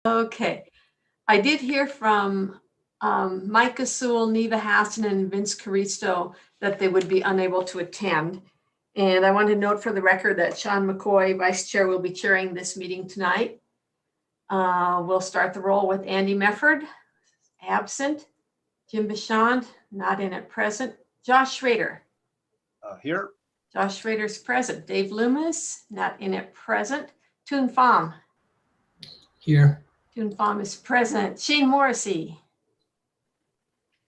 Okay. I did hear from Micah Sewell, Neva Hassan, and Vince Caristo that they would be unable to attend. And I want to note for the record that Sean McCoy, Vice Chair, will be chairing this meeting tonight. We'll start the roll with Andy Mefford, absent. Jim Bichond, not in at present. Josh Schrader. Here. Josh Schrader's present. Dave Loomis, not in at present. Toon Pham. Here. Toon Pham is present. Shane Morrissey.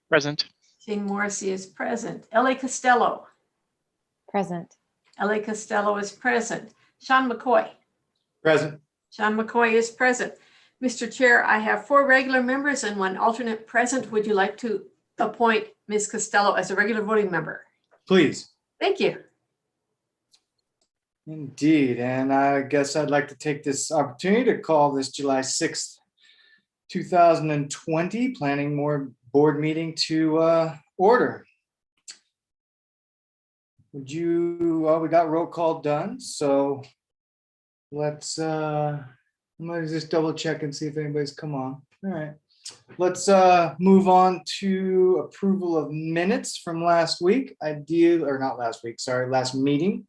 Present. Shane Morrissey is present. Ellie Costello. Present. Ellie Costello is present. Sean McCoy. Present. Sean McCoy is present. Mr. Chair, I have 4 regular members and 1 alternate present. Would you like to appoint Ms. Costello as a regular voting member? Please. Thank you. Indeed. And I guess I'd like to take this opportunity to call this July 6th, 2020 Planning Board meeting to order. Would you, well, we got roll call done, so let's, I'm gonna just double check and see if anybody's come on. All right. Let's move on to approval of minutes from last week. Ideally, or not last week, sorry, last meeting.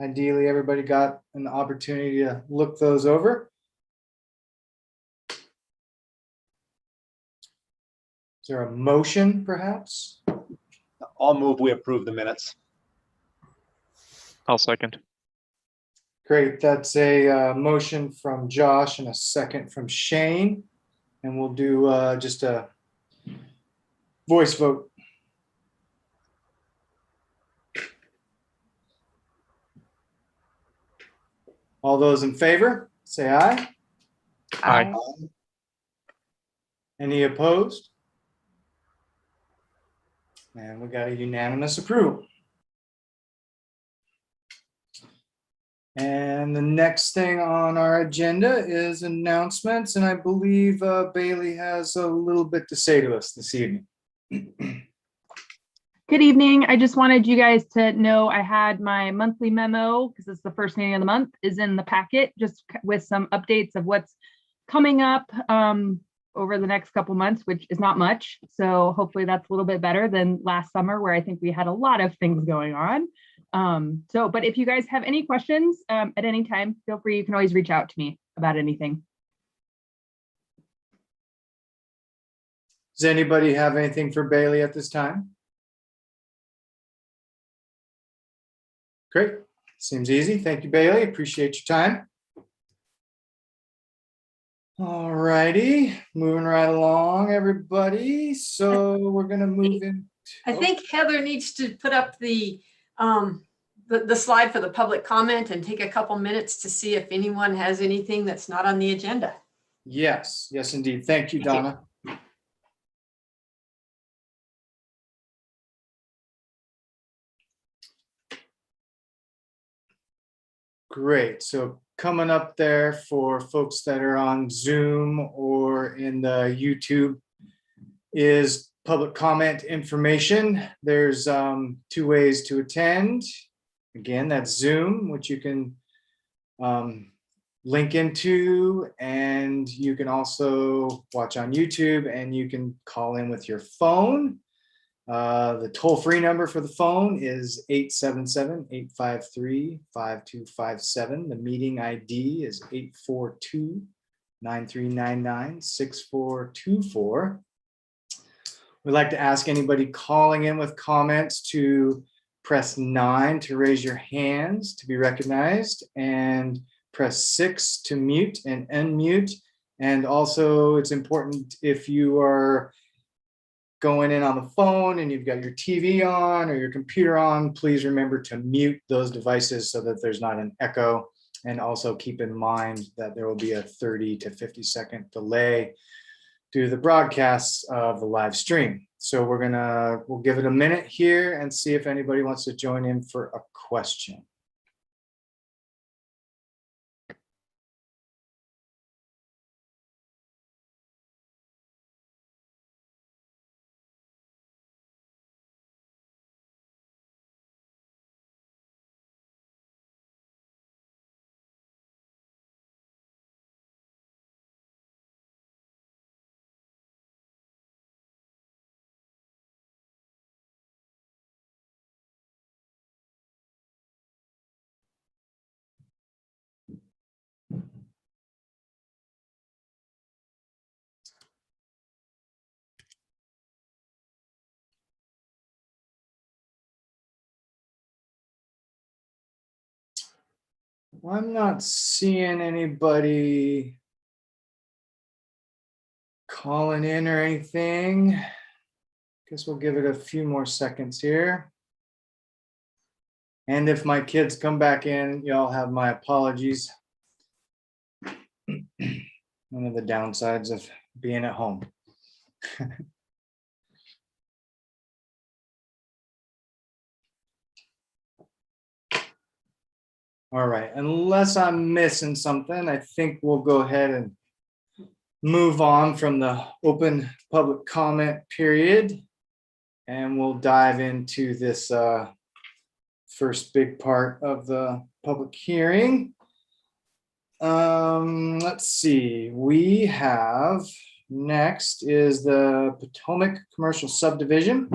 Ideally, everybody got an opportunity to look those over. Is there a motion, perhaps? I'll move we approve the minutes. I'll second. Great, that's a motion from Josh and a second from Shane. And we'll do just a voice vote. All those in favor, say aye. Aye. Any opposed? And we got a unanimous approval. And the next thing on our agenda is announcements, and I believe Bailey has a little bit to say to us this evening. Good evening. I just wanted you guys to know I had my monthly memo, because it's the first meeting of the month, is in the packet, just with some updates of what's coming up over the next couple months, which is not much. So hopefully that's a little bit better than last summer, where I think we had a lot of things going on. But if you guys have any questions at any time, feel free, you can always reach out to me about anything. Does anybody have anything for Bailey at this time? Great, seems easy. Thank you, Bailey. Appreciate your time. All righty, moving right along, everybody. So we're gonna move in. I think Heather needs to put up the slide for the public comment and take a couple minutes to see if anyone has anything that's not on the agenda. Yes, yes, indeed. Thank you, Donna. Great. So coming up there for folks that are on Zoom or in the YouTube is public comment information. There's 2 ways to attend. Again, that's Zoom, which you can link into, and you can also watch on YouTube, and you can call in with your phone. The toll-free number for the phone is 877-853-5257. The meeting ID is 842-9399-6424. We'd like to ask anybody calling in with comments to press 9 to raise your hands to be recognized, and press 6 to mute and unmute. And also, it's important, if you are going in on the phone and you've got your TV on or your computer on, please remember to mute those devices so that there's not an echo. And also keep in mind that there will be a 30 to 50-second delay due to the broadcasts of the live stream. So we'll give it a minute here and see if anybody wants to join in for a question. I'm not seeing anybody calling in or anything. Guess we'll give it a few more seconds here. And if my kids come back in, y'all have my apologies. One of the downsides of being at home. All right, unless I'm missing something, I think we'll go ahead and move on from the open public comment period. And we'll dive into this first big part of the public hearing. Let's see, we have next is the Potomac Commercial Subdivision.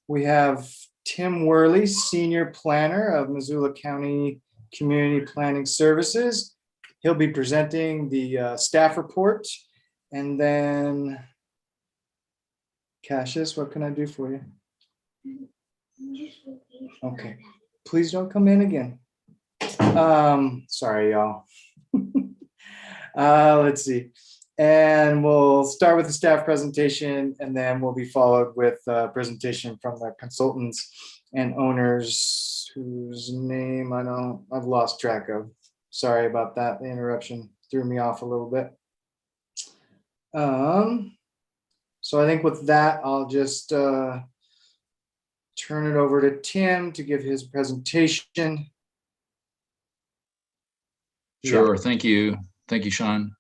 We have Tim Worley, Senior Planner of Missoula County Community Planning Services. He'll be presenting the staff report. And then Cassius, what can I do for you? Okay, please don't come in again. Sorry, y'all. Let's see. And we'll start with the staff presentation, and then we'll be followed with a presentation from the consultants and owners whose name I've lost track of. Sorry about that. The interruption threw me off a little bit. So I think with that, I'll just turn it over to Tim to give his presentation. Sure. Thank you. Thank you, Sean.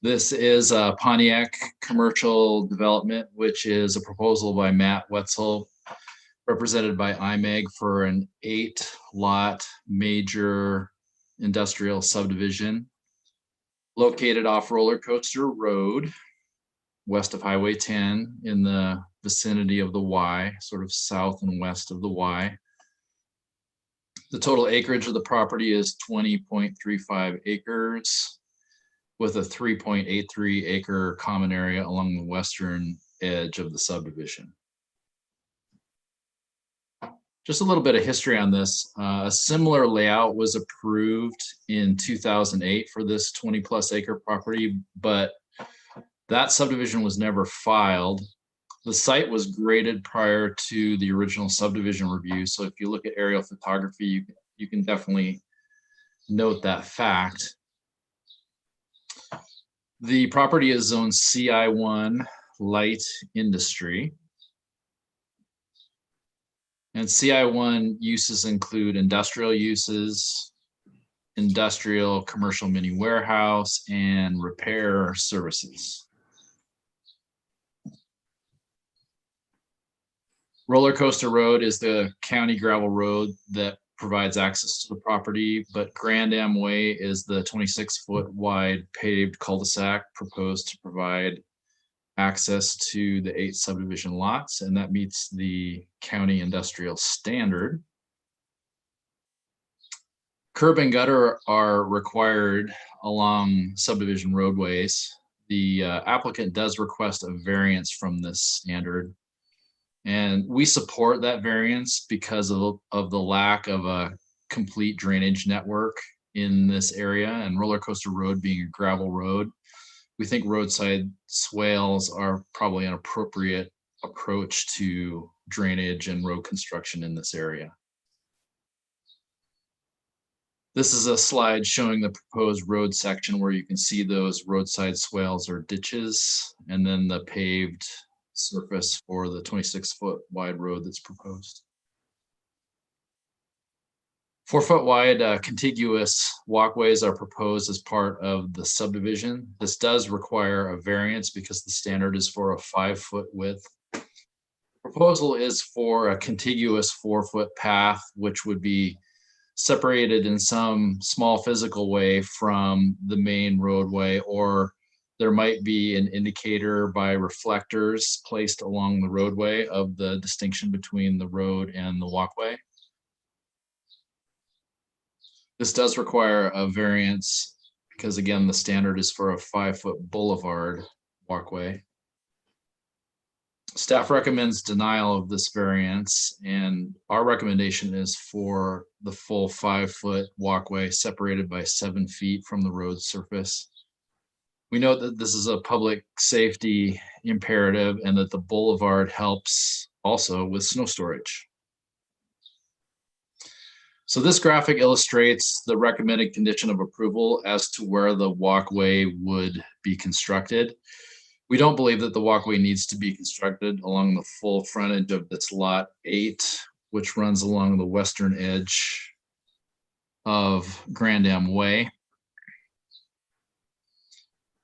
This is Pontiac Commercial Development, which is a proposal by Matt Wetzel, represented by IMEG, for an 8-lot major industrial subdivision located off Roller Coaster Road, west of Highway 10, in the vicinity of the Y, sort of south and west of the Y. The total acreage of the property is 20.35 acres, with a 3.83 acre common area along the western edge of the subdivision. Just a little bit of history on this. A similar layout was approved in 2008 for this 20+ acre property, but that subdivision was never filed. The site was graded prior to the original subdivision review. So if you look at aerial photography, you can definitely note that fact. The property is zoned CI1 light industry. And CI1 uses include industrial uses, industrial commercial mini warehouse, and repair services. Roller Coaster Road is the county gravel road that provides access to the property, but Grand Am Way is the 26-foot wide paved cul-de-sac proposed to provide access to the 8 subdivision lots, and that meets the county industrial standard. Curb and gutter are required along subdivision roadways. The applicant does request a variance from this standard, and we support that variance because of the lack of a complete drainage network in this area, and Roller Coaster Road being a gravel road, we think roadside swales are probably an appropriate approach to drainage and road construction in this area. This is a slide showing the proposed road section where you can see those roadside swales or ditches, and then the paved surface for the 26-foot wide road that's proposed. 4-foot wide contiguous walkways are proposed as part of the subdivision. This does require a variance because the standard is for a 5-foot width. Proposal is for a contiguous 4-foot path, which would be separated in some small physical way from the main roadway, or there might be an indicator by reflectors placed along the roadway of the distinction between the road and the walkway. This does require a variance because, again, the standard is for a 5-foot boulevard walkway. Staff recommends denial of this variance, and our recommendation is for the full 5-foot walkway separated by 7 feet from the road surface. We note that this is a public safety imperative and that the boulevard helps also with snow storage. So this graphic illustrates the recommended condition of approval as to where the walkway would be constructed. We don't believe that the walkway needs to be constructed along the full frontage of this lot 8, which runs along the western edge of Grand Am Way.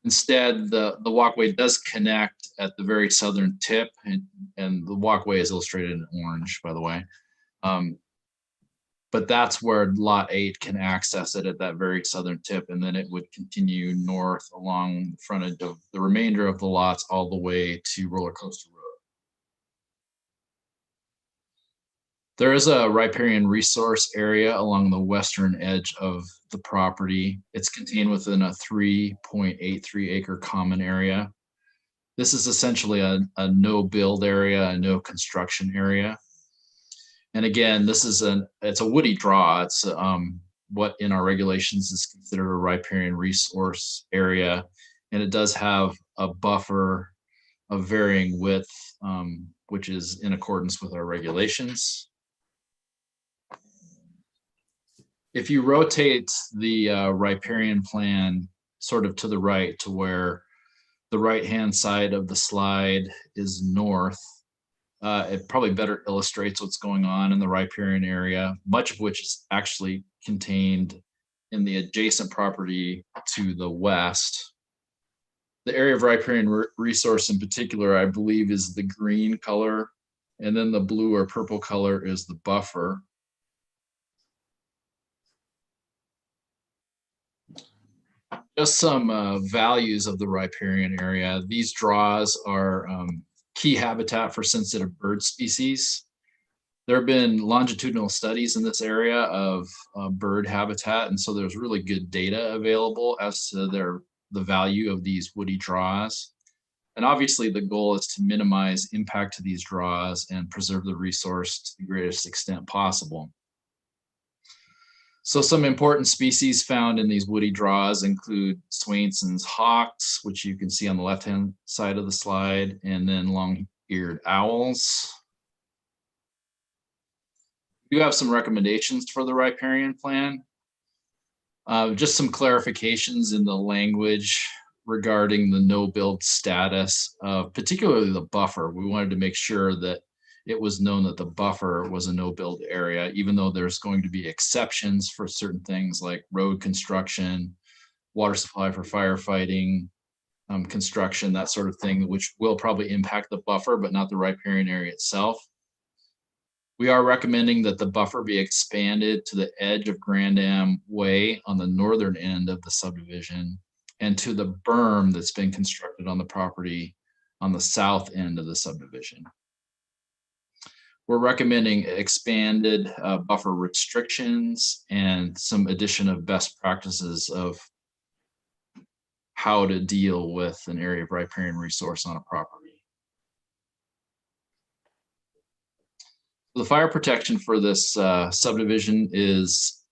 Instead, the walkway does connect at the very southern tip, and the walkway is illustrated in orange, by the way. But that's where lot 8 can access it at that very southern tip, and then it would continue north along the frontage of the remainder of the lots all the way to Roller Coaster Road. There is a riparian resource area along the western edge of the property. It's contained within a 3.83 acre common area. This is essentially a no build area, a no construction area. And again, this is it's a woody draw. It's what in our regulations is considered a riparian resource area. And it does have a buffer of varying width, which is in accordance with our regulations. If you rotate the riparian plan sort of to the right to where the right-hand side of the slide is north, it probably better illustrates what's going on in the riparian area, much of which is actually contained in the adjacent property to the west. The area of riparian resource in particular, I believe, is the green color, and then the blue or purple color is the buffer. Just some values of the riparian area. These draws are key habitat for sensitive bird species. There have been longitudinal studies in this area of bird habitat, and so there's really good data available as to the value of these woody draws. And obviously the goal is to minimize impact to these draws and preserve the resource to the greatest extent possible. So some important species found in these woody draws include Swainson's hawks, which you can see on the left-hand side of the slide, and then long-eared owls. We do have some recommendations for the riparian plan. Just some clarifications in the language regarding the no-build status of particularly the buffer. We wanted to make sure that it was known that the buffer was a no-build area, even though there's going to be exceptions for certain things like road construction, water supply for firefighting, construction, that sort of thing, which will probably impact the buffer, but not the riparian area itself. We are recommending that the buffer be expanded to the edge of Grand Am Way on the northern end of the subdivision and to the berm that's been constructed on the property on the south end of the subdivision. We're recommending expanded buffer restrictions and some addition of best practices of how to deal with an area of riparian resource on a property. The fire protection for this subdivision is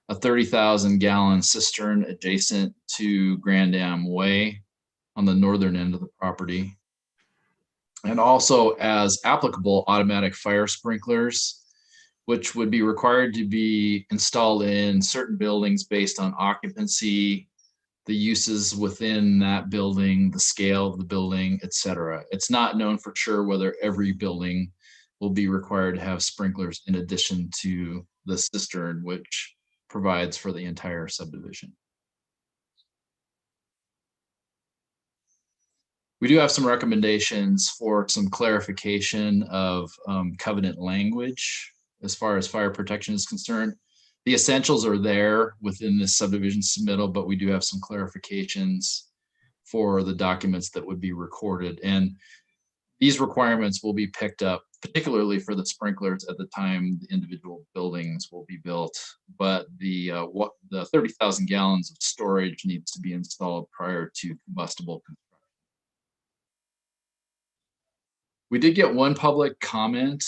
a 30,000 gallon cistern adjacent to Grand Am Way on the northern end of the property. And also, as applicable, automatic fire sprinklers, which would be required to be installed in certain buildings based on occupancy, the uses within that building, the scale of the building, etc. It's not known for sure whether every building will be required to have sprinklers in addition to the cistern, which provides for the entire subdivision. We do have some recommendations for some clarification of covenant language as far as fire protection is concerned. The essentials are there within this subdivision submittal, but we do have some clarifications for the documents that would be recorded. And these requirements will be picked up, particularly for the sprinklers at the time the individual buildings will be built. But the 30,000 gallons of storage needs to be installed prior to combustible construction. We did get one public comment.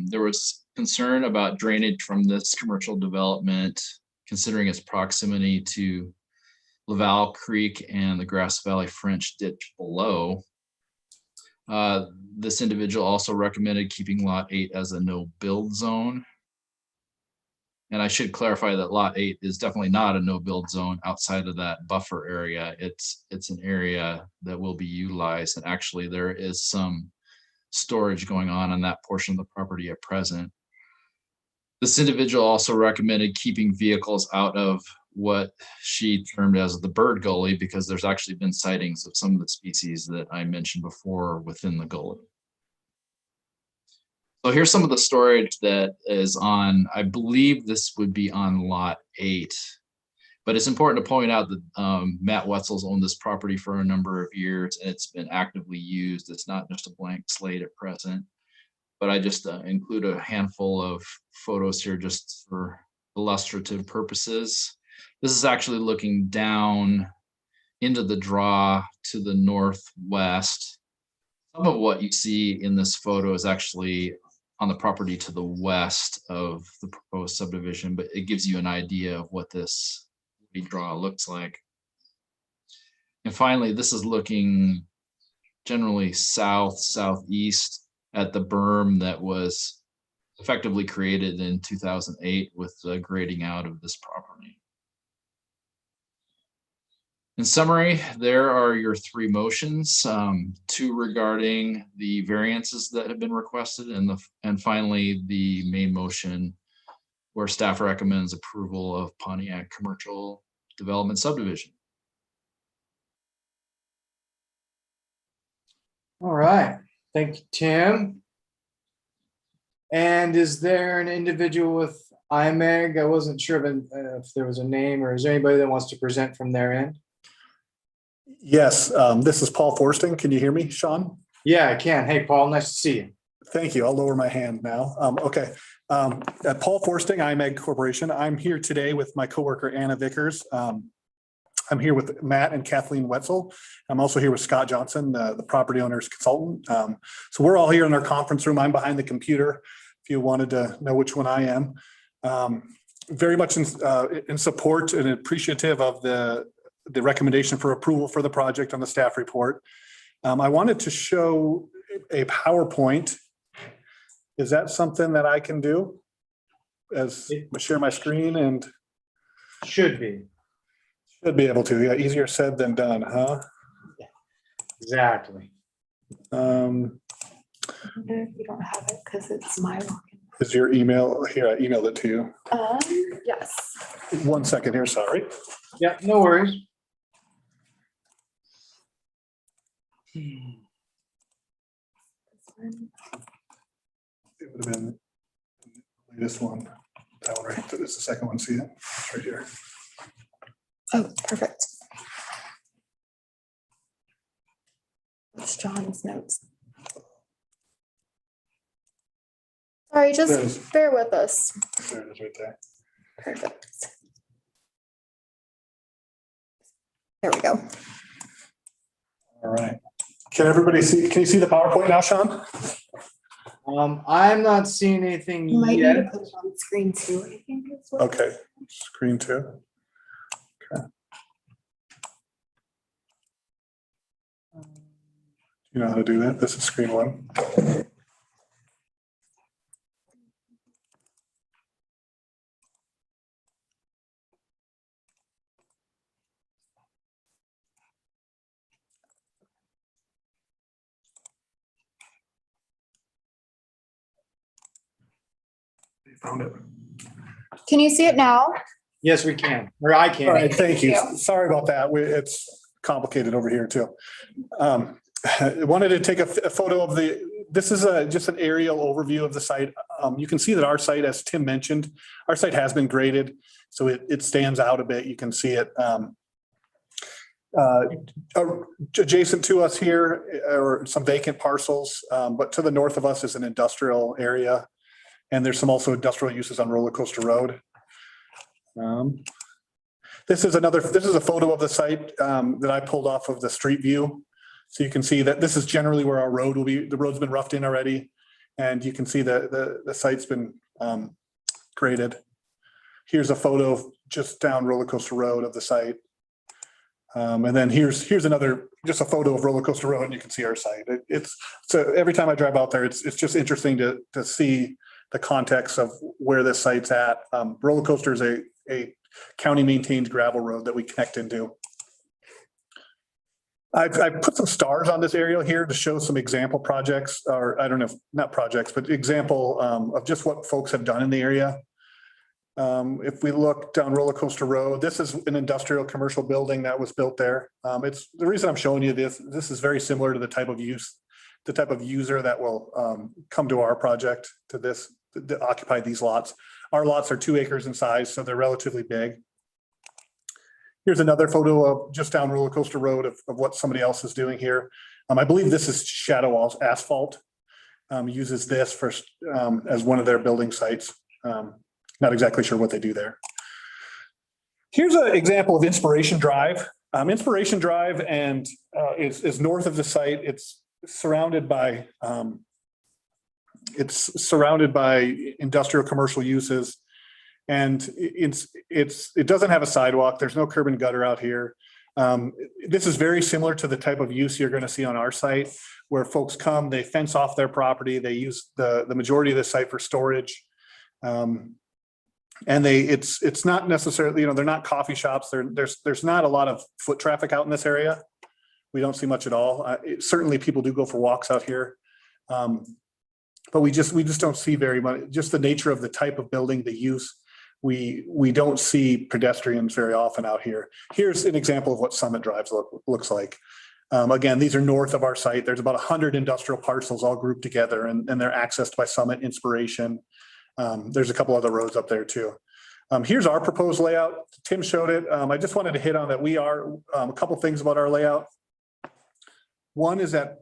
There was concern about drainage from this commercial development, considering its proximity to Laval Creek and the Grass Valley French Ditch below. This individual also recommended keeping Lot 8 as a no-build zone. And I should clarify that Lot 8 is definitely not a no-build zone outside of that buffer area. It's an area that will be utilized, and actually there is some storage going on that portion of the property at present. This individual also recommended keeping vehicles out of what she termed as the bird gully, because there's actually been sightings of some of the species that I mentioned before within the gully. So here's some of the storage that is on, I believe this would be on Lot 8. But it's important to point out that Matt Wetzel's owned this property for a number of years, and it's been actively used. It's not just a blank slate at present. But I just include a handful of photos here just for illustrative purposes. This is actually looking down into the draw to the northwest. Some of what you see in this photo is actually on the property to the west of the proposed subdivision, but it gives you an idea of what this draw looks like. And finally, this is looking generally southeast at the berm that was effectively created in 2008 with the grading out of this property. In summary, there are your three motions, two regarding the variances that have been requested, and finally the main motion where staff recommends approval of Pontiac Commercial Development Subdivision. All right, thank you, Tim. And is there an individual with IMEG? I wasn't sure if there was a name, or is there anybody that wants to present from their end? Yes, this is Paul Forsting. Can you hear me, Sean? Yeah, I can. Hey, Paul, nice to see you. Thank you. I'll lower my hand now. Okay. Paul Forsting, IMEG Corporation. I'm here today with my coworker, Anna Vickers. I'm here with Matt and Kathleen Wetzel. I'm also here with Scott Johnson, the property owner's consultant. So we're all here in our conference room. I'm behind the computer, if you wanted to know which one I am. Very much in support and appreciative of the recommendation for approval for the project on the staff report. I wanted to show a PowerPoint. Is that something that I can do? As share my screen and Should be. should be able to. Yeah, easier said than done, huh? Exactly. Um, I wonder if you don't have it because it's my login. is your email here? I emailed it to you. Yes. 1 second here, sorry. Yeah, no worries. It would have been this one. That one right. This is the second one. See it? It's right here. Oh, perfect. It's John's notes. Sorry, There it is. just bear with us. There it is right there. Perfect. There we go. All right. Can everybody see? Can you see the PowerPoint now, Sean? I'm not seeing anything You might need yet. to put it on screen too, I think is what. Okay. Screen two. Okay. You know how to do that? This is screen one. You found it. Can you see it now? Yes, we can, or I All can. right, thank you. Thank you. Sorry about that. It's complicated over here too. I wanted to take a photo of this is just an aerial overview of the site. You can see that our site, as Tim mentioned, our site has been graded, so it stands out a bit. You can see it. Adjacent to us here are some vacant parcels, but to the north of us is an industrial area. And there's some also industrial uses on Roller Coaster Road. This is a photo of the site that I pulled off of the street view. So you can see that this is generally where our road will be. The road's been roughed in already. And you can see the site's been graded. Here's a photo of just down Roller Coaster Road of the site. And then here's another, just a photo of Roller Coaster Road, and you can see our site. So every time I drive out there, it's just interesting to see the context of where this site's at. Roller Coaster is a county maintained gravel road that we connect into. I've put some stars on this aerial here to show some example projects, or I don't know, not projects, but example of just what folks have done in the area. If we look down Roller Coaster Road, this is an industrial commercial building that was built there. It's the reason I'm showing you this. This is very similar to the type of user that will come to our project to occupy these lots. Our lots are 2 acres in size, so they're relatively big. Here's another photo of just down Roller Coaster Road of what somebody else is doing here. I believe this is Shadow Asphalt. Uses this for as one of their building sites. Not exactly sure what they do there. Here's an example of Inspiration Drive. Inspiration Drive and is north of the site. It's surrounded by industrial commercial uses. And it doesn't have a sidewalk. There's no curb and gutter out here. This is very similar to the type of use you're going to see on our site, where folks come, they fence off their property, they use the majority of the site for storage. And it's not necessarily, they're not coffee shops. There's not a lot of foot traffic out in this area. We don't see much at all. Certainly people do go for walks out here. But we just don't see very much, just the nature of the type of building, the use. We don't see pedestrians very often out here. Here's an example of what Summit Drive looks like. Again, these are north of our site. There's about 100 industrial parcels all grouped together, and they're accessed by Summit, Inspiration. There's a couple other roads up there too. Here's our proposed layout. Tim showed it. I just wanted to hit on that. We are a couple things about our layout. One is that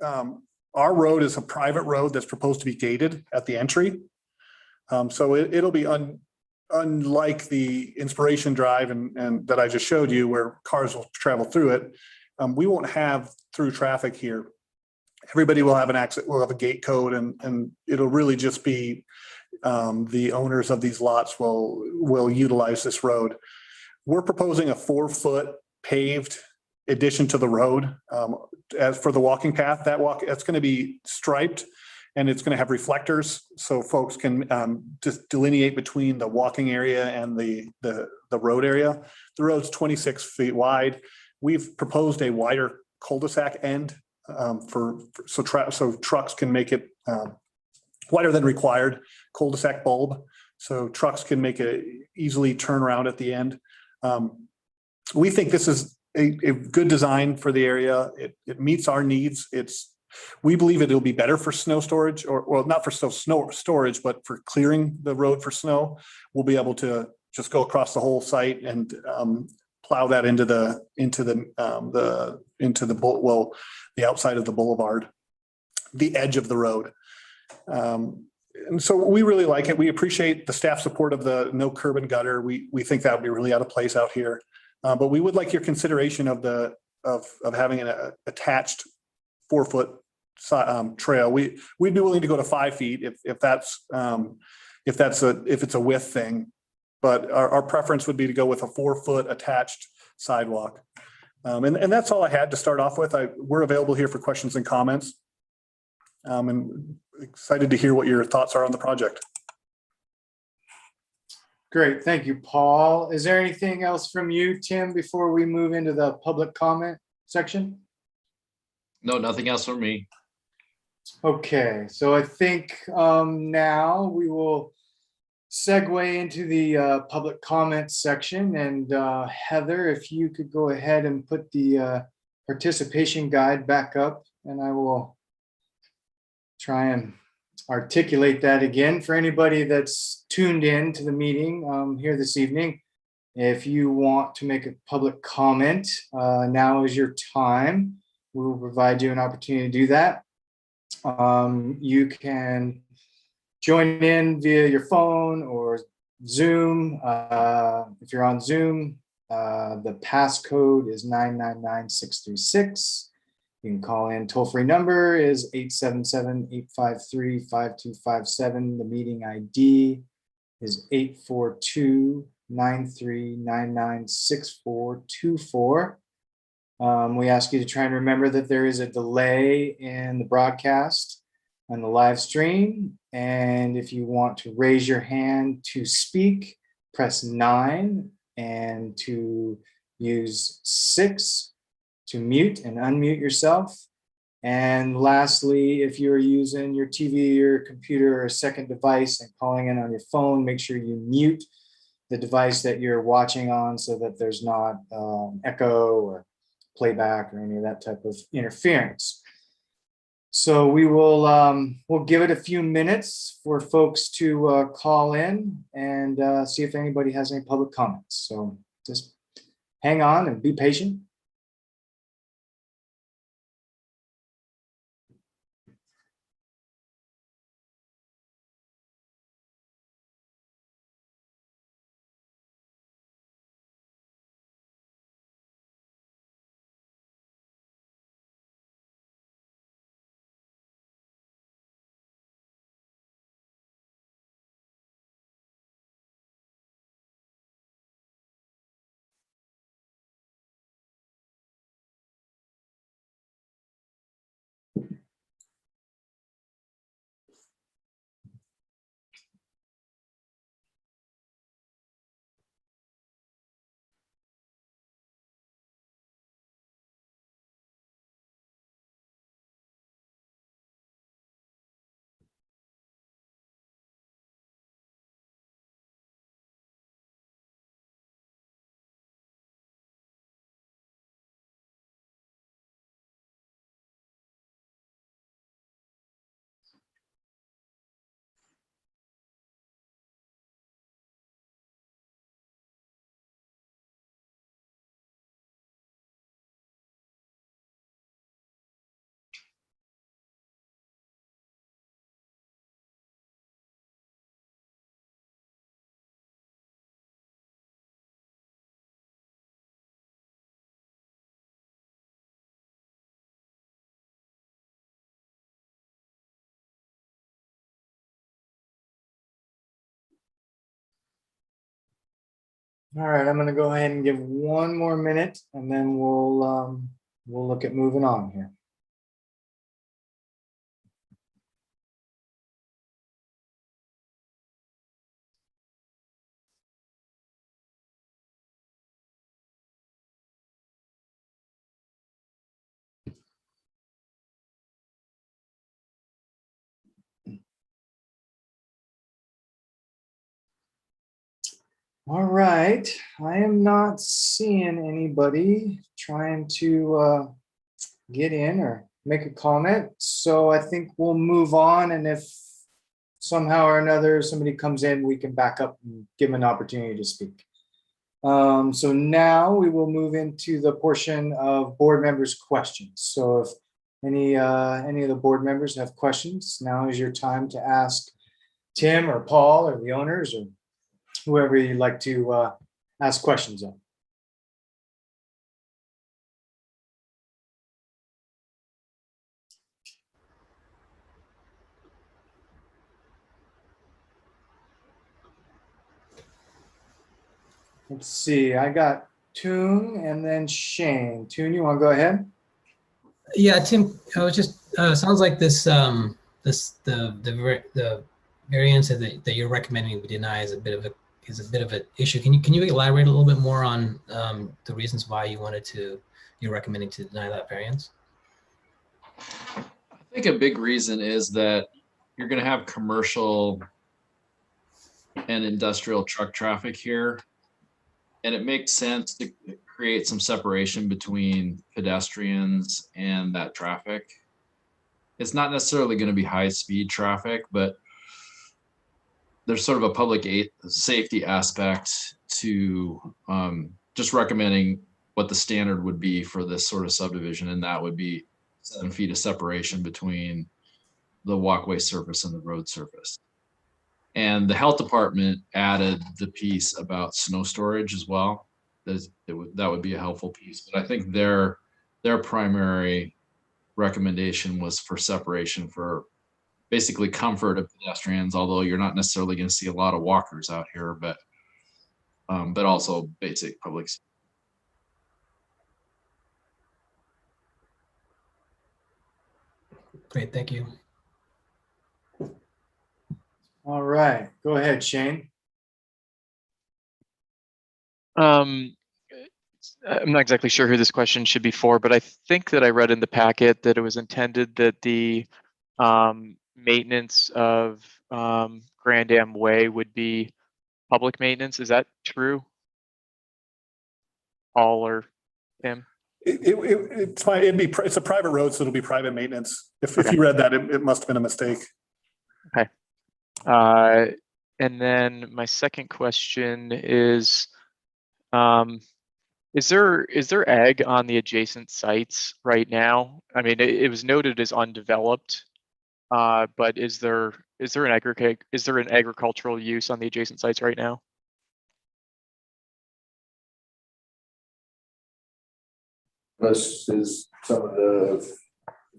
our road is a private road that's proposed to be gated at the entry. So it'll be unlike the Inspiration Drive and that I just showed you, where cars will travel through it. We won't have through traffic here. Everybody will have an exit. We'll have a gate code, and it'll really just be the owners of these lots will utilize this road. We're proposing a 4-foot paved addition to the road. As for the walking path, that's going to be striped, and it's going to have reflectors, so folks can just delineate between the walking area and the road area. The road's 26 feet wide. We've proposed a wider cul-de-sac end so trucks can make it wider than required cul-de-sac bulb, so trucks can make it easily turn around at the end. We think this is a good design for the area. It meets our needs. We believe it'll be better for snow storage, or well, not for snow storage, but for clearing the road for snow. We'll be able to just go across the whole site and plow that into the outside of the boulevard, the edge of the road. And so we really like it. We appreciate the staff support of the no curb and gutter. We think that would be really out of place out here. But we would like your consideration of having an attached 4-foot trail. We'd be willing to go to 5 feet if it's a width thing. But our preference would be to go with a 4-foot attached sidewalk. And that's all I had to start off with. We're available here for questions and comments. And excited to hear what your thoughts are on the project. Great, thank you, Paul. Is there anything else from you, Tim, before we move into the public comment section? No, nothing else from me. Okay, so I think now we will segue into the public comment section. And Heather, if you could go ahead and put the participation guide back up, and I will try and articulate that again for anybody that's tuned in to the meeting here this evening. If you want to make a public comment, now is your time. We will provide you an opportunity to do that. You can join in via your phone or Zoom. If you're on Zoom, the passcode is 999636. You can call in. Toll-free number is 877-853-5257. The meeting ID is 842-9399-6424. We ask you to try and remember that there is a delay in the broadcast and the live stream. And if you want to raise your hand to speak, press 9, and to use 6 to mute and unmute yourself. And lastly, if you're using your TV or computer or a second device and calling in on your phone, make sure you mute the device that you're watching on so that there's not echo or playback or any of that type of interference. So we will we'll give it a few minutes for folks to call in and see if anybody has any public comments. So just hang on and be patient. All right, I'm going to go ahead and give one more minute, and then we'll look at moving on here. All right, I am not seeing anybody trying to get in or make a comment, so I think we'll move on, and if somehow or another somebody comes in, we can back up and give them an opportunity to speak. So now we will move into the portion of board members' questions. So if any of the board members have questions, now is your time to ask Tim or Paul or the owners or whoever you'd like to ask questions of. Let's see, I got Toon and then Shane. Toon, you want to go ahead? Yeah, Tim, I was just, sounds like this, the variance that you're recommending we deny is a bit of an issue. Can you elaborate a little bit more on the reasons why you're recommending to deny that variance? I think a big reason is that you're going to have commercial and industrial truck traffic here. And it makes sense to create some separation between pedestrians and that traffic. It's not necessarily going to be high-speed traffic, but there's sort of a public safety aspect to just recommending what the standard would be for this sort of subdivision, and that would be 7 feet of separation between the walkway surface and the road surface. And the health department added the piece about snow storage as well. That would be a helpful piece. But I think their primary recommendation was for separation for basically comfort of pedestrians, although you're not necessarily going to see a lot of walkers out here, but also basic public. Great, thank you. All right, go ahead, Shane. I'm not exactly sure who this question should be for, but I think that I read in the packet that it was intended that the maintenance of Grand Am Way would be public maintenance. Is that true? Paul or Tim? It's fine. It's a private road, so it'll be private maintenance. If you read that, it must have been a mistake. Okay. And then my second question is there ag on the adjacent sites right now? I mean, it was noted as undeveloped, but is there an agricultural use on the adjacent sites right now? This is some of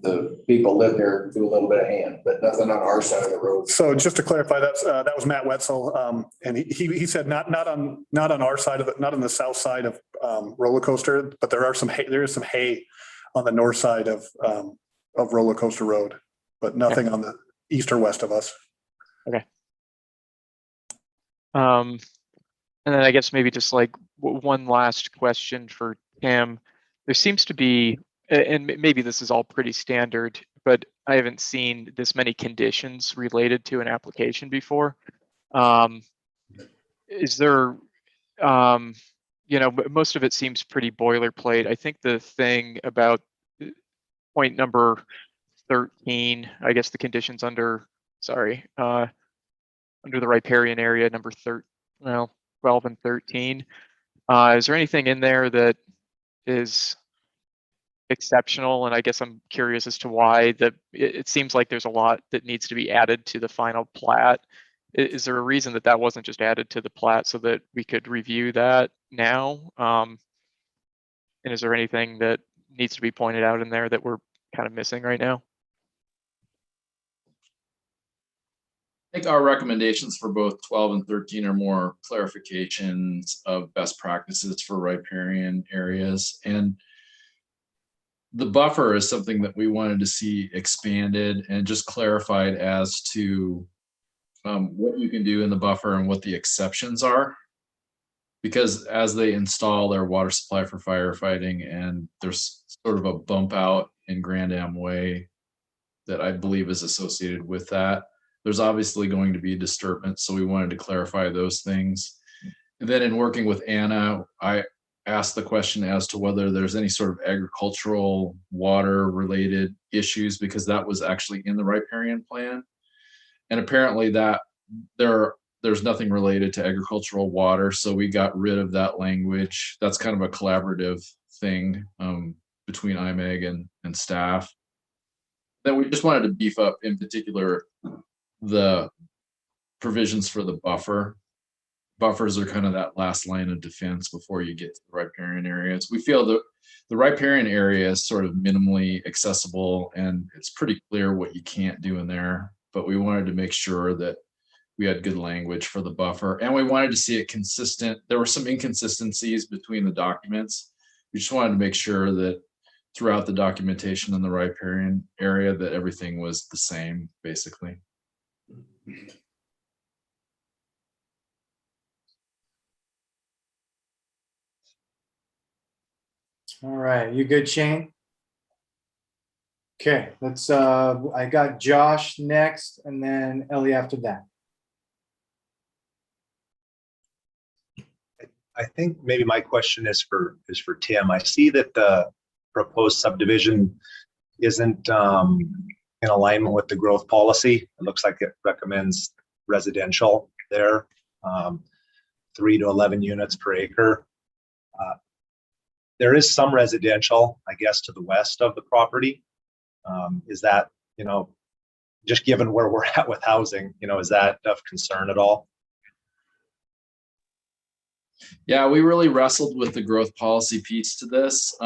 the people live there do a little bit of hand, but nothing on our side of the road. So just to clarify, that was Matt Wetzel. And he said not on our side of it, not on the south side of Roller Coaster, but there is some hay on the north side of Roller Coaster Road, but nothing on the east or west of us. Okay. And then I guess maybe just like one last question for Tim. There seems to be, and maybe this is all pretty standard, but I haven't seen this many conditions related to an application before. Is there, most of it seems pretty boilerplate. I think the thing about point number 13, I guess the conditions under the riparian area, number 12 and 13. Is there anything in there that is exceptional? And I guess I'm curious as to why it seems like there's a lot that needs to be added to the final plat. Is there a reason that wasn't just added to the plat so that we could review that now? And is there anything that needs to be pointed out in there that we're kind of missing right now? I think our recommendations for both 12 and 13 are more clarifications of best practices for riparian areas. And the buffer is something that we wanted to see expanded and just clarified as to what you can do in the buffer and what the exceptions are. Because as they install their water supply for firefighting, and there's sort of a bump out in Grand Am Way that I believe is associated with that. There's obviously going to be disturbance, so we wanted to clarify those things. And then in working with Anna, I asked the question as to whether there's any sort of agricultural water related issues, because that was actually in the riparian plan. And apparently that there's nothing related to agricultural water, so we got rid of that language. That's kind of a collaborative thing between IMEG and staff. Then we just wanted to beef up, in particular, the provisions for the buffer. Buffers are kind of that last line of defense before you get to the riparian areas. We feel that the riparian area is sort of minimally accessible, and it's pretty clear what you can't do in there, but we wanted to make sure that we had good language for the buffer, and we wanted to see it consistent. There were some inconsistencies between the documents. We just wanted to make sure that throughout the documentation in the riparian area that everything was the same, basically. All right, you good, Shane? Okay, let's, I got Josh next and then Ellie after that. I think maybe my question is for Tim. I see that the proposed subdivision isn't in alignment with the growth policy. It looks like it recommends residential there, 3 to 11 units per acre. There is some residential, I guess, to the west of the property. Is that, just given where we're at with housing, is that of concern at all? Yeah, we really wrestled with the growth policy piece to this.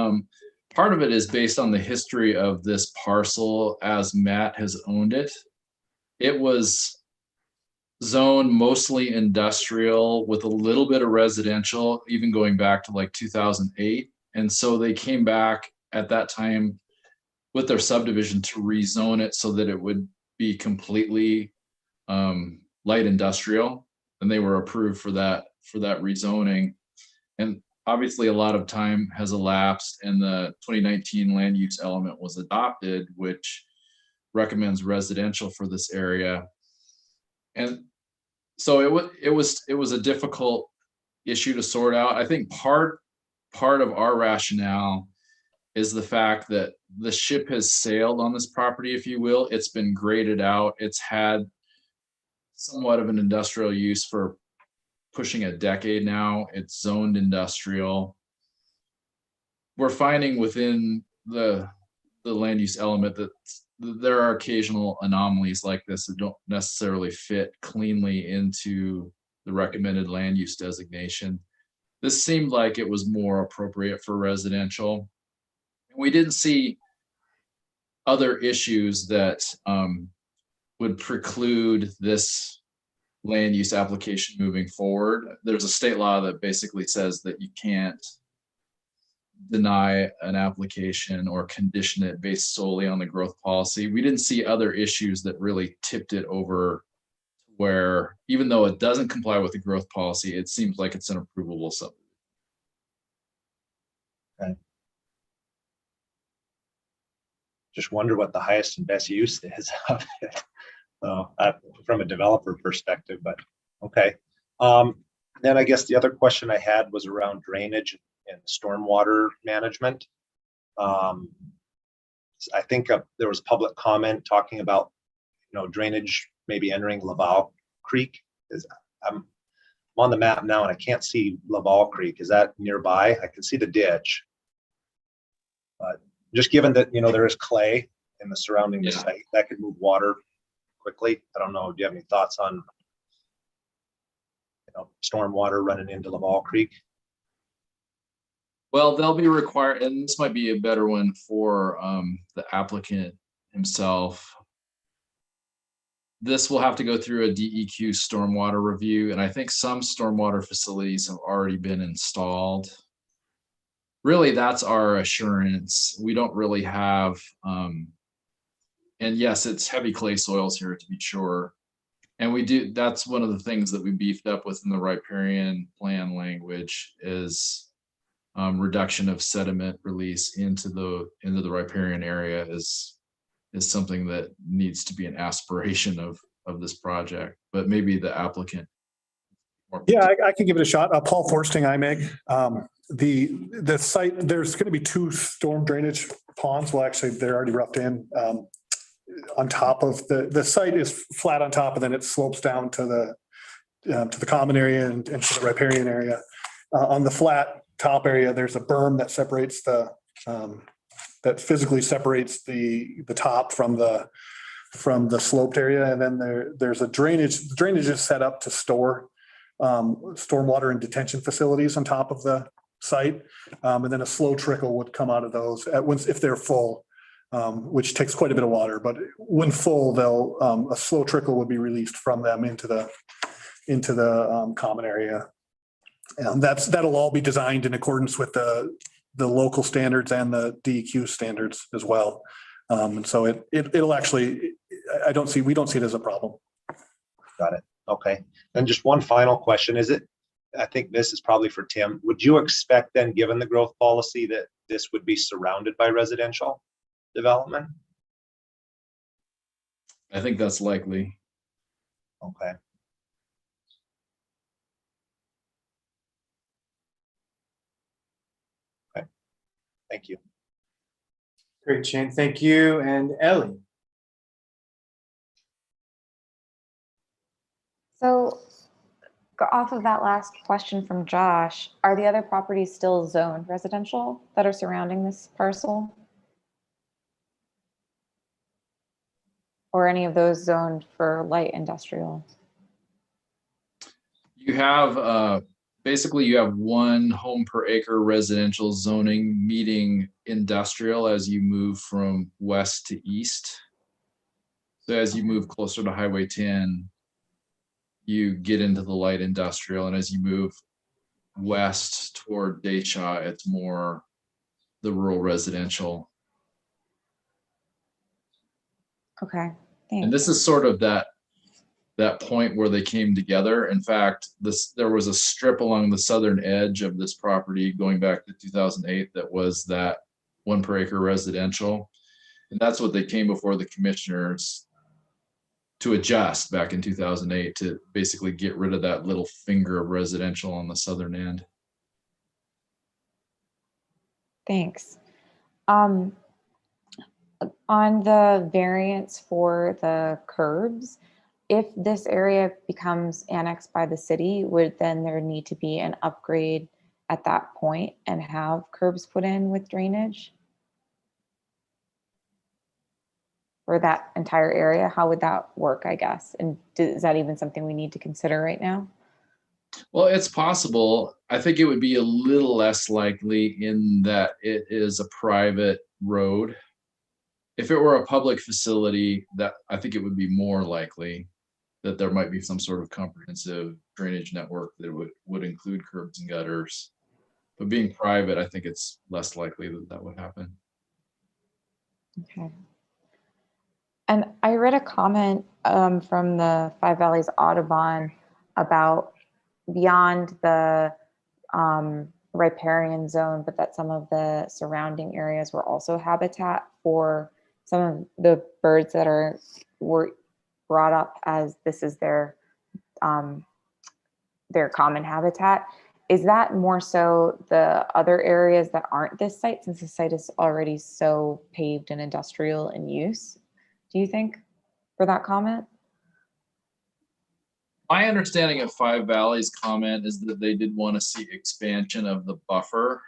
part of it is based on the history of this parcel as Matt has owned it. It was zoned mostly industrial with a little bit of residential, even going back to like 2008. And so they came back at that time with their subdivision to rezone it so that it would be completely light industrial. And they were approved for that rezoning. And obviously a lot of time has elapsed and the 2019 land use element was adopted, which recommends residential for this area. And so it was a difficult issue to sort out. I think part of our rationale is the fact that the ship has sailed on this property, if you will. It's been graded out. It's had somewhat of an industrial use for pushing a decade now. It's zoned industrial. We're finding within the land use element that there are occasional anomalies like this that don't necessarily fit cleanly into the recommended land use designation. This seemed like it was more appropriate for residential. We didn't see other issues that would preclude this land use application moving forward. There's a state law that basically says that you can't deny an application or condition it based solely on the growth policy. We didn't see other issues that really tipped it over where, even though it doesn't comply with the growth policy, it seems like it's an approvable subdivision. Okay. Just wonder what the highest and best use is of it. From a developer perspective, but okay. Then I guess the other question I had was around drainage and stormwater management. I think there was public comment talking about, drainage maybe entering Laval Creek. I'm on the map now and I can't see Laval Creek. Is that nearby? I can see the ditch. But just given that, there is clay in the surrounding site, that could move water quickly. I don't know. Do you have any thoughts on, storm water running into Laval Creek? Well, they'll be required, and this might be a better one for the applicant himself. This will have to go through a DEQ stormwater review, and I think some stormwater facilities have already been installed. Really, that's our assurance. We don't really have, and yes, it's heavy clay soils here to be sure. And we do, that's one of the things that we beefed up with in the riparian plan language is reduction of sediment release into the riparian area is something that needs to be an aspiration of this project, but maybe the applicant. Yeah, I can give it a shot. Paul Forsting, IMEG. The site, there's going to be 2 storm drainage ponds. Well, actually, they're already roughed in. On top of the site is flat on top, and then it slopes down to the common area and to the riparian area. On the flat top area, there's a berm that separates that physically separates the top from the sloped area, and then there's a drainage. The drainage is set up to store stormwater and detention facilities on top of the site, and then a slow trickle would come out of those if they're full, which takes quite a bit of water. But when full, a slow trickle would be released from them into the common area. And that'll all be designed in accordance with the local standards and the DEQ standards as well. And so it'll actually, we don't see it as a problem. Got it. Okay. Then just one final question. I think this is probably for Tim. Would you expect then, given the growth policy, that this would be surrounded by residential development? I think that's likely. Okay. Okay. Thank you. Great, Shane. Thank you. And Ellie. So off of that last question from Josh, are the other properties still zoned residential that are surrounding this parcel? Or any of those zoned for light industrial? You have basically you have one home per acre residential zoning meeting industrial as you move from west to east. So as you move closer to Highway 10, you get into the light industrial, and as you move west toward Dayshaw, it's more the rural residential. Okay, And thanks. this is sort of that point where they came together. In fact, there was a strip along the southern edge of this property going back to 2008 that was that 1 per acre residential. And that's what they came before the commissioners to adjust back in 2008 to basically get rid of that little finger of residential on the southern end. Thanks. On the variance for the curbs, if this area becomes annexed by the city, would then there need to be an upgrade at that point and have curbs put in with drainage? For that entire area, how would that work, I guess? And is that even something we need to consider right now? Well, it's possible. I think it would be a little less likely in that it is a private road. If it were a public facility, that I think it would be more likely that there might be some sort of comprehensive drainage network that would include curbs and gutters. But being private, I think it's less likely that that would happen. Okay. And I read a comment from the Five Valleys Audubon about beyond the riparian zone, but that some of the surrounding areas were also habitat for some of the birds that were brought up as this is their common habitat. Is that more so the other areas that aren't this site, since the site is already so paved and industrial in use? Do you think, for that comment? My understanding of Five Valleys comment is that they did want to see expansion of the buffer,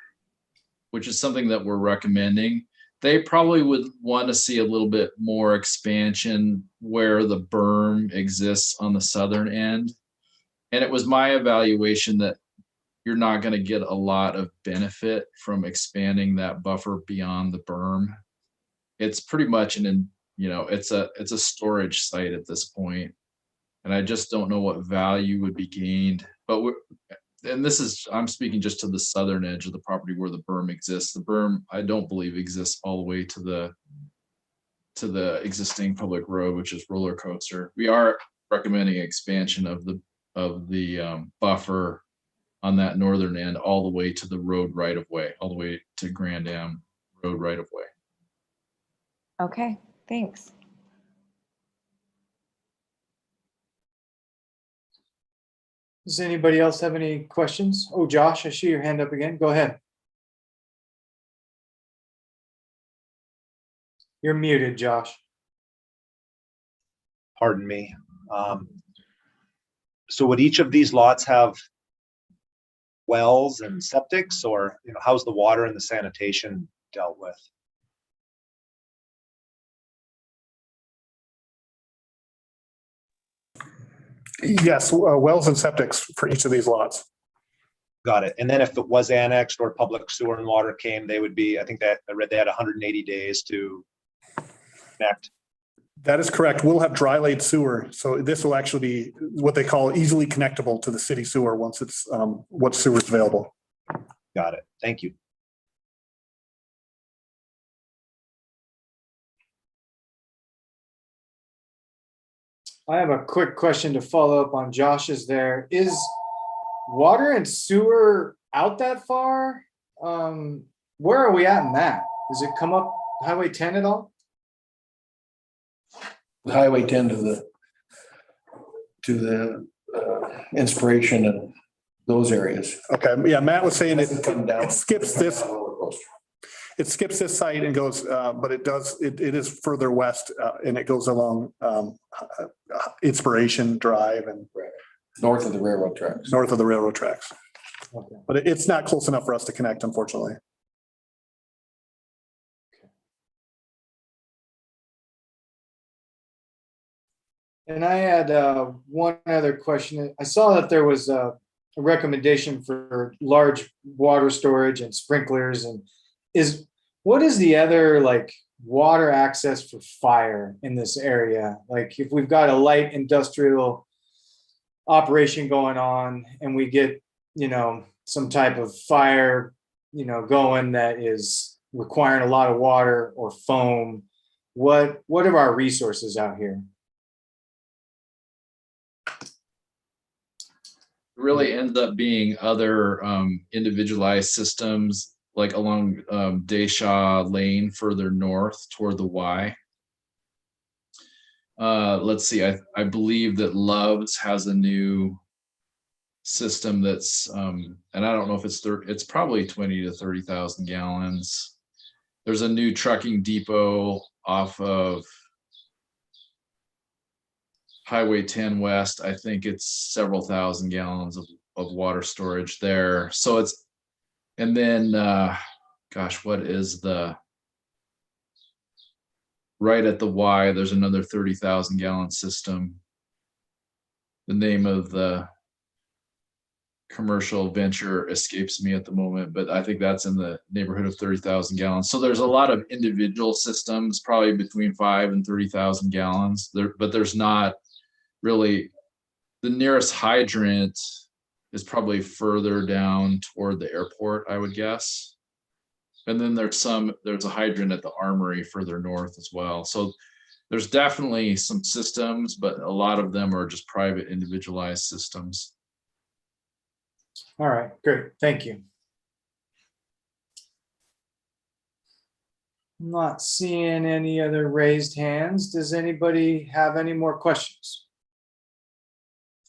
which is something that we're recommending. They probably would want to see a little bit more expansion where the berm exists on the southern end. And it was my evaluation that you're not going to get a lot of benefit from expanding that buffer beyond the berm. It's pretty much it's a storage site at this point. And I just don't know what value would be gained. But I'm speaking just to the southern edge of the property where the berm exists. The berm, I don't believe, exists all the way to the existing public road, which is Roller Coaster. We are recommending expansion of the buffer on that northern end all the way to the road right of way, all the way to Grand Am Road right of way. Okay, thanks. Does anybody else have any questions? Oh, Josh, I see your hand up again. Go ahead. You're muted, Josh. Pardon me. So would each of these lots have wells and septics, or how's the water and the sanitation dealt with? Yes, wells and septics for each of these lots. Got it. And then if it was annexed or public sewer and water came, they would be, I think that I read they had 180 days to connect. That is correct. We'll have dry laid sewer. So this will actually be what they call easily connectable to the city sewer once sewer is available. Got it. Thank you. I have a quick question to follow up on Josh's there. Is water and sewer out that far? Where are we at in that? Does it come up Highway 10 at all? Highway 10 to the Inspiration and those areas. Okay, yeah, Matt was saying Doesn't come down. it skips this. Roller coaster. It skips this site and goes, but it is further west and it goes along Inspiration Drive and North of the railroad tracks. north of the railroad tracks. Okay. But it's not close enough for us to connect, unfortunately. And I had one other question. I saw that there was a recommendation for large water storage and sprinklers, and what is the other like water access for fire in this area? Like if we've got a light industrial operation going on and we get, some type of fire, going that is requiring a lot of water or foam, what are our resources out here? Really ends up being other individualized systems like along Dayshaw Lane further north toward the Y. Let's see, I believe that Love's has a new system that's, and I don't know if it's probably 20 to 30,000 gallons. There's a new trucking depot off of Highway 10 West. I think it's several thousand gallons of water storage there. So and then, gosh, what is right at the Y, there's another 30,000 gallon system. The name of the commercial venture escapes me at the moment, but I think that's in the neighborhood of 30,000 gallons. So there's a lot of individual systems, probably between 5 and 30,000 gallons there, but there's not really. The nearest hydrant is probably further down toward the airport, I would guess. And then there's a hydrant at the armory further north as well. So there's definitely some systems, but a lot of them are just private individualized systems. All right, great, thank you. I'm not seeing any other raised hands. Does anybody have any more questions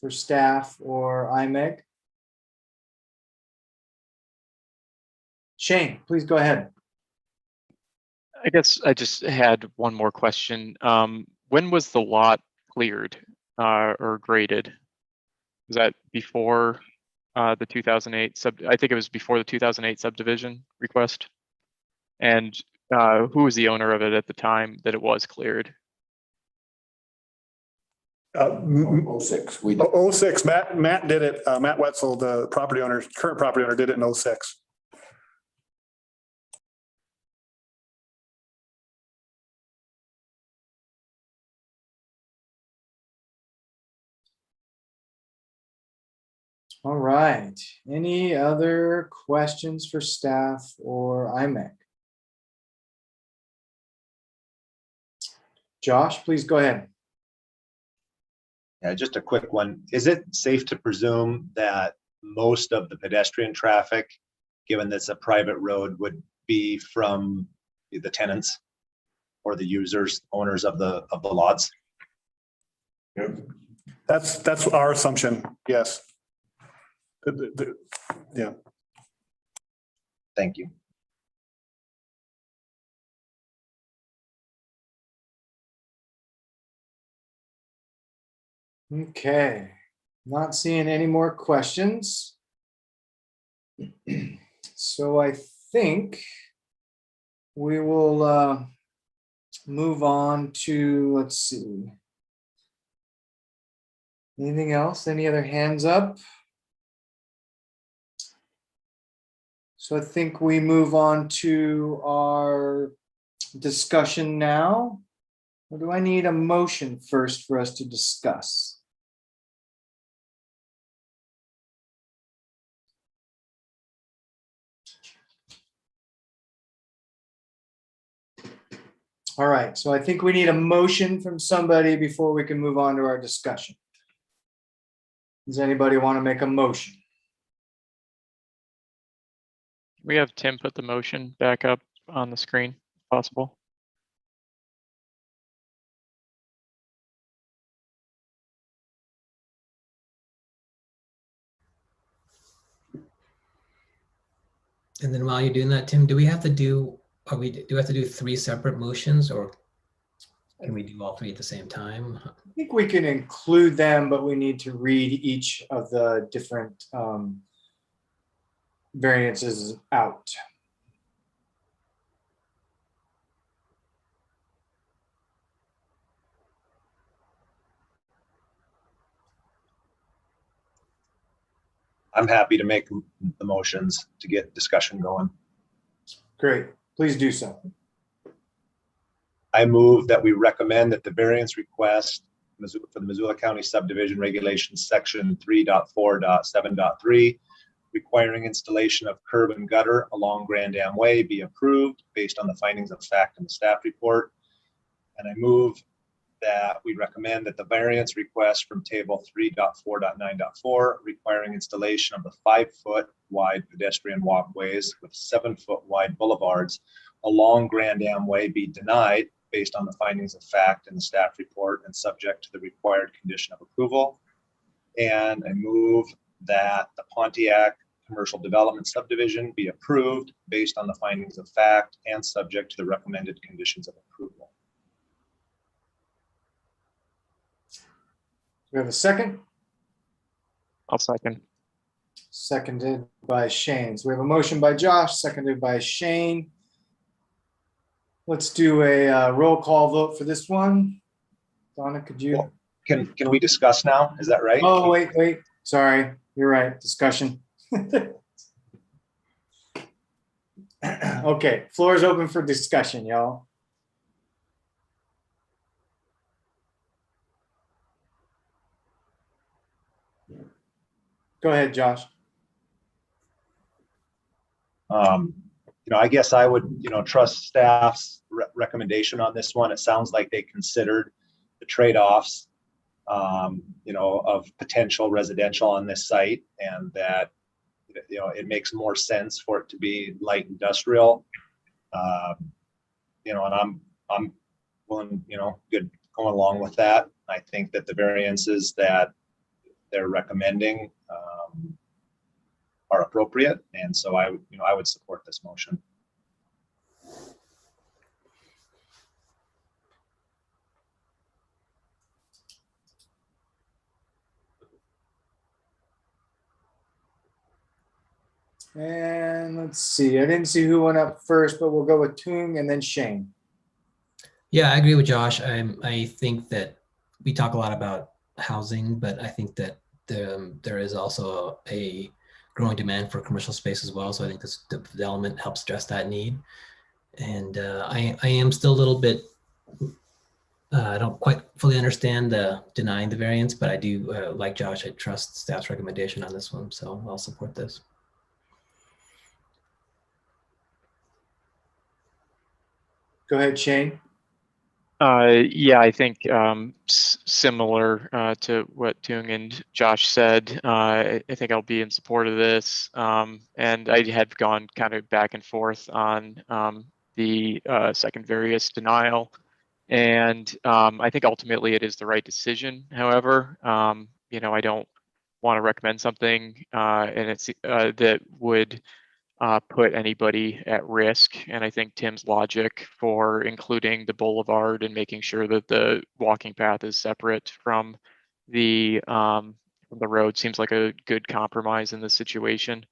for staff or IMEG? Shane, please go ahead. I guess I just had one more question. When was the lot cleared or graded? Was that before the 2008 I think it was before the 2008 subdivision request? And who was the owner of it at the time that it was cleared? 06. We 06, Matt did it. Matt Wetzel, the current property owner, did it in 06. All right, any other questions for staff or IMEG? Josh, please go ahead. Yeah, just a quick one. Is it safe to presume that most of the pedestrian traffic, given that it's a private road, would be from the tenants or the users, owners of the lots? That's our assumption, yes. Yeah. Thank you. Okay, not seeing any more questions. So I think we will move on to, let's see. Anything else? Any other hands up? So I think we move on to our discussion now. Or do I need a motion first for us to discuss? All right, so I think we need a motion from somebody before we can move on to our discussion. Does anybody want to make a motion? We have Tim put the motion back up on the screen, if possible. And then while you're doing that, Tim, do we have to do 3 separate motions, or can we do all 3 at the same time? I think we can include them, but we need to read each of the different variances out. I'm happy to make the motions to get discussion going. Great, please do so. I move that we recommend that the variance request for the Missoula County subdivision regulations section 3.4.7.3 requiring installation of curb and gutter along Grand Dam Way be approved based on the findings of fact in the staff report. And I move that we recommend that the variance request from table 3.4.9.4 requiring installation of the 5-foot wide pedestrian walkways with 7-foot wide boulevards along Grand Dam Way be denied based on the findings of fact in the staff report and subject to the required condition of approval. And I move that the Pontiac Commercial Development Subdivision be approved based on the findings of fact and subject to the recommended conditions of approval. We have a second, I'll second. seconded by Shane. So we have a motion by Josh, seconded by Shane. Let's do a roll call vote for this one. Donna, could you? Can we discuss now? Is that right? Oh, wait, sorry. You're right. Discussion. Okay, floor is open for discussion, y'all. Go ahead, Josh. I guess I would, trust staff's recommendation on this one. It sounds like they considered the trade-offs, of potential residential on this site, and that, it makes more sense for it to be light industrial. And I'm willing, good going along with that. I think that the variances that they're recommending are appropriate, and so I would support this motion. And let's see, I didn't see who went up first, but we'll go with Tung and then Shane. Yeah, I agree with Josh. I think that we talk a lot about housing, but I think that there is also a growing demand for commercial space as well. So I think this development helps address that need. And I am still a little bit, I don't quite fully understand denying the variance, but I do, like Josh, I trust staff's recommendation on this one. So I'll support this. Go ahead, Shane. Yeah, I think similar to what Tung and Josh said. I think I'll be in support of this. And I had gone kind of back and forth on the second various denial. And I think ultimately it is the right decision. However, I don't want to recommend something and it's that would put anybody at risk. And I think Tim's logic for including the boulevard and making sure that the walking path is separate from the road seems like a good compromise in this situation.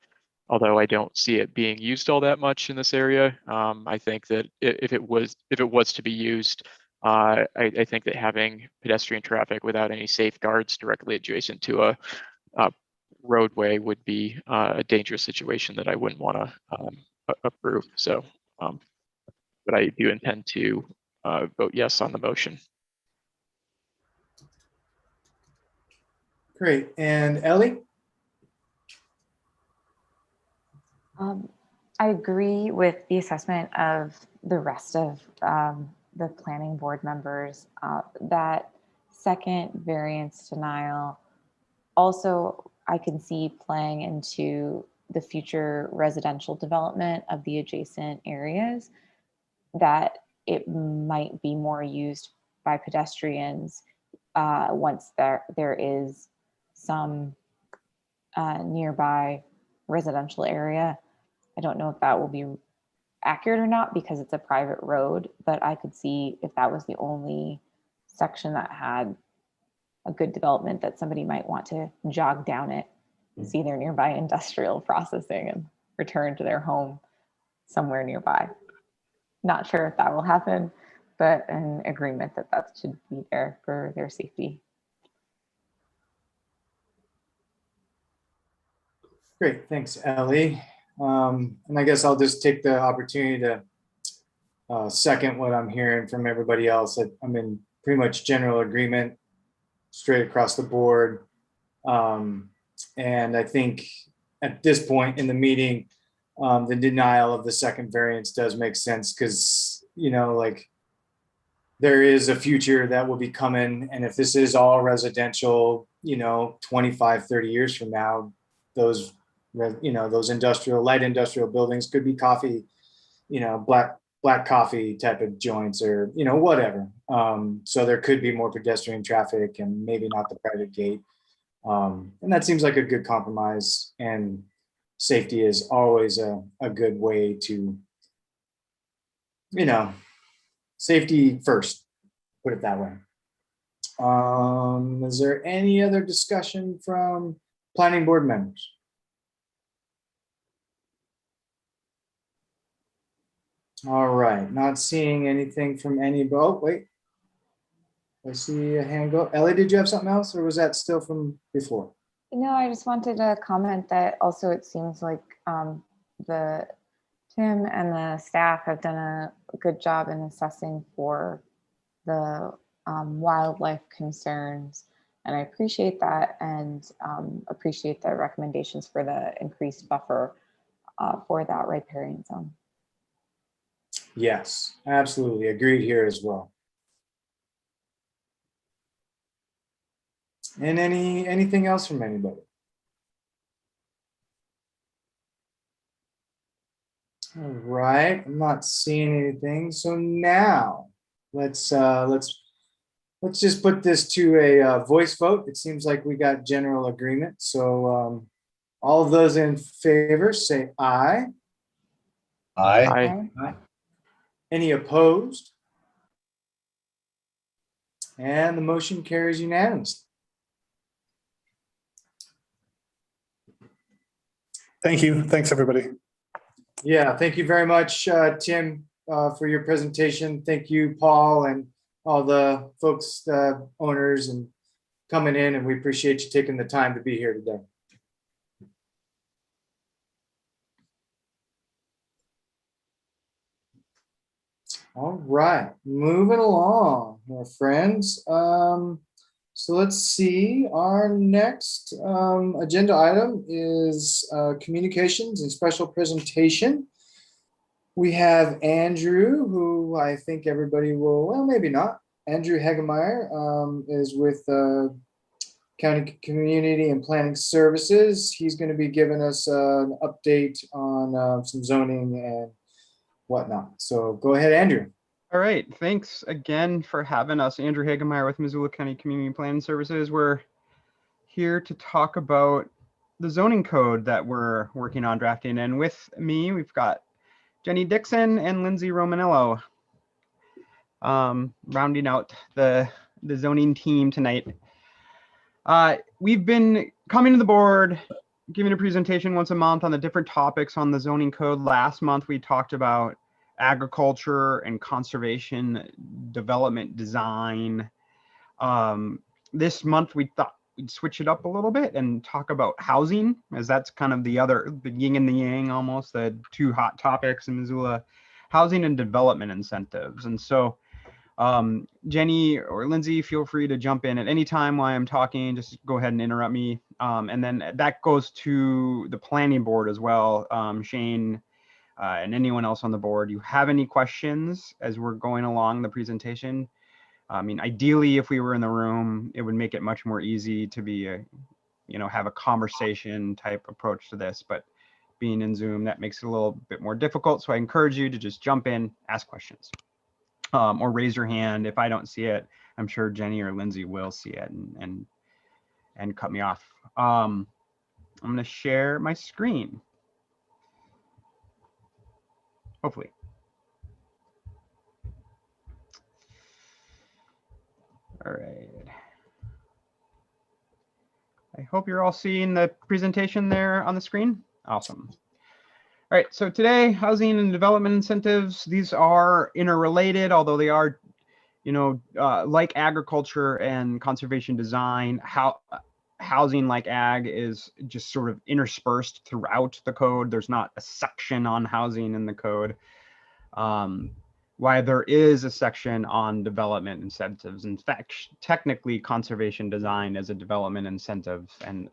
Although I don't see it being used all that much in this area. I think that if it was to be used, I think that having pedestrian traffic without any safeguards directly adjacent to a roadway would be a dangerous situation that I wouldn't want to approve. So, but I do intend to vote yes on the motion. Great. And Ellie? I agree with the assessment of the rest of the planning board members. That second variance denial also I can see playing into the future residential development of the adjacent areas, that it might be more used by pedestrians once there is some nearby residential area. I don't know if that will be accurate or not because it's a private road, but I could see if that was the only section that had a good development that somebody might want to jog down it, see their nearby industrial processing and return to their home somewhere nearby. Not sure if that will happen, but an agreement that that should be there for their safety. Great, thanks, Ellie. And I guess I'll just take the opportunity to second what I'm hearing from everybody else. I'm in pretty much general agreement straight across the board. And I think at this point in the meeting, the denial of the second variance does make sense because, you know, like there is a future that will be coming. And if this is all residential, you know, 25, 30 years from now, those, you know, those light industrial buildings could be coffee, you know, black coffee type of joints or, you know, whatever. So there could be more pedestrian traffic and maybe not the private gate. And that seems like a good compromise, and safety is always a good way to, you know, safety first, put it that way. Is there any other discussion from planning board members? All right, not seeing anything from any, oh, wait. I see a hand go. Ellie, did you have something else, or was that still from before? No, I just wanted to comment that also it seems like the Tim and the staff have done a good job in assessing for the wildlife concerns. And I appreciate that, and appreciate the recommendations for the increased buffer for that riparian zone. Yes, absolutely. Agreed here as well. And anything else from anybody? All right, I'm not seeing anything. So now let's just put this to a voice vote. It seems like we got general agreement. So all of those in favor say aye. Aye. Aye. Any opposed? And the motion carries unanimously. Thank you. Thanks, everybody. Yeah, thank you very much, Tim, for your presentation. Thank you, Paul, and all the folks, the owners, and coming in, and we appreciate you taking the time to be here today. All right, moving along, my friends. So let's see, our next agenda item is communications and special presentation. We have Andrew, who I think everybody will, well, maybe not. Andrew Hegemeyer is with County Community and Planning Services. He's going to be giving us an update on some zoning and whatnot. So go ahead, Andrew. All right, thanks again for having us. Andrew Hagemeyer with Missoula County Community Planning Services. We're here to talk about the zoning code that we're working on drafting. And with me, we've got Jenny Dixon and Lindsay Romanello rounding out the zoning team tonight. We've been coming to the board, giving a presentation once a month on the different topics on the zoning code. Last month, we talked about agriculture and conservation development design. This month we thought we'd switch it up a little bit and talk about housing, as that's kind of the yin and the yang, almost the two hot topics in Missoula, housing and development incentives. And so Jenny or Lindsay, feel free to jump in at any time while I'm talking, just go ahead and interrupt me. And then that goes to the planning board as well. Shane, and anyone else on the board, you have any questions as we're going along the presentation? I mean, ideally, if we were in the room, it would make it much more easy to be have a conversation type approach to this, but being in Zoom, that makes it a little bit more difficult. So I encourage you to just jump in, ask questions, or raise your hand. If I don't see it, I'm sure Jenny or Lindsay will see it and cut me off. I'm gonna share my screen. Hopefully. All right. I hope you're all seeing the presentation there on the screen. Awesome. All right, so today, housing and development incentives, these are interrelated, although they are, like agriculture and conservation design. housing like ag is just sort of interspersed throughout the code. There's not a section on housing in the code. Why there is a section on development incentives. In fact, technically conservation design is a development incentive, and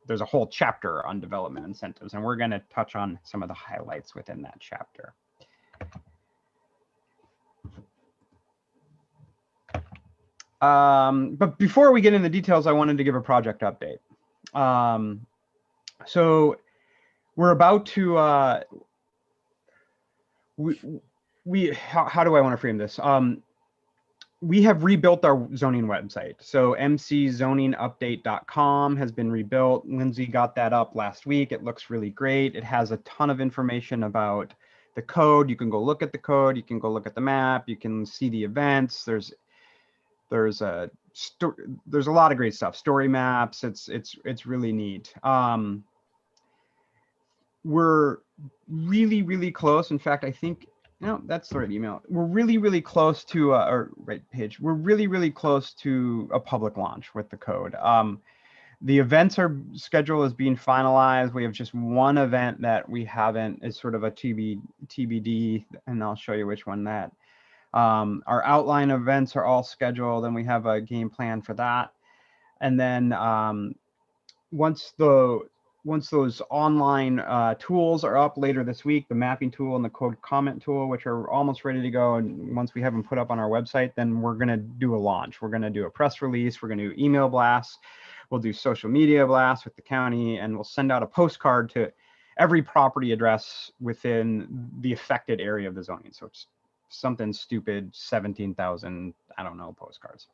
there's a whole chapter on development incentives, and we're going to touch on some of the highlights within that chapter. But before we get into the details, I wanted to give a project update. So we're about to, how do I want to frame this? We have rebuilt our zoning website. So mczoningupdate.com has been rebuilt. Lindsay got that up last week. It looks really great. It has a ton of information about the code. You can go look at the code. You can go look at the map. You can see the events. There's a lot of great stuff. Story maps. It's really neat. We're really close. In fact, I think, no, that's the right email. We're really close to, or right page. We're really close to a public launch with the code. The events schedule is being finalized. We have just one event that we haven't, is sort of a TBD, and I'll show you which one that. Our outline events are all scheduled, and we have a game plan for that. And then once those online tools are up later this week, the mapping tool and the code comment tool, which are almost ready to go, and once we have them put up on our website, then we're going to do a launch. We're going to do a press release. We're going to do email blasts. We'll do social media blasts with the county, and we'll send out a postcard to every property address within the affected area of the zoning. So it's something stupid, 17,000, I don't know, postcards.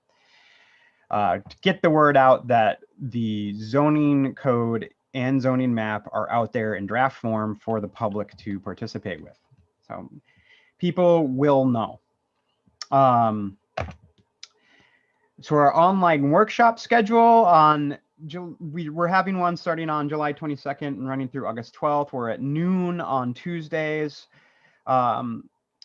To get the word out that the zoning code and zoning map are out there in draft form for the public to participate with. So people will know. So our online workshop schedule we're having one starting on July 22nd and running through August 12th. We're at noon on Tuesdays.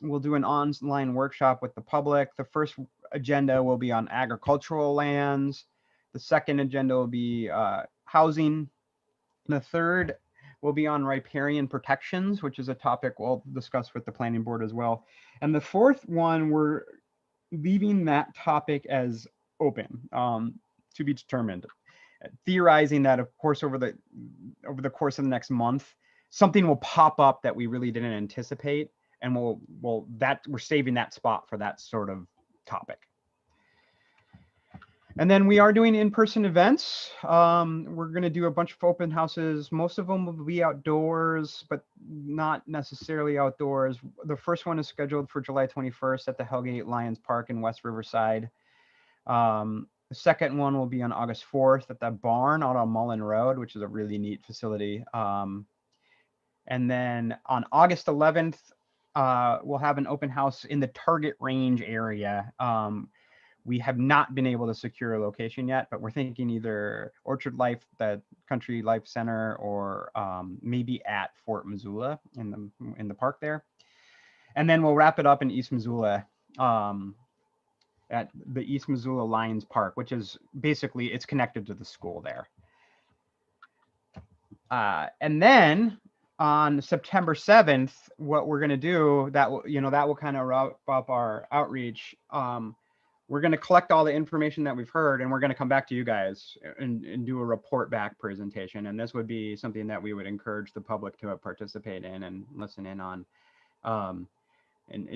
We'll do an online workshop with the public. The first agenda will be on agricultural lands. The second agenda will be housing. The third will be on riparian protections, which is a topic we'll discuss with the planning board as well. And the fourth one, we're leaving that topic as open to be determined, theorizing that, of course, over the course of the next month, something will pop up that we really didn't anticipate, and we're saving that spot for that sort of topic. And then we are doing in-person events. We're going to do a bunch of open houses. Most of them will be outdoors, but not necessarily outdoors. The first one is scheduled for July 21st at the Hellgate Lions Park in West Riverside. The second one will be on August 4th at the barn out on Mullen Road, which is a really neat facility. And then on August 11th, we'll have an open house in the Target Range area. We have not been able to secure a location yet, but we're thinking either Orchard Life, the Country Life Center, or maybe at Fort Missoula in the park there. And then we'll wrap it up in East Missoula at the East Missoula Lions Park, which is basically, it's connected to the school there. And then on September 7th, what we're going to do, that will kind of wrap up our outreach. We're going to collect all the information that we've heard, and we're going to come back to you guys and do a report back presentation. And this would be something that we would encourage the public to participate in and listen in on, and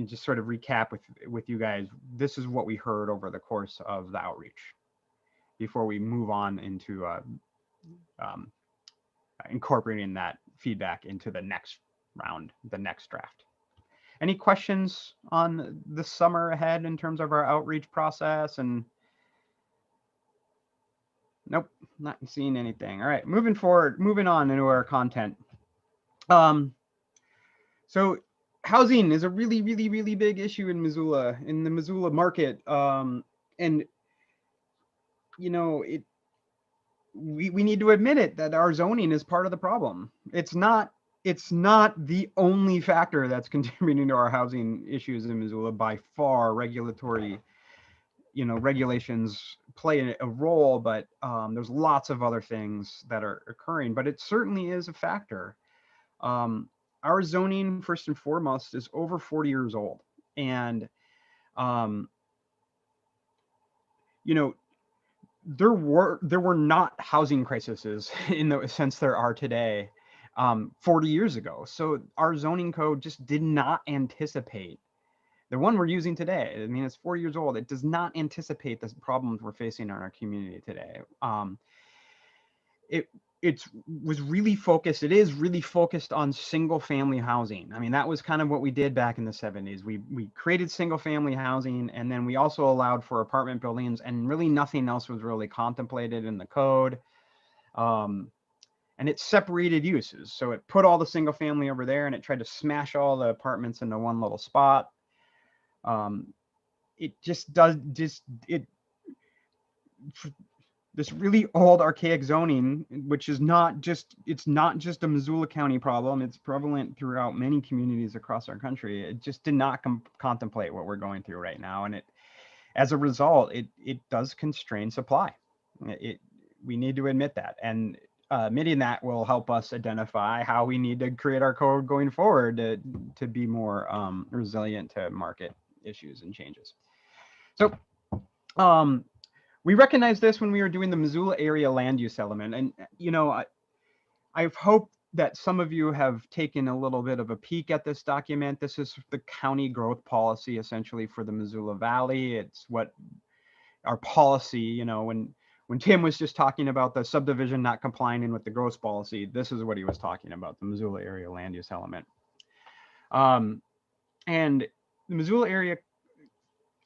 just sort of recap with you guys. This is what we heard over the course of the outreach before we move on into incorporating that feedback into the next round, the next draft. Any questions on the summer ahead in terms of our outreach process? And nope, not seeing anything. All right, moving on into our content. So housing is a really big issue in Missoula, in the Missoula market. And we need to admit it, that our zoning is part of the problem. It's not the only factor that's contributing to our housing issues in Missoula by far. Regulations play a role, but there's lots of other things that are occurring, but it certainly is a factor. Our zoning, first and foremost, is over 40 years old. And, you know, there were not housing crises in the sense there are today 40 years ago. So our zoning code just did not anticipate the one we're using today. I mean, it's 4 years old. It does not anticipate the problems we're facing in our community today. It was really focused. It is really focused on single family housing. I mean, that was kind of what we did back in the 70s. We created single family housing, and then we also allowed for apartment buildings, and really nothing else was really contemplated in the code. And it separated uses. So it put all the single family over there, and it tried to smash all the apartments into one little spot. It just does this really old archaic zoning, which is it's not just a Missoula County problem. It's prevalent throughout many communities across our country. It just did not contemplate what we're going through right now. And as a result, it does constrain supply. We need to admit that. And admitting that will help us identify how we need to create our code going forward to be more resilient to market issues and changes. So we recognized this when we were doing the Missoula area land use element. And, you know, I've hoped that some of you have taken a little bit of a peek at this document. This is the county growth policy, essentially, for the Missoula Valley. It's what our policy, you know, when Tim was just talking about the subdivision not complying with the growth policy, this is what he was talking about, the Missoula area land use element. And the Missoula area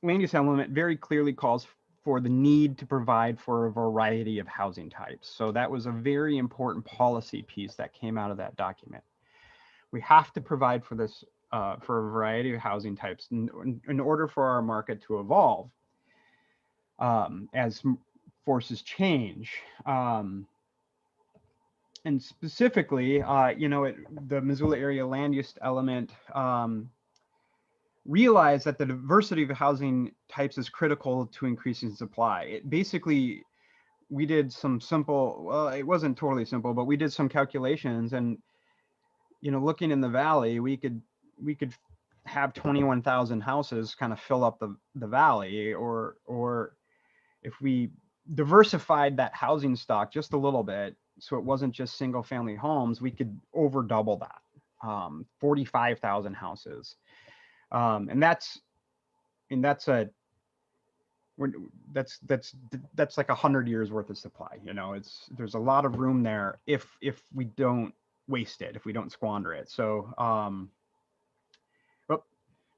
land use element very clearly calls for the need to provide for a variety of housing types. So that was a very important policy piece that came out of that document. We have to provide for this, for a variety of housing types in order for our market to evolve as forces change. And specifically, you know, the Missoula area land use element realize that the diversity of housing types is critical to increasing supply. It basically, we did some simple, well, it wasn't totally simple, but we did some calculations, and, you know, looking in the valley, we could have 21,000 houses kind of fill up the valley, or if we diversified that housing stock just a little bit, so it wasn't just single family homes, we could over double that, 45,000 houses. And that's like 100 years worth of supply. You know, there's a lot of room there if we don't waste it, if we don't squander it. So, but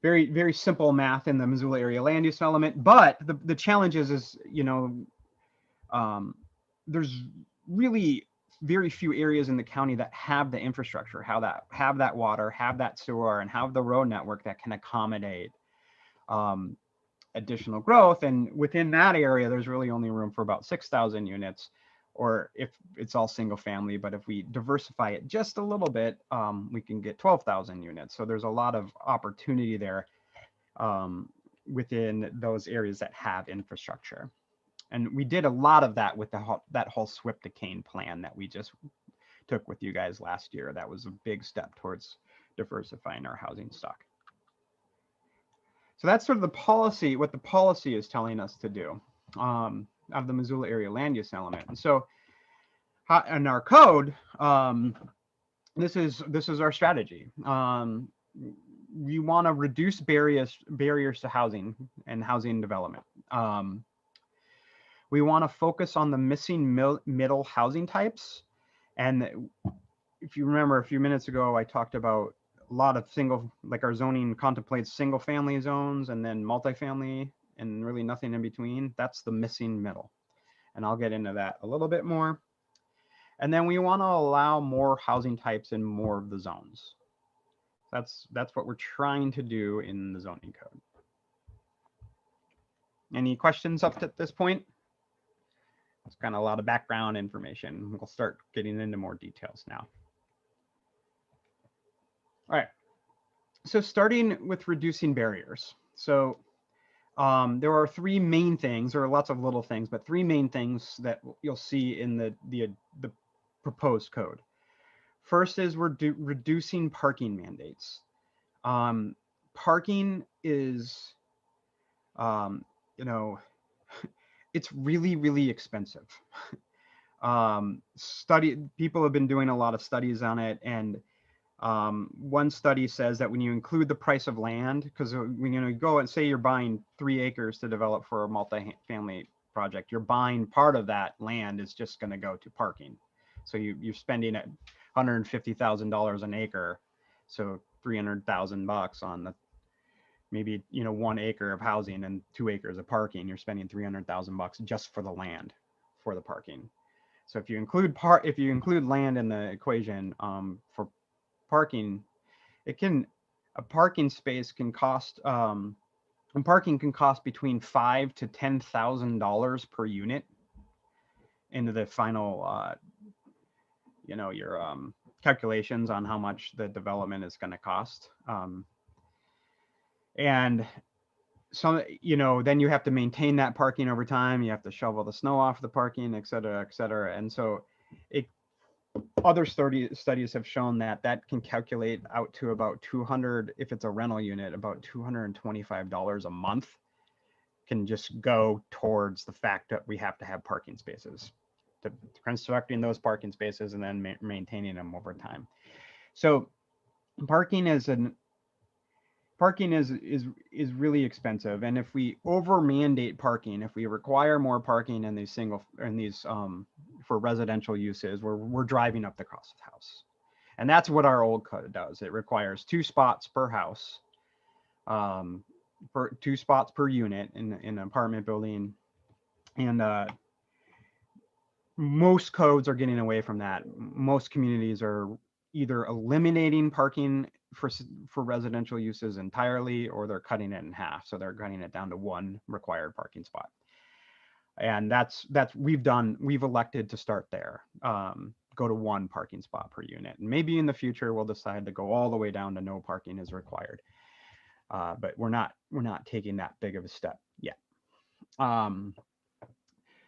very, very simple math in the Missoula area land use element. But the challenge is, you know, there's really very few areas in the county that have the infrastructure, have that water, have that sewer, and have the road network that can accommodate additional growth. And within that area, there's really only room for about 6,000 units, or if it's all single family. But if we diversify it just a little bit, we can get 12,000 units. So there's a lot of opportunity there within those areas that have infrastructure. And we did a lot of that with that whole SWIP to Kane plan that we just took with you guys last year. That was a big step towards diversifying our housing stock. So that's sort of the policy, what the policy is telling us to do out of the Missoula area land use element. And so in our code, this is our strategy. We want to reduce barriers to housing and housing development. We want to focus on the missing middle housing types. And if you remember a few minutes ago, I talked about a lot of like our zoning contemplates single family zones and then multifamily and really nothing in between. That's the missing middle. And I'll get into that a little bit more. And then we want to allow more housing types in more of the zones. That's what we're trying to do in the zoning code. Any questions up to this point? It's kind of a lot of background information. We'll start getting into more details now. All right. So starting with reducing barriers. So There are three main things. There are lots of little things, but three main things that you'll see in the proposed code. First is we're reducing parking mandates. Parking is, you know, it's really, really expensive. People have been doing a lot of studies on it, and one study says that when you include the price of land, because when you go and say you're buying 3 acres to develop for a multi-family project, you're buying part of that land is just going to go to parking. So you're spending $150,000 an acre, so $300,000 on the maybe 1 acre of housing and 2 acres of parking. You're spending $300,000 just for the land for the parking. So if you include land in the equation for parking, a parking space can cost parking can cost between $5,000 to $10,000 per unit into the final your calculations on how much the development is going to cost. And so, then you have to maintain that parking over time. You have to shovel the snow off the parking, et cetera, et cetera. And so other studies have shown that can calculate out to about 200, if it's a rental unit, about $225 a month can just go towards the fact that we have to have parking spaces, to constructing those parking spaces and then maintaining them over time. So parking is really expensive, and if we over mandate parking, if we require more parking in these for residential uses, we're driving up the cost of the house, and that's what our old code does. It requires 2 spots per house, for 2 spots per unit in an apartment building, and most codes are getting away from that. Most communities are either eliminating parking for residential uses entirely, or they're cutting it in half. So they're cutting it down to 1 required parking spot. And we've elected to start there, go to 1 parking spot per unit. And maybe in the future, we'll decide to go all the way down to no parking is required. But we're not taking that big of a step yet.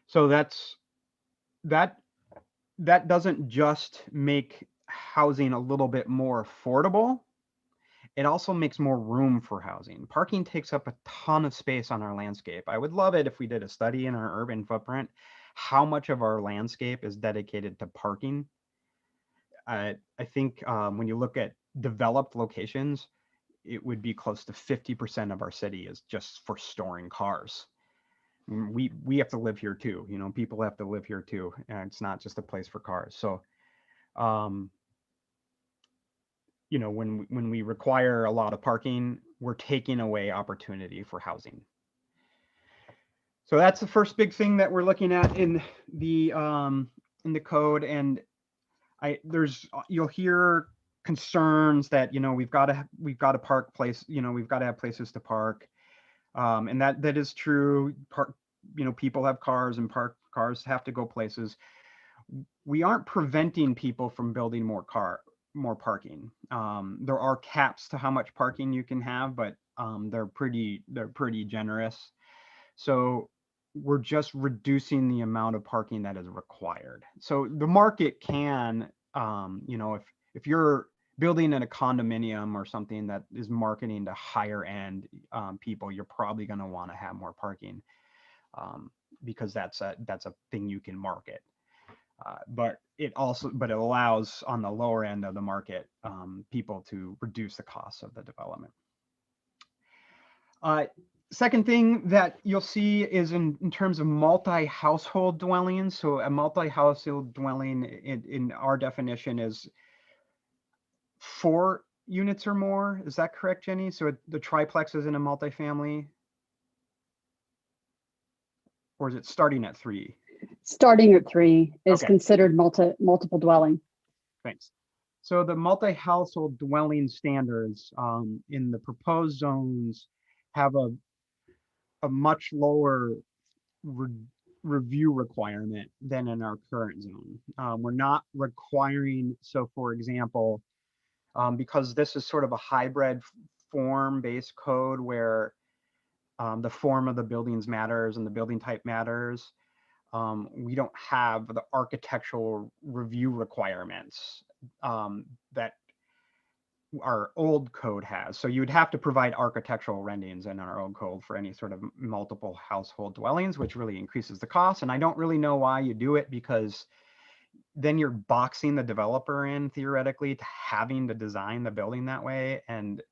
So that doesn't just make housing a little bit more affordable, it also makes more room for housing. Parking takes up a ton of space on our landscape. I would love it if we did a study in our urban footprint, how much of our landscape is dedicated to parking. I think when you look at developed locations, it would be close to 50% of our city is just for storing cars. We have to live here too, people have to live here too, and it's not just a place for cars. So when we require a lot of parking, we're taking away opportunity for housing. So that's the first big thing that we're looking at in the code. And you'll hear concerns that we've got to park place, we've got to have places to park, and that is true. People have cars, and cars have to go places. We aren't preventing people from building more parking. There are caps to how much parking you can have, but they're pretty generous. So we're just reducing the amount of parking that is required. So the market can, if you're building in a condominium or something that is marketing to higher end people, you're probably going to want to have more parking because that's a thing you can market. But it allows on the lower end of the market people to reduce the costs of the development. Second thing that you'll see is in terms of multi-household dwellings. So a multi-household dwelling in our definition is 4 units or more. Is that correct, Jenny? So the triplex is in a multifamily? Or is it starting at 3? Starting at 3 is Okay. considered multiple dwelling. Thanks. So the multi-household dwelling standards in the proposed zones have a much lower review requirement than in our current zone. We're not requiring, so for example, because this is sort of a hybrid form-based code where The form of the buildings matters and the building type matters. We don't have the architectural review requirements that our old code has. So you would have to provide architectural renderings in our old code for any sort of multiple household dwellings, which really increases the cost. And I don't really know why you do it, because then you're boxing the developer in theoretically to having to design the building that way. And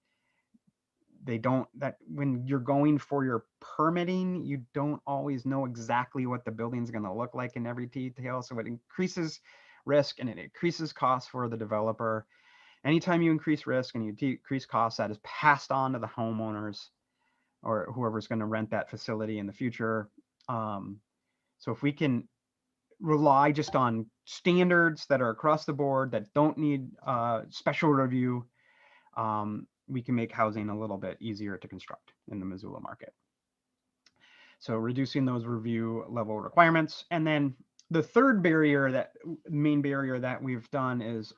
they don't, that when you're going for your permitting, you don't always know exactly what the building's going to look like in every detail. So it increases risk and it increases costs for the developer. Anytime you increase risk and you decrease costs, that is passed on to the homeowners or whoever's going to rent that facility in the future. So if we can rely just on standards that are across the board that don't need special review, we can make housing a little bit easier to construct in the Missoula market. So reducing those review level requirements. And then the third barrier, that main barrier that we've done is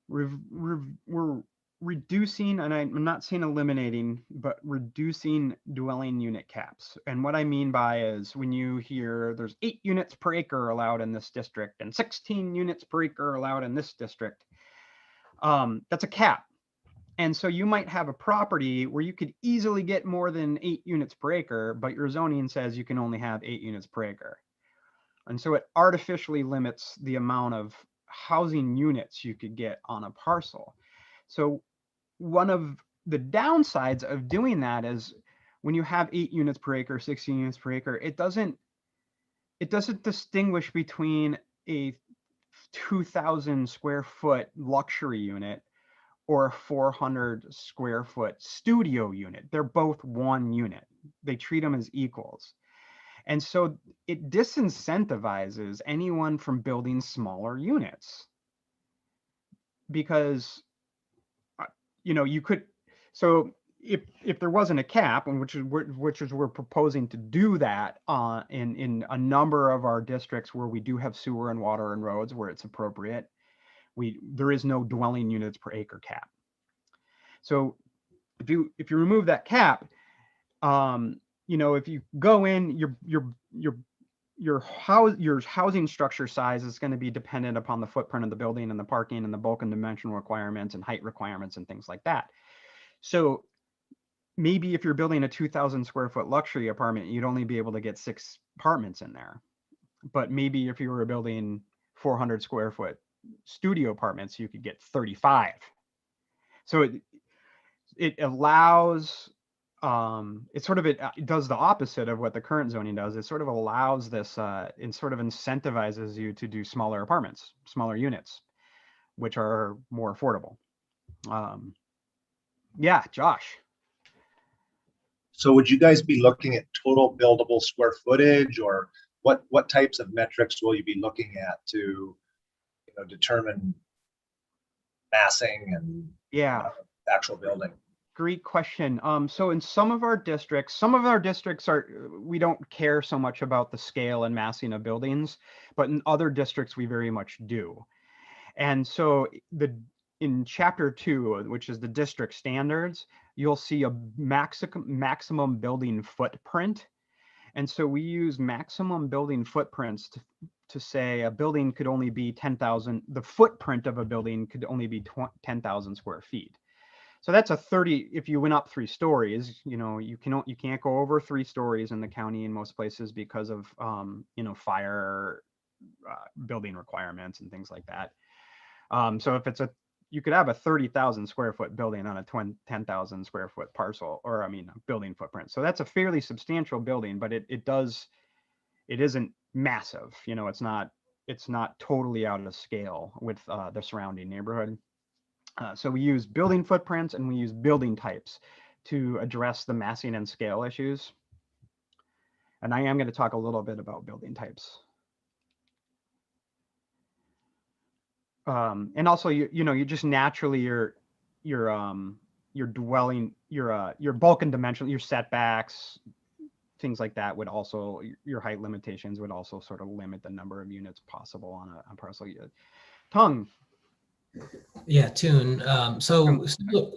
we're reducing, and I'm not saying eliminating, but reducing dwelling unit caps. And what I mean by is when you hear there's 8 units per acre allowed in this district and 16 units per acre allowed in this district, that's a cap. And so you might have a property where you could easily get more than 8 units per acre, but your zoning says you can only have 8 units per acre. And so it artificially limits the amount of housing units you could get on a parcel. So one of the downsides of doing that is when you have 8 units per acre, 16 units per acre, it doesn't distinguish between a 2,000 square foot luxury unit or a 400 square foot studio unit. They're both one unit. They treat them as equals. And so it disincentivizes anyone from building smaller units, because, you know, you could, so if there wasn't a cap, and which is we're proposing to do that in a number of our districts where we do have sewer and water and roads where it's appropriate, there is no dwelling units per acre cap. So if you remove that cap, you know, if you go in, your housing structure size is going to be dependent upon the footprint of the building and the parking and the bulk and dimensional requirements and height requirements and things like that. So maybe if you're building a 2,000 square foot luxury apartment, you'd only be able to get 6 apartments in there. But maybe if you were building 400 square foot studio apartments, you could get 35. So it allows, it does the opposite of what the current zoning does. It sort of allows this, and sort of incentivizes you to do smaller apartments, smaller units, which are more affordable. Yeah, Josh. So would you guys be looking at total buildable square footage, or what types of metrics will you be looking at to, you know, determine massing and actual building? Great question. So in some of our districts we don't care so much about the scale and massing of buildings, but in other districts we very much do. And so in chapter 2, which is the district standards, you'll see a maximum building footprint. And so we use maximum building footprints to say a building could only be 10,000, the footprint of a building could only be 10,000 square feet. So that's a 30, if you went up 3 stories, you know, you can't go over 3 stories in the county in most places because of, you know, fire building requirements and things like that. So if you could have a 30,000 square foot building on a 10,000 square foot parcel, or building footprint. So that's a fairly substantial building, but it isn't massive. You know, it's not totally out of scale with the surrounding neighborhood. So we use building footprints and we use building types to address the massing and scale issues. And I am going to talk a little bit about building types. And also, you just naturally your dwelling, your bulk and dimension, your setbacks, things like that would also, your height limitations would also sort of limit the number of units possible on a parcel. Tongue. Yeah, Tune. So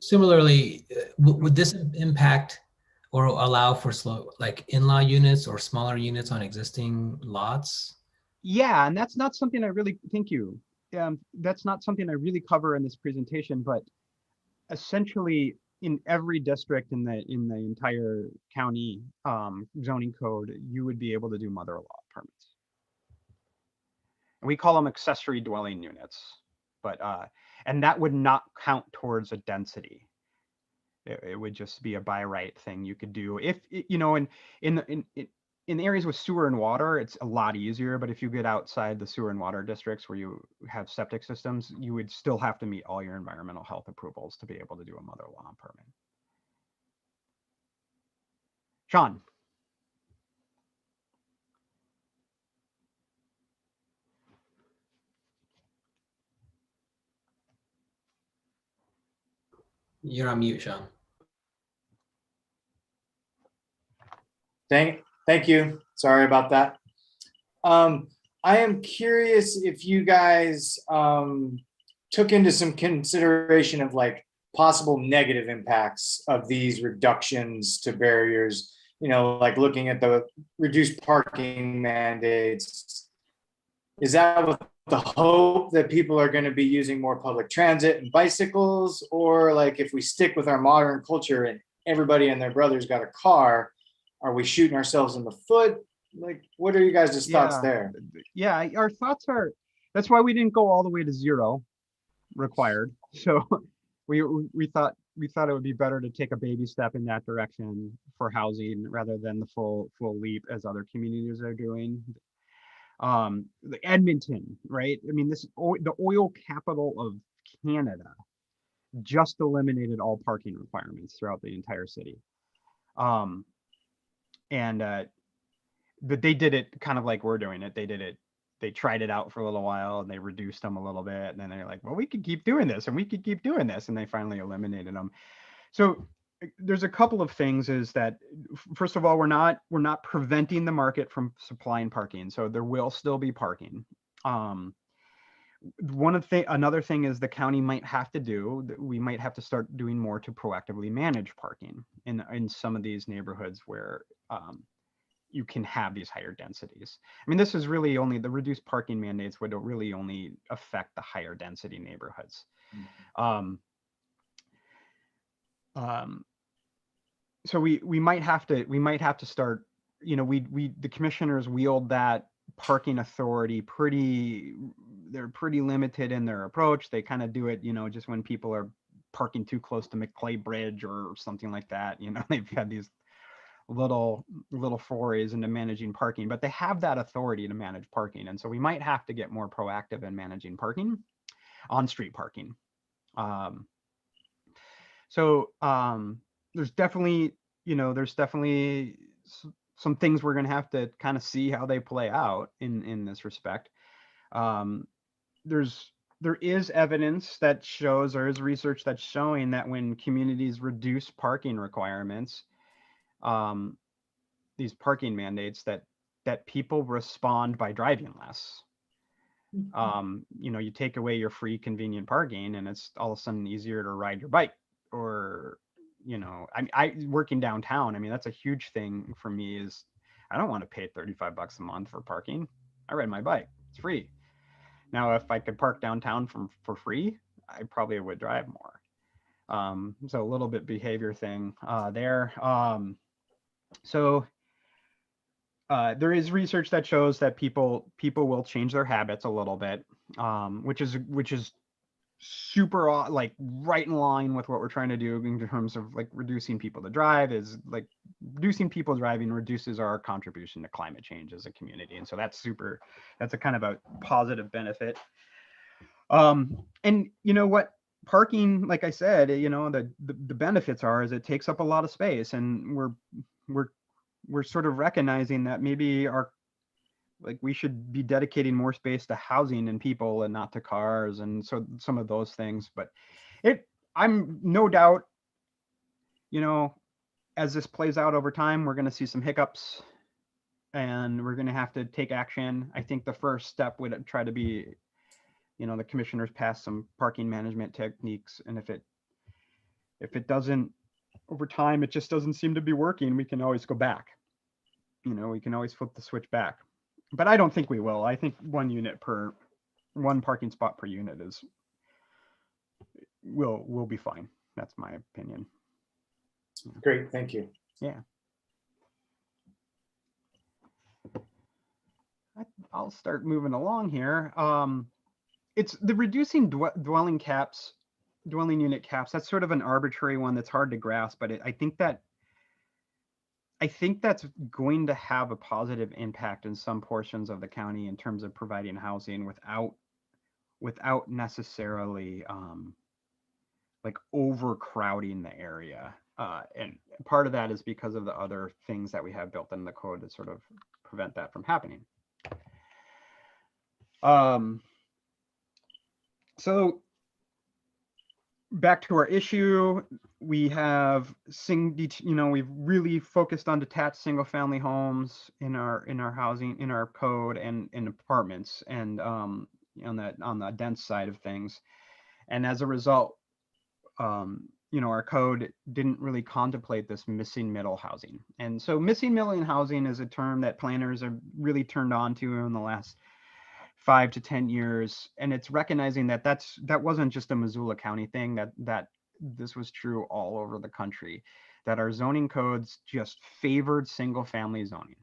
similarly, would this impact or allow for slow, like in-law units or smaller units on existing lots? Yeah, and that's not something I really, thank you. That's not something I really cover in this presentation, but essentially in every district in the entire county zoning code, you would be able to do mother-in-law permits. And we call them accessory dwelling units, but and that would not count towards a density. It would just be a by right thing you could do if you know in areas with sewer and water, it's a lot easier. But if you get outside the sewer and water districts where you have septic systems, you would still have to meet all your environmental health approvals to be able to do a mother-in-law permit. Sean. You're on mute, Sean. Thank you. Sorry about that. I am curious if you guys took into some consideration of like possible negative impacts of these reductions to barriers, you know, like looking at the reduced parking mandates. Is that with the hope that people are going to be using more public transit and bicycles? Or like if we stick with our modern culture and everybody and their brother's got a car, are we shooting ourselves in the foot? Like, what are you guys' thoughts there? Yeah, our thoughts are, that's why we didn't go all the way to 0 required. So we thought it would be better to take a baby step in that direction for housing rather than the full leap as other communities are doing. Edmonton, right? I mean, the oil capital of Canada just eliminated all parking requirements throughout the entire city. But they did it kind of like we're doing it. They tried it out for a little while and they reduced them a little bit. And then they're like, well, we could keep doing this and we could keep doing this. And they finally eliminated them. So there's a couple of things is that, first of all, we're not preventing the market from supplying parking. So there will still be parking. Another thing is the county might have to do, we might have to start doing more to proactively manage parking in some of these neighborhoods where you can have these higher densities. I mean, this is really only the reduced parking mandates would really only affect the higher density neighborhoods. So we might have to start, you know, the commissioners wield that parking authority they're pretty limited in their approach. They kind of do it, you know, just when people are parking too close to McClay Bridge or something like that. You know, they've had these little forays into managing parking, but they have that authority to manage parking. And so we might have to get more proactive in managing parking, on-street parking. There's definitely some things we're going to have to kind of see how they play out in this respect. There is evidence that shows, there is research that's showing that when communities reduce parking requirements, these parking mandates, that people respond by driving less. You know, you take away your free convenient parking and it's all of a sudden easier to ride your bike. Or, you know, I working downtown, I mean, that's a huge thing for me is I don't want to pay $35 a month for parking. I ride my bike, it's free. Now, if I could park downtown for free, I probably would drive more. So a little bit behavior thing there. There is research that shows that people will change their habits a little bit, which is super like right in line with what we're trying to do in terms of like reducing people to drive. Is like reducing people driving reduces our contribution to climate change as a community, and so that's a kind of a positive benefit. And you know what, parking, like I said, you know, the benefits is it takes up a lot of space, and we're sort of recognizing that maybe we should be dedicating more space to housing and people and not to cars, and so some of those things. But I'm no doubt, you know, as this plays out over time, we're going to see some hiccups and we're going to have to take action. I think the first step would try to be, you know, the commissioners pass some parking management techniques, and if it doesn't over time it just doesn't seem to be working, we can always go back. You know, we can always flip the switch back. But I don't think we will. I think one parking spot per unit will be fine. That's my opinion. Great, thank you. Yeah. I'll start moving along here. It's the reducing dwelling unit caps. That's sort of an arbitrary one that's hard to grasp, but I think that's going to have a positive impact in some portions of the county in terms of providing housing without necessarily like overcrowding the area. And part of that is because of the other things that we have built in the code to sort of prevent that from happening. So back to our issue, we have we've really focused on detached single family homes in our housing, in our code, and in apartments, and on the dense side of things. And as a result, our code didn't really contemplate this missing middle housing. And so missing middle housing is a term that planners have really turned on to in the last 5 to 10 years. And it's recognizing that that wasn't just a Missoula County thing, that this was true all over the country, that our zoning codes just favored single family zoning,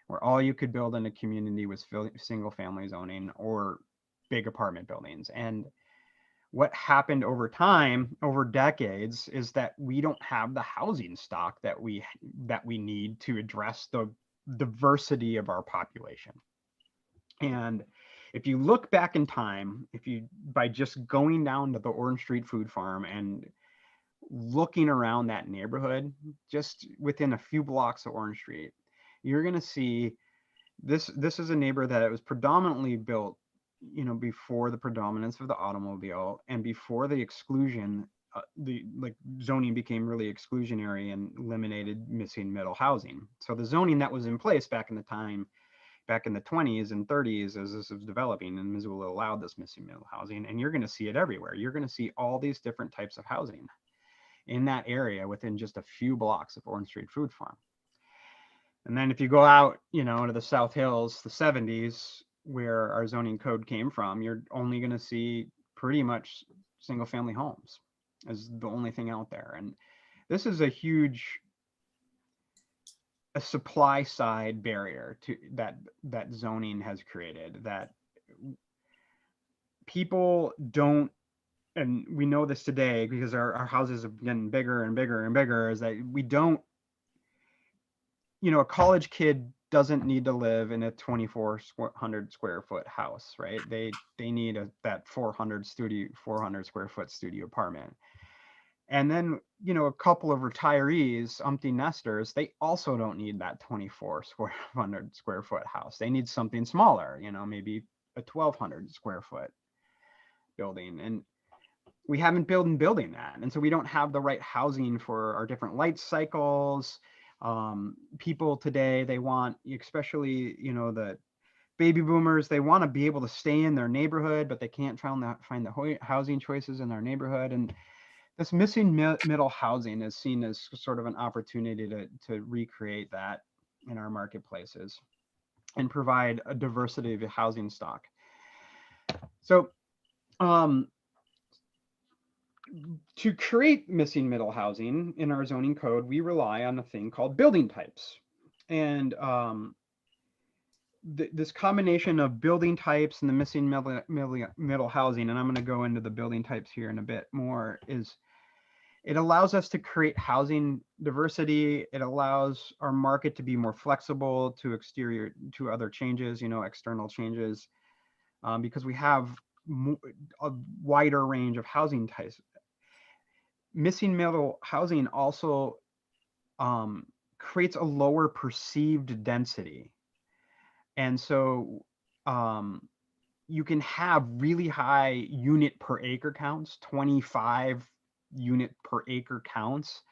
where all you could build in a community was single family zoning or big apartment buildings. And what happened over time, over decades, is that we don't have the housing stock that we need to address the diversity of our population. And if you look back in time, by just going down to the Orange Street Food Farm and looking around that neighborhood, just within a few blocks of Orange Street, you're going to see this is a neighborhood that was predominantly built, before the predominance of the automobile and before the exclusion, zoning became really exclusionary and eliminated missing middle housing. So the zoning that was in place back in the 20s and 30s, as this was developing, and Missoula allowed this missing middle housing, and you're going to see it everywhere. You're going to see all these different types of housing in that area within just a few blocks of Orange Street Food Farm. And then if you go out, to the South Hills, the 70s, where our zoning code came from, you're only going to see pretty much single family homes as the only thing out there. And this is a supply side barrier to that zoning has created, that people don't, and we know this today because our houses are getting bigger and bigger and bigger, is that we don't, a college kid doesn't need to live in a 2,400 square foot house, right? They need that 400 square foot studio apartment. And then, a couple of retirees, empty nesters, they also don't need that 2,400 square foot house. They need something smaller, maybe a 1,200 square foot building. And we haven't been building that. And so we don't have the right housing for our different light cycles. People today, they want, especially, the baby boomers, they want to be able to stay in their neighborhood, but they can't find the housing choices in their neighborhood. And this missing middle housing is seen as sort of an opportunity to recreate that in our marketplaces and provide a diversity of housing stock. So, to create missing middle housing in our zoning code, we rely on a thing called building types. And this combination of building types and the missing middle housing, and I'm going to go into the building types here in a bit more, it allows us to create housing diversity. It allows our market to be more flexible to other changes, external changes, because we have a wider range of housing types. Missing middle housing also creates a lower perceived density. And so you can have really high unit per acre counts, 25 unit per acre counts,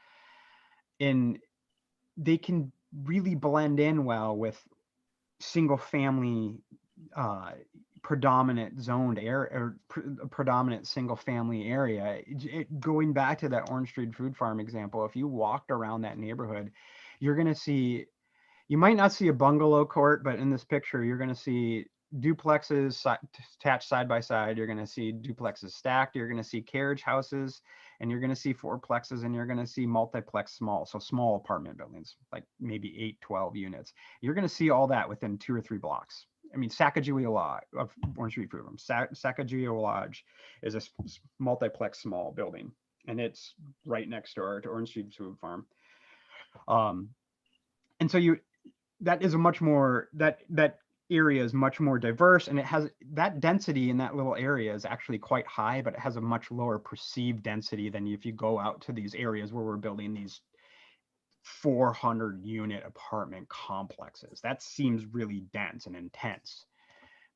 and they can really blend in well with single family predominant zoned area or predominant single family area. Going back to that Orange Street Food Farm example, if you walked around that neighborhood, you're going to see, you might not see a bungalow court, but in this picture, you're going to see duplexes attached side by side. You're going to see duplexes stacked. You're going to see carriage houses, and you're going to see fourplexes, and you're going to see multiplex small, so small apartment buildings, like maybe 8, 12 units. You're going to see all that within 2 or 3 blocks. I mean, Sacagawea Lodge of Orange Street Food Farm. Sacagawea Lodge is a multiplex small building, and it's right next door to Orange Street Food Farm. And so that is a much more, that area is much more diverse, and it has that density in that little area is actually quite high, but it has a much lower perceived density than if you go out to these areas where we're building these 400 unit apartment complexes. That seems really dense and intense,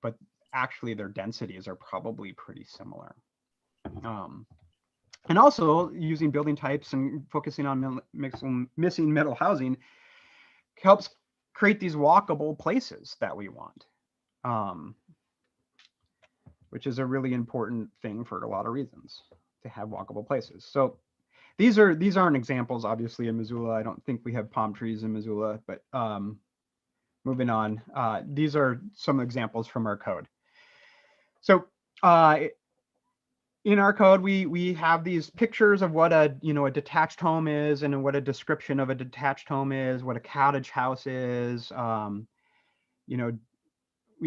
but actually their densities are probably pretty similar. And also using building types and focusing on missing middle housing helps create these walkable places that we want, which is a really important thing for a lot of reasons, to have walkable places. So these aren't examples, obviously, in Missoula. I don't think we have palm trees in Missoula, but moving on, these are some examples from our code. So in our code, we have these pictures of what a detached home is, and what a description of a detached home is, what a cottage house is. We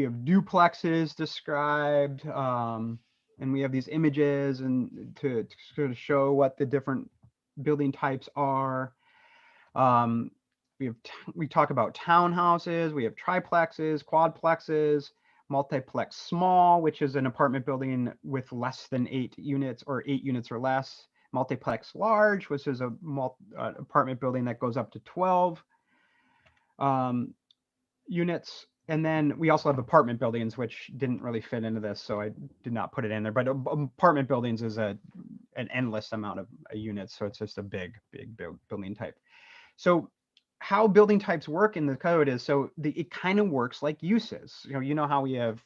have duplexes described, and we have these images and to sort of show what the different building types are. We talk about townhouses, we have triplexes, quadplexes, multiplex small, which is an apartment building with less than 8 units or 8 units or less. Multiplex large, which is a apartment building that goes up to 12 units. And then we also have apartment buildings, which didn't really fit into this, so I did not put it in there. But apartment buildings is an endless amount of units, so it's just a big building type. So how building types work in the code is, it kind of works like uses. You know how we have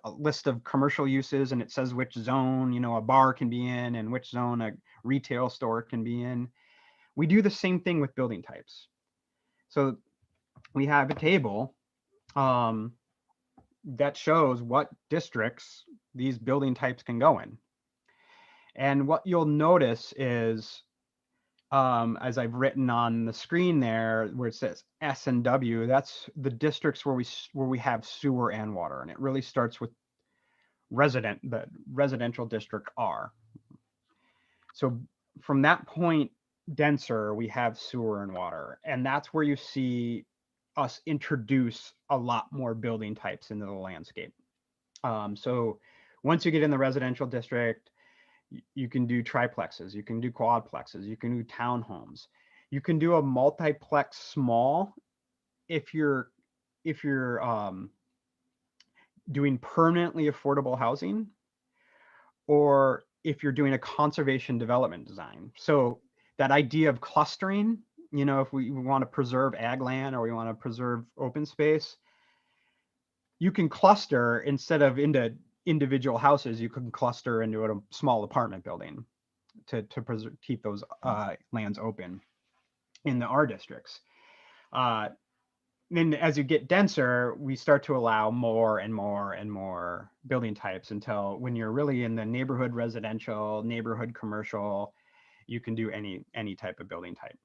a list of commercial uses, and it says which zone a bar can be in and which zone a retail store can be in. We do the same thing with building types. So we have a table that shows what districts these building types can go in. And what you'll notice is, as I've written on the screen there, where it says S and W, that's the districts where we have sewer and water. And it really starts with the residential district R. So from that point denser, we have sewer and water. And that's where you see us introduce a lot more building types into the landscape. So once you get in the residential district, you can do triplexes, you can do quadplexes, you can do townhomes, you can do a multiplex small if you're doing permanently affordable housing, or if you're doing a conservation development design. So that idea of clustering, if we want to preserve ag land or we want to preserve open space, you can cluster instead of into individual houses. You can cluster into a small apartment building to keep those lands open in the R districts. Then as you get denser, we start to allow more and more and more building types, until when you're really in the neighborhood residential, neighborhood commercial, you can do any type of building type.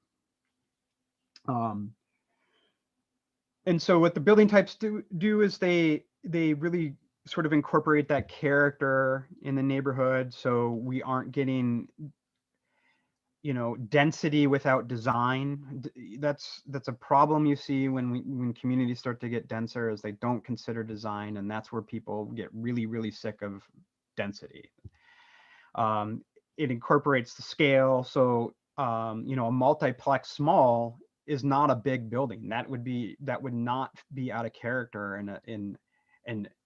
And so what the building types do is they really sort of incorporate that character in the neighborhood. So we aren't getting, density without design. That's a problem you see when communities start to get denser, is they don't consider design, and that's where people get really, really sick of density. It incorporates the scale. So a multiplex small is not a big building. That would not be out of character in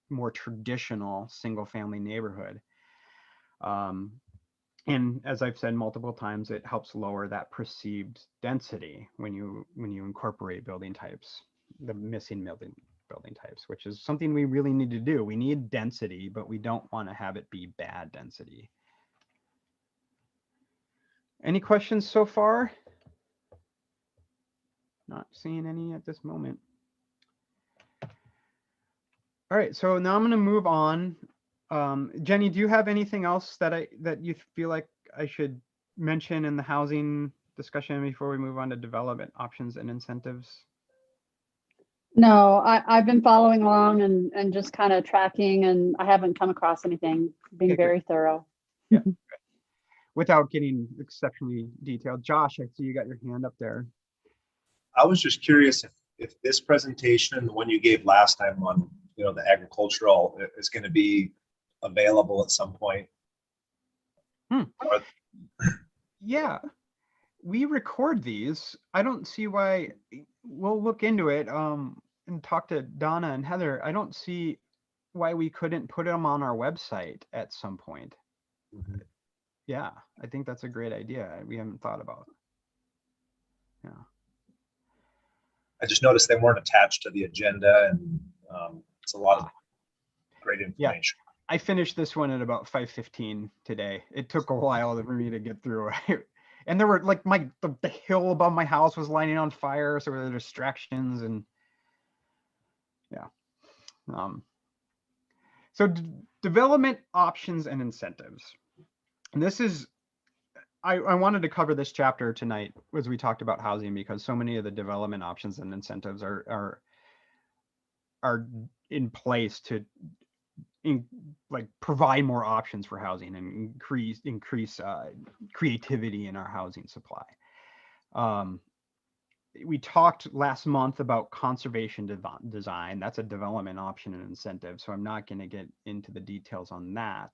more traditional single family neighborhood. And as I've said multiple times, it helps lower that perceived density when you incorporate building types, the missing building types, which is something we really need to do. We need density, but we don't want to have it be bad density. Any questions so far? Not seeing any at this moment. All right, so now I'm going to move on. Jenny, do you have anything else that you feel like I should mention in the housing discussion before we move on to development options and incentives? No, I've been following along and just kind of tracking, and I haven't come across anything, being Okay, great. very thorough. Yeah. Without getting exceptionally detailed. Josh, I see you got your hand up there. I was just curious if this presentation and the one you gave last time on, you know, the agricultural is going to be available at some point. Yeah, we record these. I don't see why. We'll look into it and talk to Donna and Heather. I don't see why we couldn't put them on our website at some point. Yeah, I think that's a great idea. We haven't thought about. Yeah. I just noticed they weren't attached to the agenda, and it's a lot of great information. I finished this one at about 5:15 today. It took a while for me to get through. And there were like the hill above my house was lighting on fire, so there were distractions and yeah. So development options and incentives. And this is, I wanted to cover this chapter tonight as we talked about housing, because so many of the development options and incentives are in place to provide more options for housing and increase creativity in our housing supply. We talked last month about conservation design. That's a development option and incentive, so I'm not going to get into the details on that.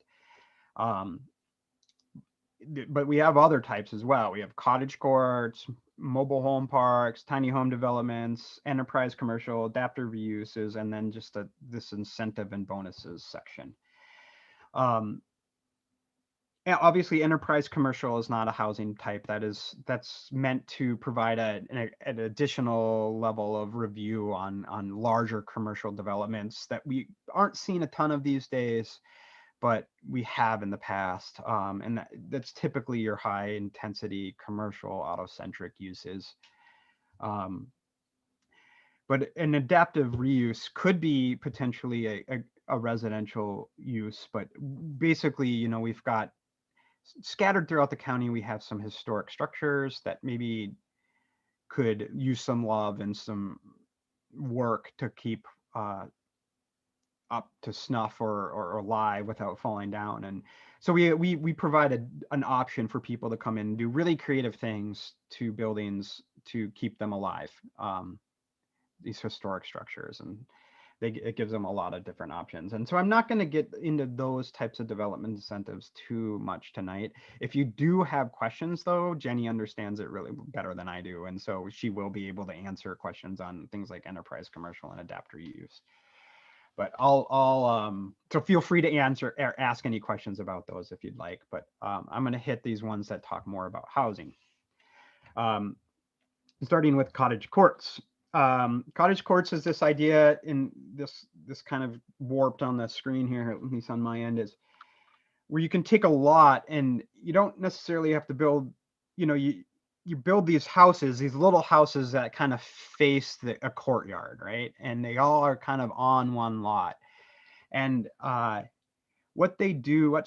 But we have other types as well. We have cottage courts, mobile home parks, tiny home developments, enterprise commercial, adaptive reuses, and then just this incentive and bonuses section. And obviously, enterprise commercial is not a housing type. That's meant to provide an additional level of review on larger commercial developments that we aren't seeing a ton of these days, but we have in the past. And that's typically your high intensity commercial auto-centric uses. But an adaptive reuse could be potentially a residential use, but basically, you know, we've got scattered throughout the county, we have some historic structures that maybe could use some love and some work to keep up to snuff or alive without falling down. And so we provided an option for people to come in and do really creative things to buildings to keep them alive, these historic structures, and it gives them a lot of different options. And so I'm not going to get into those types of development incentives too much tonight. If you do have questions though, Jenny understands it really better than I do, and so she will be able to answer questions on things like enterprise commercial and adaptive reuse. But so feel free to ask any questions about those if you'd like, but I'm going to hit these ones that talk more about housing. Starting with cottage courts. Cottage courts is this idea in this kind of warped on the screen here, at least on my end, is where you can take a lot and you don't necessarily have to build, you know, you build these houses, these little houses that kind of face a courtyard, right? And they all are kind of on one lot. And what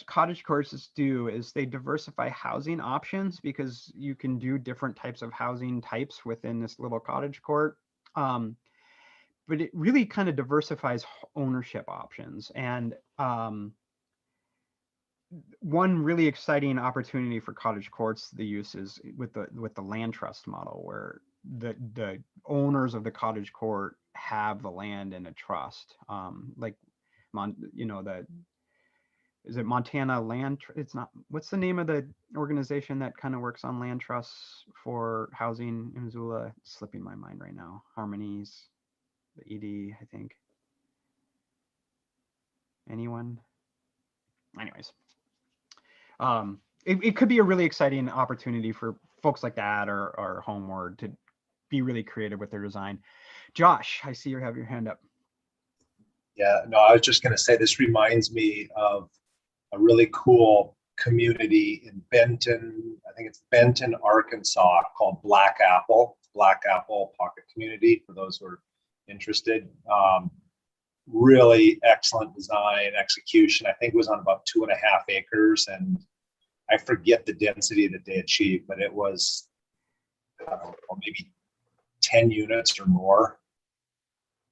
cottage courts do is they diversify housing options, because you can do different types of housing types within this little cottage court. But it really kind of diversifies ownership options. And one really exciting opportunity for cottage courts, the use is with the land trust model, where the owners of the cottage court have the land in a trust. Is it Montana Land? It's not. What's the name of the organization that kind of works on land trusts for housing in Missoula? It's slipping my mind right now. Harmonies, the ED, I think. Anyone? Anyways, it could be a really exciting opportunity for folks like that or Homeward to be really creative with their design. Josh, I see you have your hand up. Yeah, no, I was just gonna say, this reminds me of a really cool community in Benton, I think it's Benton, Arkansas, called Black Apple Pocket Community, for those who are interested. Really excellent design, execution. I think it was on about 2.5 acres, and I forget the density that they achieved, but it was, I don't know, maybe 10 units or more.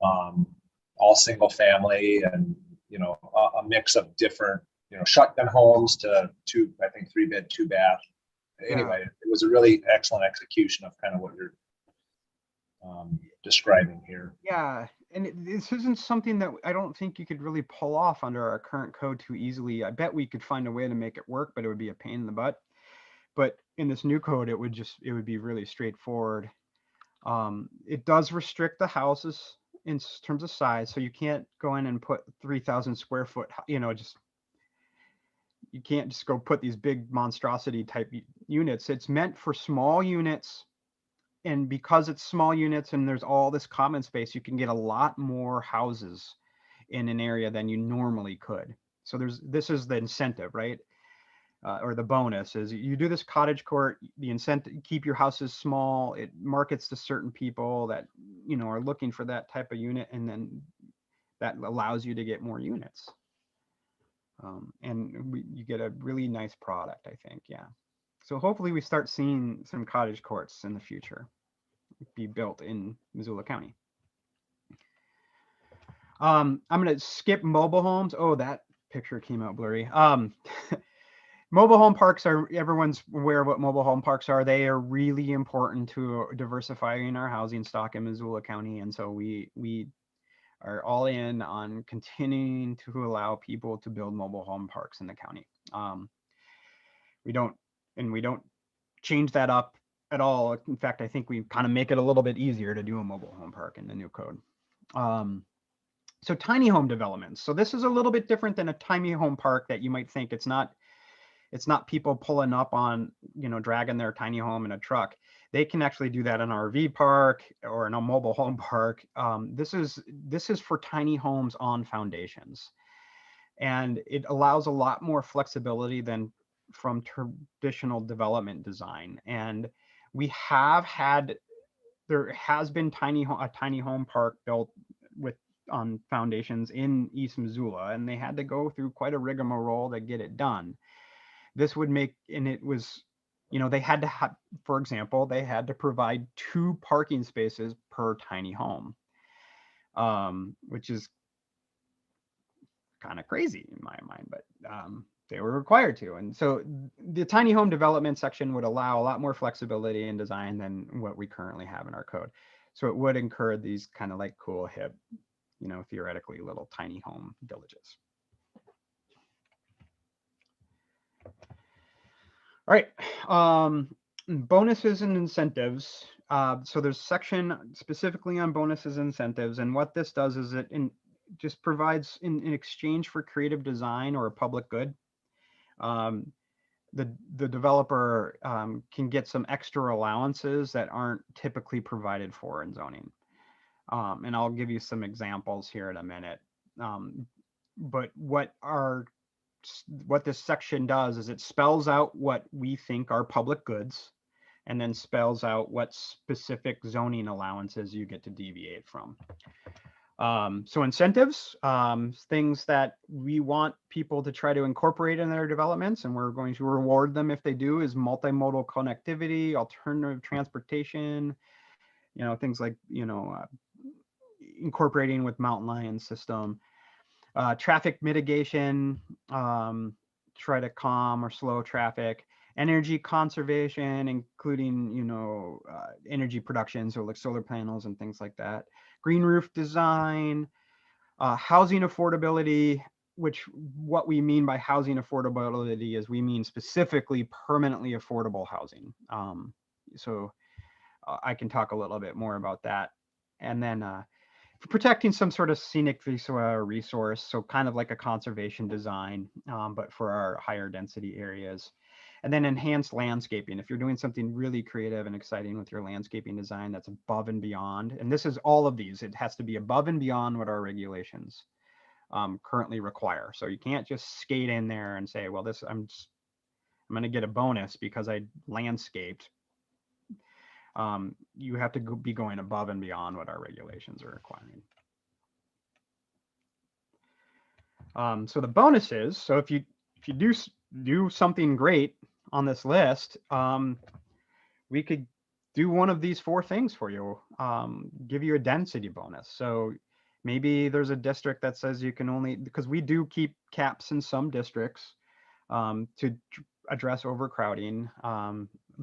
All single family, and a mix of different shotgun homes to two, I think 3-bed, 2-bath. Anyway, it was a really excellent execution of kind of what you're describing here. Yeah, and this isn't something that I don't think you could really pull off under our current code too easily. I bet we could find a way to make it work, but it would be a pain in the butt. But in this new code, it would be really straightforward. It does restrict the houses in terms of size, so you can't go in and put 3,000 square foot, you can't just go put these big monstrosity type units. It's meant for small units. And because it's small units and there's all this common space, you can get a lot more houses in an area than you normally could. So this is the incentive, right? Or the bonus is you do this cottage court, the incentive, keep your houses small. It markets to certain people that, are looking for that type of unit. And then that allows you to get more units. And you get a really nice product, I think. Yeah. So hopefully we start seeing some cottage courts in the future be built in Missoula County. I'm going to skip mobile homes. Oh, that picture came out blurry. Mobile home parks everyone's aware of what mobile home parks are. They are really important to diversifying our housing stock in Missoula County. And so we are all in on continuing to allow people to build mobile home parks in the county. We don't change that up at all. In fact, I think we kind of make it a little bit easier to do a mobile home park in the new code. So tiny home developments. So this is a little bit different than a tiny home park that you might think. It's not people pulling up on, dragging their tiny home in a truck. They can actually do that in an RV park or in a mobile home park. This is for tiny homes on foundations. And it allows a lot more flexibility than from traditional development design. And there has been a tiny home park built on foundations in East Missoula, and they had to go through quite a rigmarole to get it done. This would make, and it was, they had to have, for example, they had to provide 2 parking spaces per tiny home, which is kind of crazy in my mind, but they were required to. And so the tiny home development section would allow a lot more flexibility in design than what we currently have in our code. So it would encourage these kind of like cool, hip, theoretically little tiny home villages. All right, bonuses and incentives. So there's a section specifically on bonuses and incentives. And what this does is it just provides in exchange for creative design or a public good, the developer can get some extra allowances that aren't typically provided for in zoning. And I'll give you some examples here in a minute. But what this section does is it spells out what we think are public goods, and then spells out what specific zoning allowances you get to deviate from. So incentives, things that we want people to try to incorporate in their developments, and we're going to reward them if they do, is multimodal connectivity, alternative transportation, things like, incorporating with Mountain Lion system, traffic mitigation, try to calm or slow traffic, energy conservation, including, energy production, so like solar panels and things like that, green roof design, housing affordability, which what we mean by housing affordability is we mean specifically permanently affordable housing. So I can talk a little bit more about that. And then protecting some sort of scenic resource, so kind of like a conservation design, but for our higher density areas. And then enhanced landscaping. If you're doing something really creative and exciting with your landscaping design, that's above and beyond. And this is all of these. It has to be above and beyond what our regulations currently require. So you can't just skate in there and say, well, I'm going to get a bonus because I landscaped. You have to be going above and beyond what our regulations are requiring. So the bonuses, so if you do something great on this list, we could do one of these 4 things for you, give you a density bonus. So maybe there's a district that says you can only, because we do keep caps in some districts to address overcrowding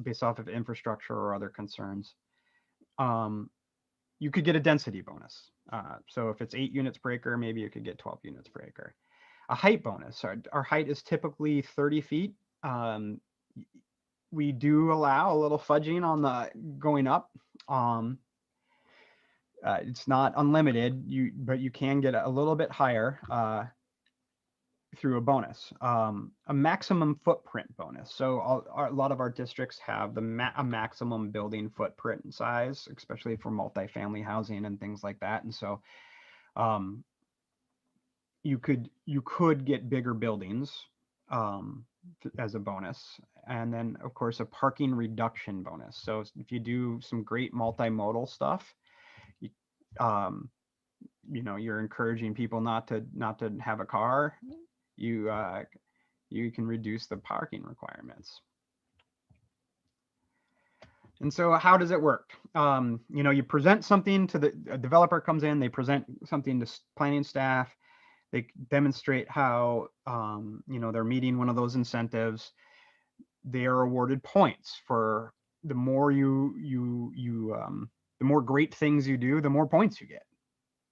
based off of infrastructure or other concerns. You could get a density bonus. So if it's 8 units per acre, maybe you could get 12 units per acre. A height bonus. Our height is typically 30 feet. We do allow a little fudging on the going up. It's not unlimited, but you can get a little bit higher through a bonus. A maximum footprint bonus. So a lot of our districts have a maximum building footprint size, especially for multifamily housing and things like that. And so you could get bigger buildings as a bonus. And then of course a parking reduction bonus. So if you do some great multimodal stuff, you know, you're encouraging people not to have a car, you can reduce the parking requirements. And so how does it work? You know, you present something to a developer comes in, they present something to planning staff, they demonstrate how, you know, they're meeting one of those incentives. They are awarded points for the more the more great things you do, the more points you get.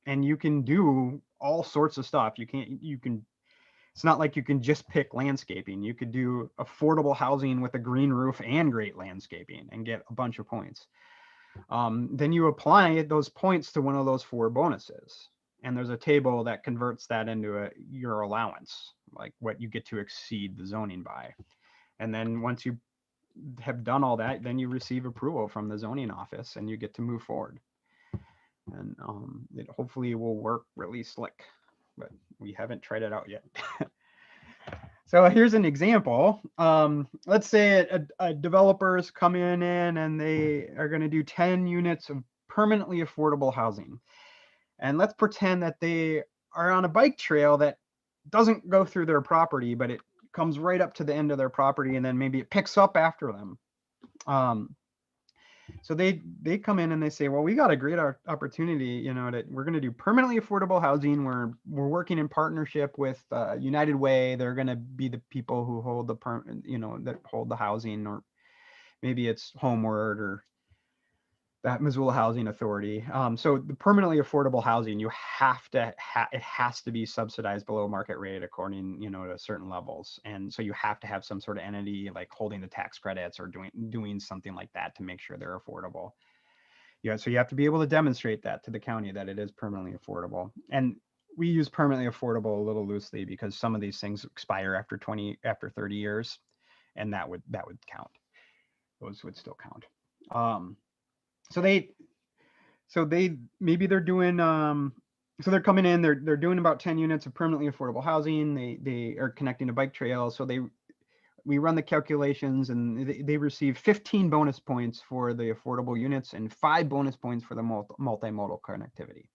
And you can do all sorts of stuff. It's not like you can just pick landscaping. You could do affordable housing with a green roof and great landscaping and get a bunch of points. Then you apply those points to one of those 4 bonuses. And there's a table that converts that into your allowance, like what you get to exceed the zoning by. And then once you have done all that, then you receive approval from the zoning office and you get to move forward. And it hopefully will work really slick, but we haven't tried it out yet. So here's an example. Let's say a developers come in and they are going to do 10 units of permanently affordable housing. And let's pretend that they are on a bike trail that doesn't go through their property, but it comes right up to the end of their property and then maybe it picks up after them. So they come in and they say, well, we got a great opportunity, you know, that we're going to do permanently affordable housing. We're working in partnership with United Way. They're going to be the people who hold that hold the housing, or maybe it's Homeward or that Missoula Housing Authority. So the permanently affordable housing, you have to it has to be subsidized below market rate according, you know, to certain levels. And so you have to have some sort of entity like holding the tax credits or doing something like that to make sure they're affordable. Yeah, so you have to be able to demonstrate that to the county that it is permanently affordable. And we use permanently affordable a little loosely because some of these things expire after 30 years, and that would count. Those would still count. So maybe they're doing, so they're coming in, they're doing about 10 units of permanently affordable housing. They are connecting a bike trail. So we run the calculations and they receive 15 bonus points for the affordable units and 5 bonus points for the multimodal connectivity.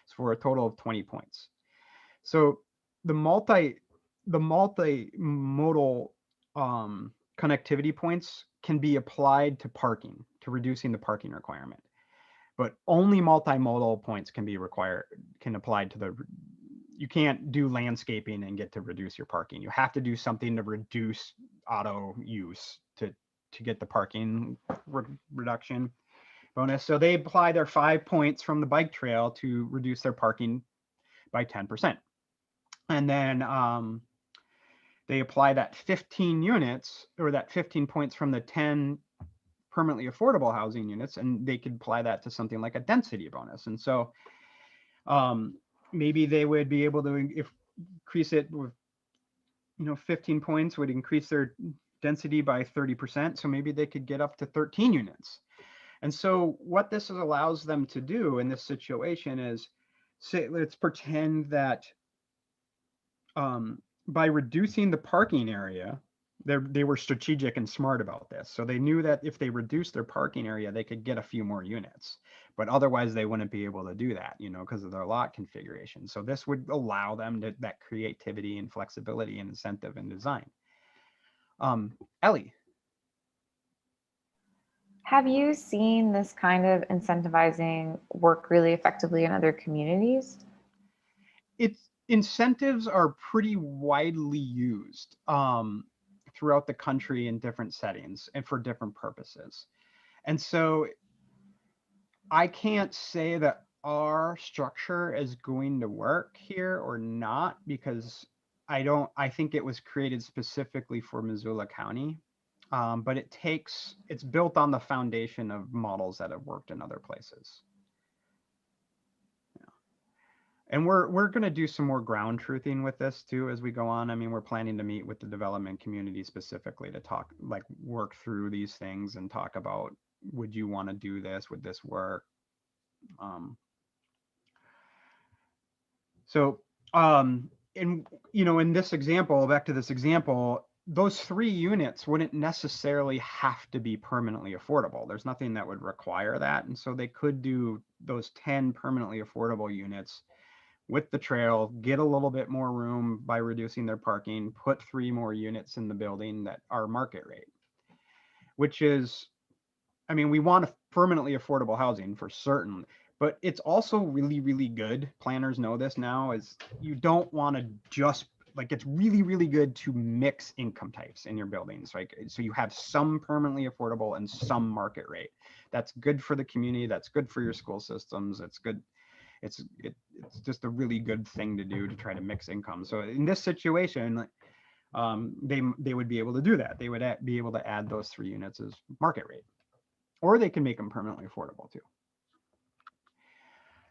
It's for a total of 20 points. So the multimodal connectivity points can be applied to parking, to reducing the parking requirement, but only multimodal points can apply to you can't do landscaping and get to reduce your parking. You have to do something to reduce auto use to get the parking reduction bonus. So they apply their 5 points from the bike trail to reduce their parking by 10%. And then they apply that 15 units or that 15 points from the 10 permanently affordable housing units, and they could apply that to something like a density bonus. And so maybe they would be able to increase it with, 15 points would increase their density by 30%. So maybe they could get up to 13 units. And so what this allows them to do in this situation is, say, let's pretend that by reducing the parking area, they were strategic and smart about this. So they knew that if they reduced their parking area, they could get a few more units, but otherwise they wouldn't be able to do that, you know, because of their lot configuration. So this would allow them to, that creativity and flexibility and incentive and design. Ellie. Have you seen this kind of incentivizing work really effectively in other communities? It's incentives are pretty widely used throughout the country in different settings and for different purposes. And so I can't say that our structure is going to work here or not, because I think it was created specifically for Missoula County. But it's built on the foundation of models that have worked in other places. And we're going to do some more ground truthing with this too as we go on. I mean, we're planning to meet with the development community specifically to talk, like work through these things and talk about, would you want to do this? Would this work? And you know, in this example, back to this example, those 3 units wouldn't necessarily have to be permanently affordable. There's nothing that would require that. And so they could do those 10 permanently affordable units with the trail, get a little bit more room by reducing their parking, put 3 more units in the building that are market rate, which is, I mean, we want a permanently affordable housing for certain, but it's also really, really good. Planners know this now, is you don't want to just, like, it's really, really good to mix income types in your buildings. Like, so you have some permanently affordable and some market rate. That's good for the community. That's good for your school systems. It's good. It's just a really good thing to do to try to mix income. So in this situation, they would be able to do that. They would be able to add those 3 units as market rate, or they can make them permanently affordable too.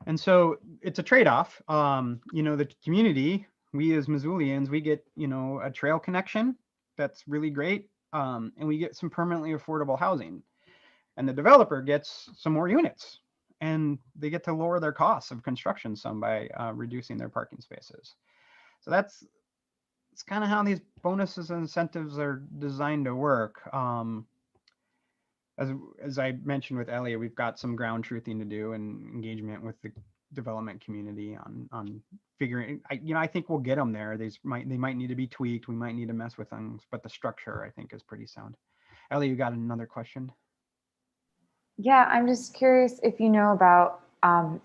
And so it's a trade-off. You know, the community, we as Missoulians, we get, you know, a trail connection that's really great, and we get some permanently affordable housing, and the developer gets some more units, and they get to lower their costs of construction some by reducing their parking spaces. So it's kind of how these bonuses and incentives are designed to work. As I mentioned with Elliot, we've got some ground truthing to do and engagement with the development community on figuring. I think we'll get them there. They might need to be tweaked. We might need to mess with things, but the structure I think is pretty sound. Elliot, you got another question? Yeah, I'm just curious if you know about,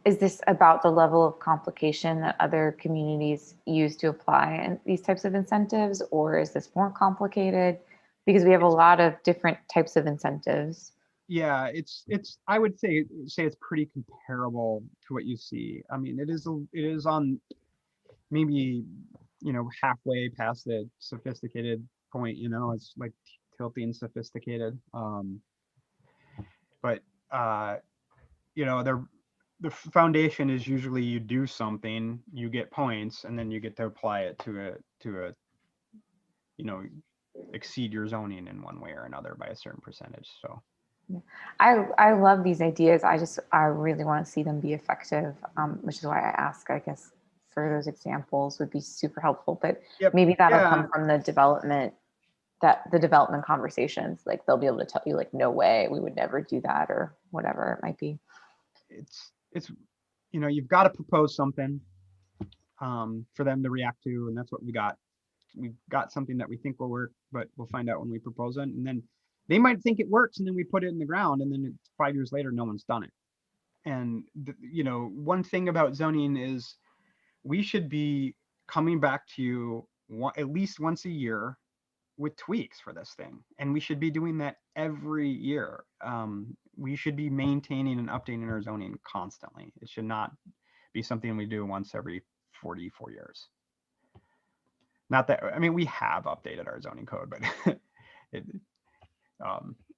is this about the level of complication that other communities use to apply and these types of incentives, or is this more complicated? Because we have a lot of different types of incentives. Yeah, it's I would say it's pretty comparable to what you see. I mean, it is on maybe, you know, halfway past the sophisticated point, you know, it's like tilting sophisticated. But you know, the foundation is usually you do something, you get points, and then you get to apply it to a you know, exceed your zoning in one way or another by a certain percentage. So I love these ideas. I really want to see them be effective, which is why I ask, I guess, for those examples would be super helpful, but Yep. maybe that'll Yeah. come from the development conversations. Like they'll be able to tell you like, no way, we would never do that, or whatever it might be. It's you know, you've got to propose something for them to react to, and that's what we got. We've got something that we think will work, but we'll find out when we propose it, and then they might think it works, and then we put it in the ground, and then 5 years later no one's done it. And you know, one thing about zoning is we should be coming back to you at least once a year with tweaks for this thing, and we should be doing that every year. We should be maintaining and updating our zoning constantly. It should not be something we do once every 44 years. Not that, I mean, we have updated our zoning code, but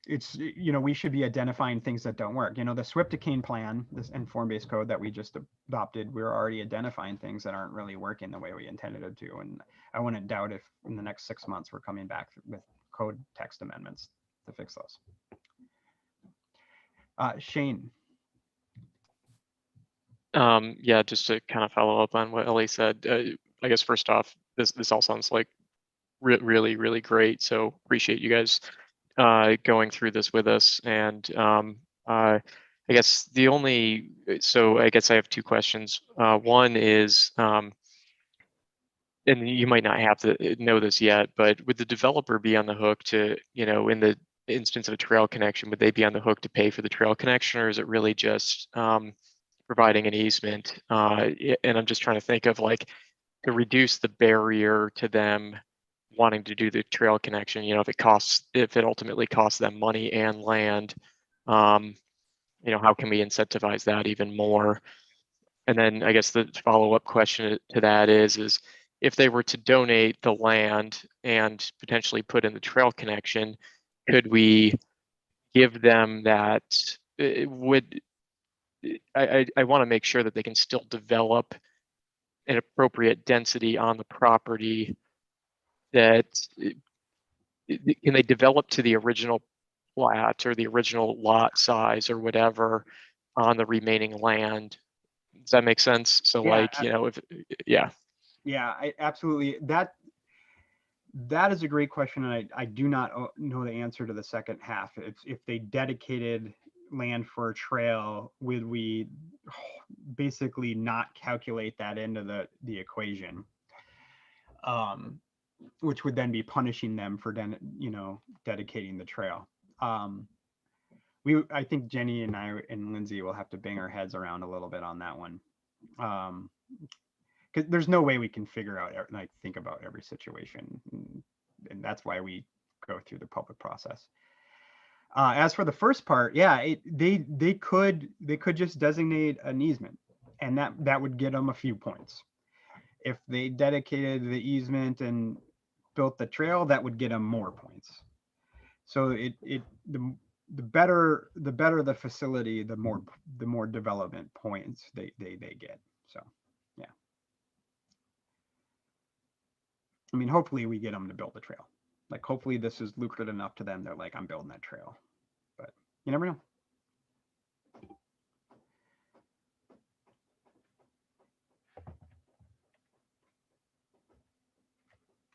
it's, you know, we should be identifying things that don't work. You know, the SWPTCANE plan, this inform-based code that we just adopted, we're already identifying things that aren't really working the way we intended it to. And I wouldn't doubt if in the next 6 months, we're coming back with code text amendments to fix those. Shane. Yeah, just to kind of follow up on what Ellie said, I guess first off, this all sounds like really, really great. So appreciate you guys going through this with us. And I guess I guess I have two questions. One is, and you might not have to know this yet, but would the developer be on the hook to, in the instance of a trail connection, would they be on the hook to pay for the trail connection, or is it really just providing an easement? And I'm just trying to think of like to reduce the barrier to them wanting to do the trail connection. If it ultimately costs them money and land, how can we incentivize that even more? And then I guess the follow-up question to that is if they were to donate the land and potentially put in the trail connection, could we give them that? I want to make sure that they can still develop an appropriate density on the property. That can they develop to the original plat or the original lot size or whatever on the remaining land? Does that make sense? So Yeah, yeah. Absolutely. That is a great question, and I do not know the answer to the second half. If they dedicated land for a trail, would we basically not calculate that into the equation? Which would then be punishing them for dedicating the trail. I think Jenny and I and Lindsay will have to bang our heads around a little bit on that one. Because there's no way we can figure out like think about every situation, and that's why we go through the public process. As for the first part, yeah, they could just designate an easement, and that would get them a few points. If they dedicated the easement and built the trail, that would get them more points. So the better the facility, the more development points they get. So yeah, I mean, hopefully we get them to build the trail. Like hopefully this is lucrative enough to them. They're like, I'm building that trail, but you never know.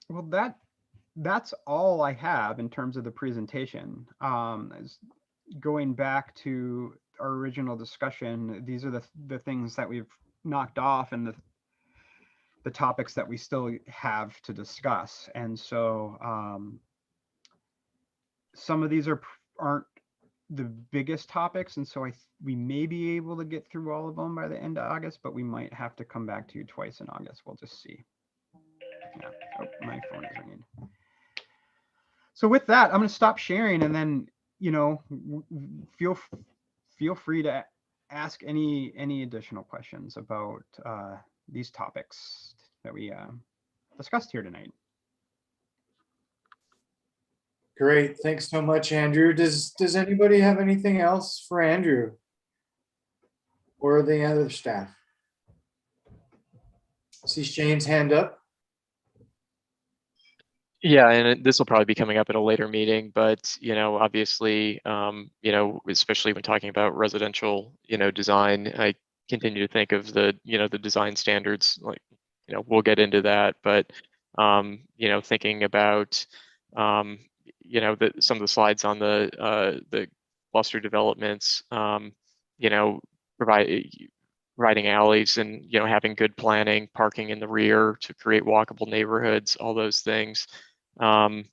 Well, that's all I have in terms of the presentation. Is going back to our original discussion, these are the things that we've knocked off and the topics that we still have to discuss. And so some of these aren't the biggest topics, and so we may be able to get through all of them by the end of August, but we might have to come back to you twice in August. We'll just see. Yeah. Oh, my phone is ringing. So with that, I'm going to stop sharing, and then feel free to ask any additional questions about these topics that we discussed here tonight. Great, thanks so much, Andrew. Does anybody have anything else for Andrew or the other staff? See Shane's hand up. Yeah, and this will probably be coming up at a later meeting, but obviously, especially when talking about residential, design, I continue to think of the design standards. Like, we'll get into that, but thinking about some of the slides on the cluster developments, providing alleys and having good planning, parking in the rear to create walkable neighborhoods, all those things. I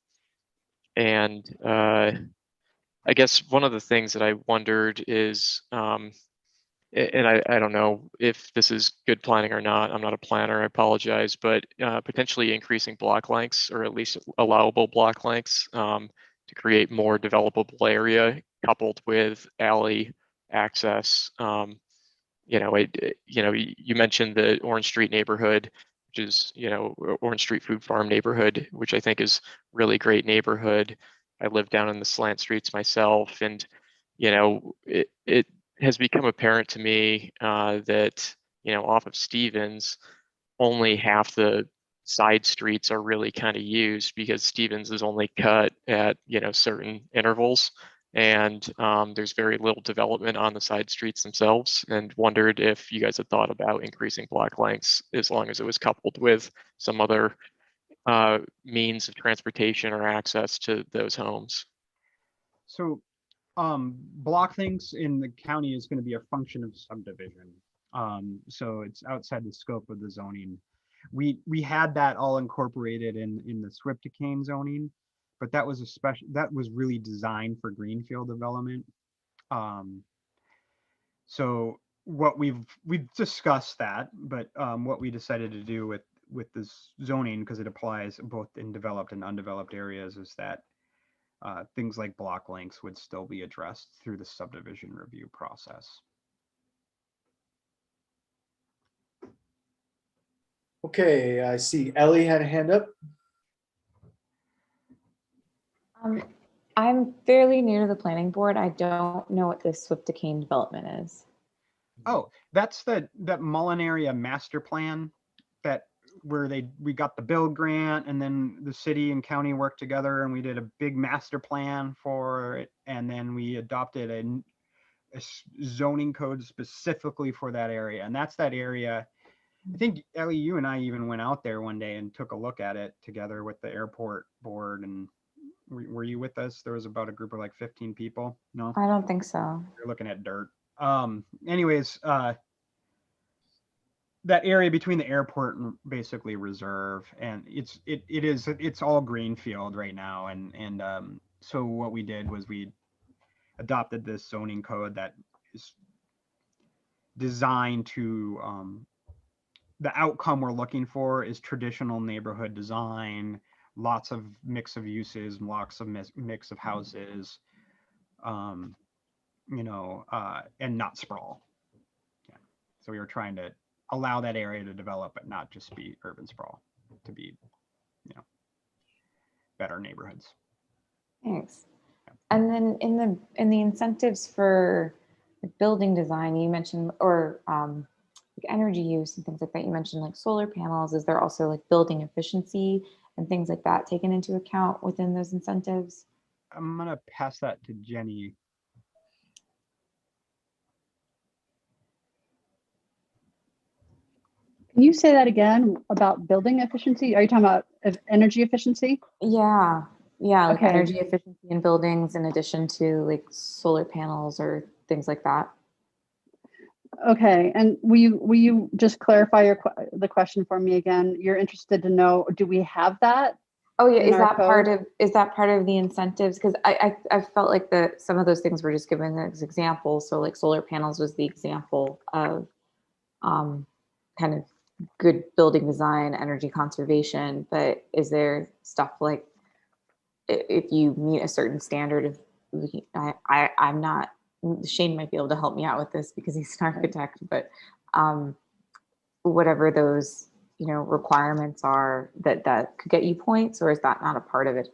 guess one of the things that I wondered is, and I don't know if this is good planning or not, I'm not a planner, I apologize, but potentially increasing block lengths, or at least allowable block lengths, to create more developable area coupled with alley access. You mentioned the Orange Street neighborhood, which is, Orange Street Food Farm neighborhood, which I think is really great neighborhood. I live down in the slant streets myself, and it has become apparent to me that off of Stevens, only half the side streets are really kind of used, because Stevens is only cut at certain intervals. And there's very little development on the side streets themselves, and wondered if you guys had thought about increasing block lengths as long as it was coupled with some other means of transportation or access to those homes. So, block things in the county is going to be a function of subdivision. So it's outside the scope of the zoning. We had that all incorporated in the Swipticane zoning, but that was that was really designed for greenfield development. So what we've discussed that, but what we decided to do with this zoning, because it applies both in developed and undeveloped areas, is that things like block lengths would still be addressed through the subdivision review process. Okay, I see Ellie had a hand up. I'm fairly new to the planning board. I don't know what this Swipticane development is. Oh, that's that Mullen area master plan where we got the build grant, and then the city and county worked together and we did a big master plan for it, and then we adopted a zoning code specifically for that area. And that's that area. I think, Ellie, you and I even went out there one day and took a look at it together with the airport board. And were you with us? There was about a group of like 15 people. No, I don't think so. you're looking at dirt. Anyways, that area between the airport and basically reserve, and it's all greenfield right now. And so what we did was we adopted this zoning code that is designed to, the outcome we're looking for is traditional neighborhood design, lots of mix of uses, lots of mix of houses, and not sprawl. Yeah. So we were trying to allow that area to develop, but not just be urban sprawl, to be, better neighborhoods. Thanks. And then in the incentives for building design, you mentioned, or like energy use and things like that, you mentioned like solar panels. Is there also like building efficiency and things like that taken into account within those incentives? I'm gonna pass that to Jenny. Can you say that again about building efficiency? Are you talking about energy efficiency? Yeah, like Okay. energy efficiency in buildings in addition to like solar panels or things like that. Okay, and will you just clarify the question for me again? You're interested to know, do we have that? Oh yeah, in is our that part code? of the incentives? Because I felt like some of those things were just given as examples. So like solar panels was the example of kind of good building design, energy conservation. But is there stuff like if you meet a certain standard of, I'm not, Shane might be able to help me out with this because he's an architect, but whatever those requirements are that could get you points, or is that not a part of it?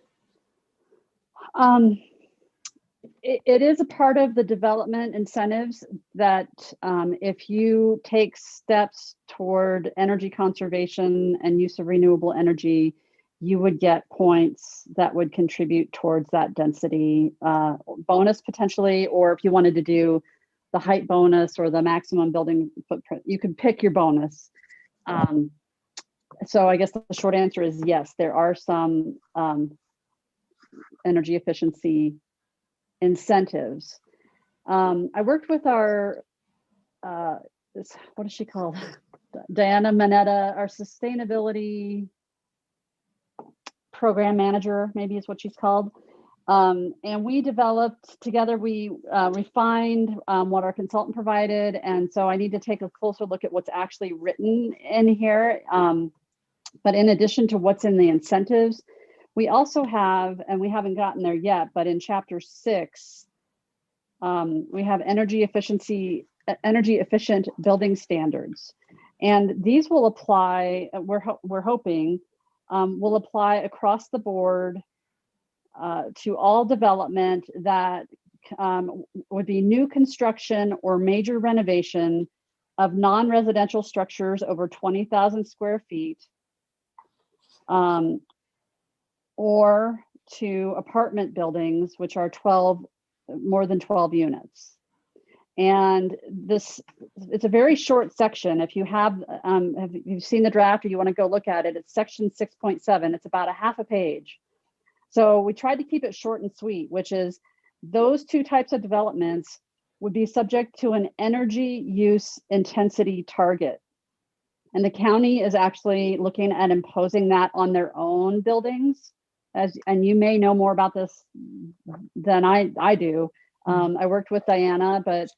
It is a part of the development incentives that if you take steps toward energy conservation and use of renewable energy, you would get points that would contribute towards that density bonus potentially, or if you wanted to do the height bonus or the maximum building footprint, you could pick your bonus. So I guess the short answer is yes, there are some energy efficiency incentives. I worked with our, what is she called? Diana Manetta, our sustainability program manager, maybe is what she's called. And we developed together, we refined what our consultant provided. And so I need to take a closer look at what's actually written in here. But in addition to what's in the incentives, we also have, and we haven't gotten there yet, but in chapter 6, we have energy efficient building standards. And these will apply, we're hoping, will apply across the board to all development that would be new construction or major renovation of non-residential structures over 20,000 square feet, or to apartment buildings, which are 12 more than 12 units. And this, it's a very short section. If you have you've seen the draft or you want to go look at it, it's section 6.7. It's about a half a page. So we tried to keep it short and sweet, which is those two types of developments would be subject to an energy use intensity target. And the county is actually looking at imposing that on their own buildings. And you may know more about this than I do. I worked with Diana, but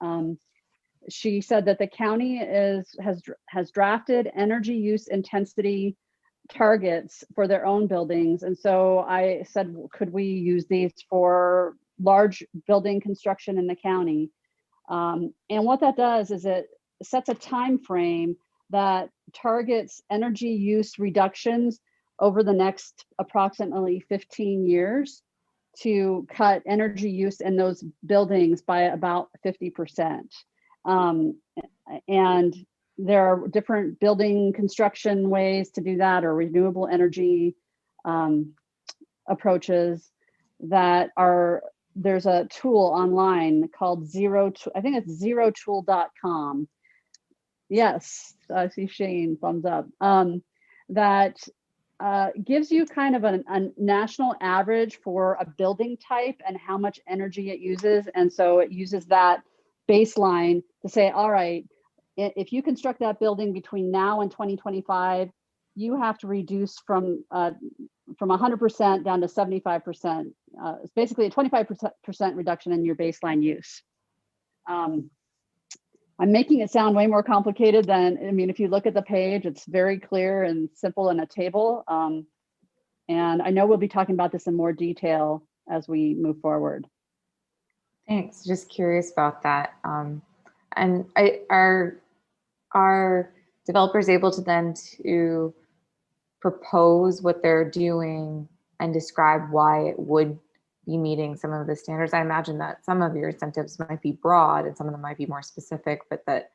she said that the county has drafted energy use intensity targets for their own buildings. And so I said, could we use these for large building construction in the county? And what that does is it sets a time frame that targets energy use reductions over the next approximately 15 years to cut energy use in those buildings by about 50%. And there are different building construction ways to do that, or renewable energy approaches that are, there's a tool online called I think it's zerotool.com. Yes, I see Shane, thumbs up. That gives you kind of a national average for a building type and how much energy it uses. And so it uses that baseline to say, all right, if you construct that building between now and 2025, you have to reduce from 100% down to 75%. It's basically a 25% reduction in your baseline use. I'm making it sound way more complicated than, I mean, if you look at the page, it's very clear and simple in a table. And I know we'll be talking about this in more detail as we move forward. Thanks. Just curious about that. And are developers able to then to propose what they're doing and describe why it would be meeting some of the standards? I imagine that some of your incentives might be broad and some of them might be more specific, but that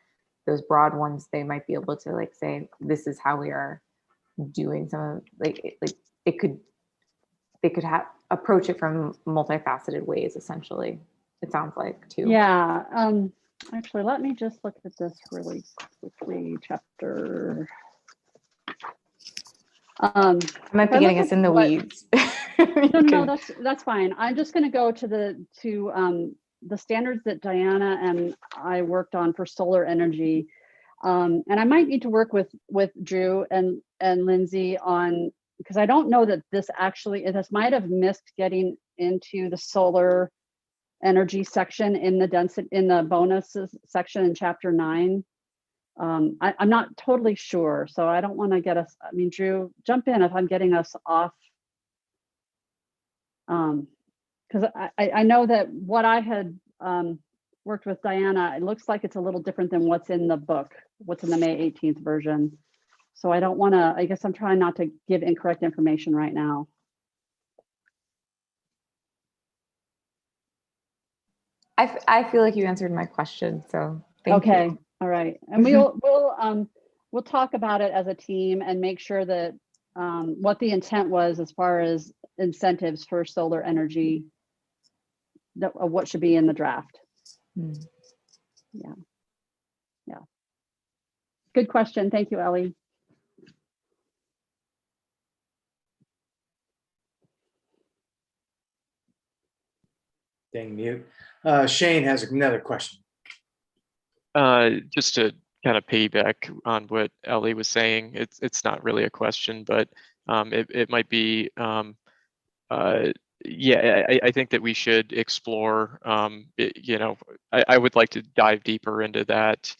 those broad ones, they might be able to like say, this is how we are doing some of they could approach it from multifaceted ways, essentially, it sounds like too. Yeah, actually, let me just look at this really quickly, chapter. I might be getting us in the weeds. No, that's fine. I'm just going to go to the standards that Diana and I worked on for solar energy, and I might need to work with Drew and Lindsay on, because I don't know that this might have missed getting into the solar energy section in the bonuses section in chapter 9. I'm not totally sure, so I don't want to get us, I mean, Drew, jump in if I'm getting us off. Because I know that what I had worked with Diana, it looks like it's a little different than what's in the book, what's in the May 18th version. So I don't want to, I guess I'm trying not to give incorrect information right now. I feel like you answered my question, so thank you. Okay, all right. And we'll talk about it as a team and make sure that what the intent was as far as incentives for solar energy, what should be in the draft. Yeah. Good question. Thank you, Ellie. Dang mute. Shane has another question. Just to kind of piggyback on what Ellie was saying, it's not really a question, but it might be. Yeah, I think that we should explore. I would like to dive deeper into that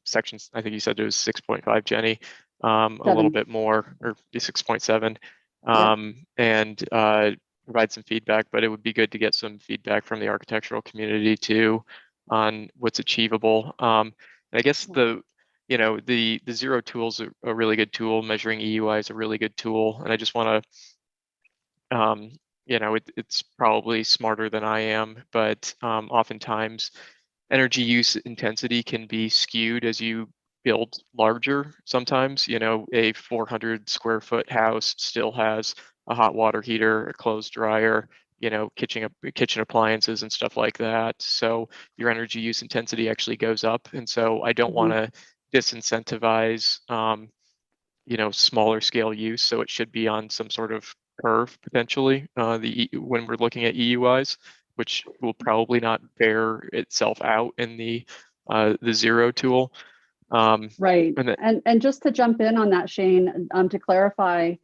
sections. I think you said it was 6.5, Jenny. A little bit more, or 6.7, and provide some feedback. But it would be good to get some feedback from the architectural community too on what's achievable. And I guess the Zero tool is a really good tool. Measuring EUI is a really good tool, and I just want to, it's probably smarter than I am, but oftentimes energy use intensity can be skewed as you build larger. Sometimes, a 400 square foot house still has a hot water heater, a clothes dryer, you know, kitchen appliances and stuff like that. So your energy use intensity actually goes up. And so I don't want to disincentivize, you know, smaller scale use. So it should be on some sort of curve potentially, when we're looking at EUIs, which will probably not bear itself out in the zero tool. Right. And then, And just to jump in on that, Shane, to clarify,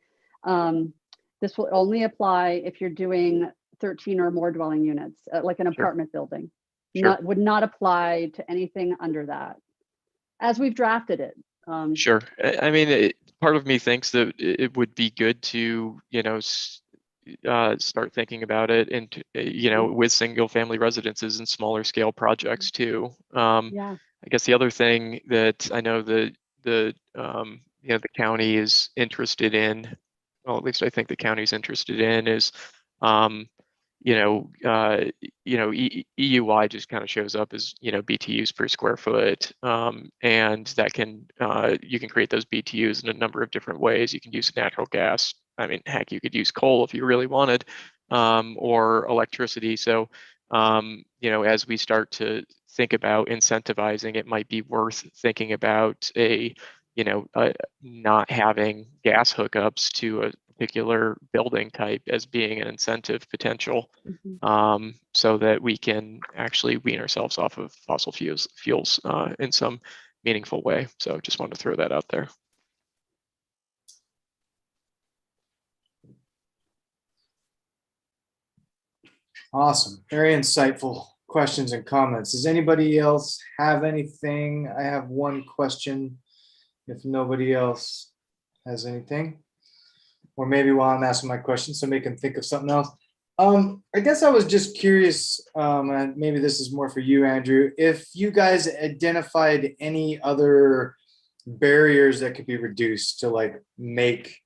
this will only apply if you're doing 13 or more dwelling units, like an Sure. apartment building. Sure. Would not apply to anything under that, as we've drafted it. Sure. I mean, part of me thinks that it would be good to, you know, start thinking about it and, you know, with single family residences and smaller scale projects too. Yeah. I guess the other thing that I know that you know, the county is interested in, well, at least I think the county's interested in is, EUI just kind of shows up as, you know, BTUs per square foot. And that can, you can create those BTUs in a number of different ways. You can use natural gas. I mean, heck, you could use coal if you really wanted, or electricity. So, you know, as we start to think about incentivizing, it might be worth thinking about not having gas hookups to a particular building type as being an incentive potential, so that we can actually wean ourselves off of fossil fuels in some meaningful way. So just wanted to throw that out there. Awesome. Very insightful questions and comments. Does anybody else have anything? I have one question. If nobody else has anything, or maybe while I'm asking my question, somebody can think of something else. I guess I was just curious, and maybe this is more for you, Andrew, if you guys identified any other barriers that could be reduced to like make,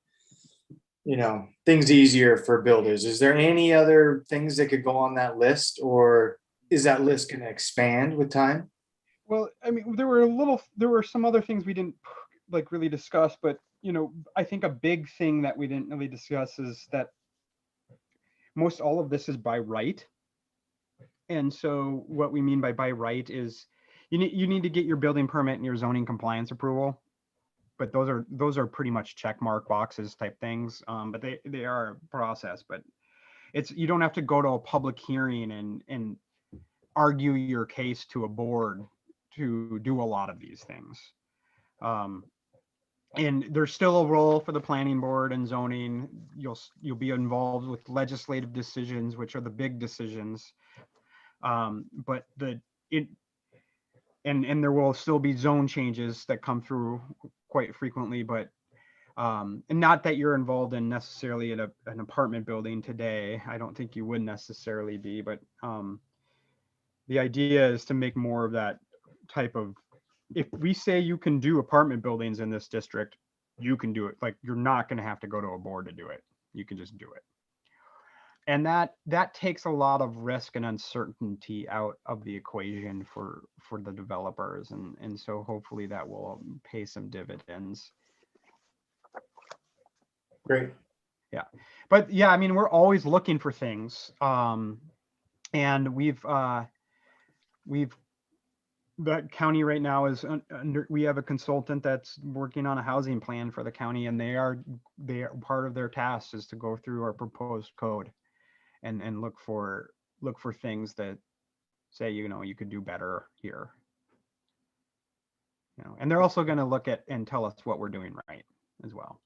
you know, things easier for builders. Is there any other things that could go on that list, or is that list going to expand with time? Well, I mean, there were some other things we didn't like really discuss, but you know, I think a big thing that we didn't really discuss is that most all of this is by right. And so what we mean by right is you need to get your building permit and your zoning compliance approval. But those are pretty much check mark boxes type things. But they are a process, but you don't have to go to a public hearing and argue your case to a board to do a lot of these things. And there's still a role for the planning board and zoning. You'll be involved with legislative decisions, which are the big decisions. But and there will still be zone changes that come through quite frequently, but and not that you're involved in necessarily in an apartment building today. I don't think you would necessarily be, but the idea is to make more of that type of, if we say you can do apartment buildings in this district, you can do it. Like, you're not going to have to go to a board to do it. You can just do it. And that takes a lot of risk and uncertainty out of the equation for the developers. And so hopefully that will pay some dividends. Great. Yeah. But yeah, I mean, we're always looking for things. And the county right now is we have a consultant that's working on a housing plan for the county, and they are part of their task is to go through our proposed code and look for things that say, you know, you could do better here. You know, and they're also going to look at and tell us what we're doing right as well.